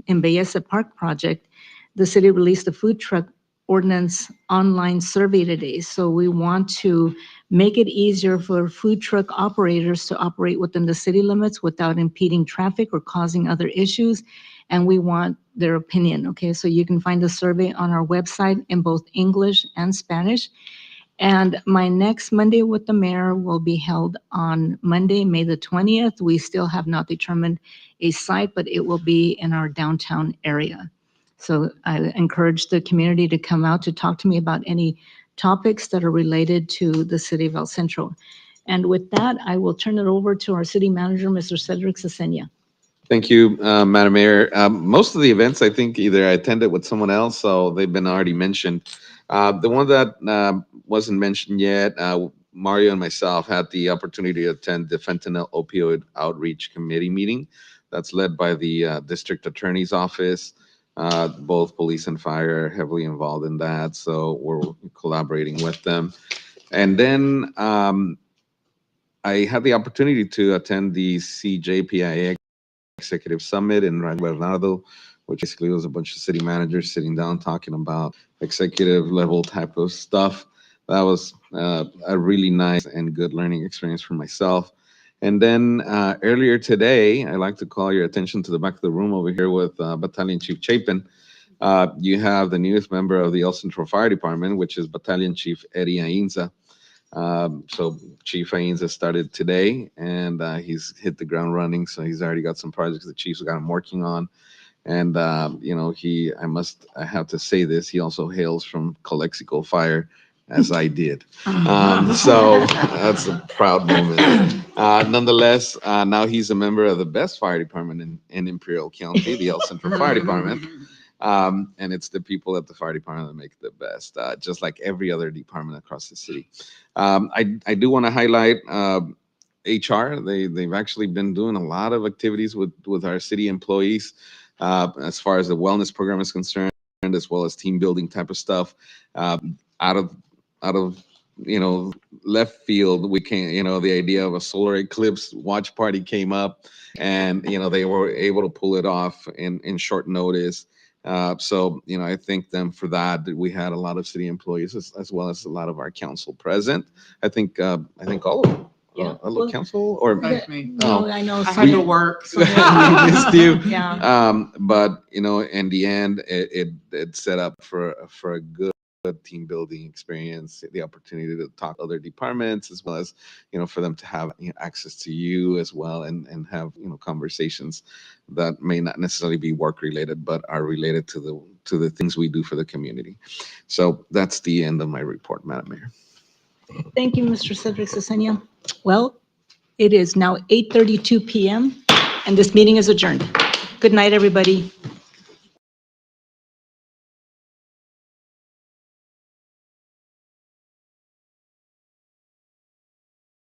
Embellece Park project, the city released a food truck ordinance online survey today. So we want to make it easier for food truck operators to operate within the city limits without impeding traffic or causing other issues. And we want their opinion, okay? So you can find the survey on our website in both English and Spanish. And my next Monday with the mayor will be held on Monday, May the 20th. We still have not determined a site, but it will be in our downtown area. So I encourage the community to come out to talk to me about any topics that are related to the city of El Centro. And with that, I will turn it over to our city manager, Mr. Cedric Cesenia. Thank you, Madam Mayor. Most of the events, I think, either I attended with someone else, so they've been already mentioned. The one that wasn't mentioned yet, Mario and myself had the opportunity to attend the Fentanyl Opioid Outreach Committee meeting. That's led by the District Attorney's Office. Both police and fire are heavily involved in that, so we're collaborating with them. And then I had the opportunity to attend the CJPIA Executive Summit in Bernardo, which basically was a bunch of city managers sitting down talking about executive level type of stuff. That was a really nice and good learning experience for myself. And then earlier today, I'd like to call your attention to the back of the room over here with Battalion Chief Chapin. You have the newest member of the El Centro Fire Department, which is Battalion Chief Eddie Ainza. So Chief Ainza started today, and he's hit the ground running. So he's already got some projects the chiefs got him working on. And I have to say this, he also hails from Calexico Fire, as I did. So that's a proud moment. Nonetheless, now he's a member of the best fire department in Imperial County, the El Centro Fire Department. And it's the people at the fire department that make it the best, just like every other department across the city. I do want to highlight HR. They've actually been doing a lot of activities with our city employees as far as the wellness program is concerned, as well as team building type of stuff. Out of left field, we came, the idea of a solar eclipse watch party came up, and they were able to pull it off in short notice. So I thank them for that. We had a lot of city employees as well as a lot of our council present. I think all of them. Yeah. A little council or No, I know. I had to work. So we missed you. Yeah. But in the end, it set up for a good team building experience, the opportunity to talk to other departments, as well as for them to have access to you as well, and have conversations that may not necessarily be work related, but are related to the things we do for the community. So that's the end of my report, Madam Mayor. Thank you, Mr. Cedric Cesenia. Well, it is now 8:32 p.m. and this meeting is adjourned. Good night, everybody.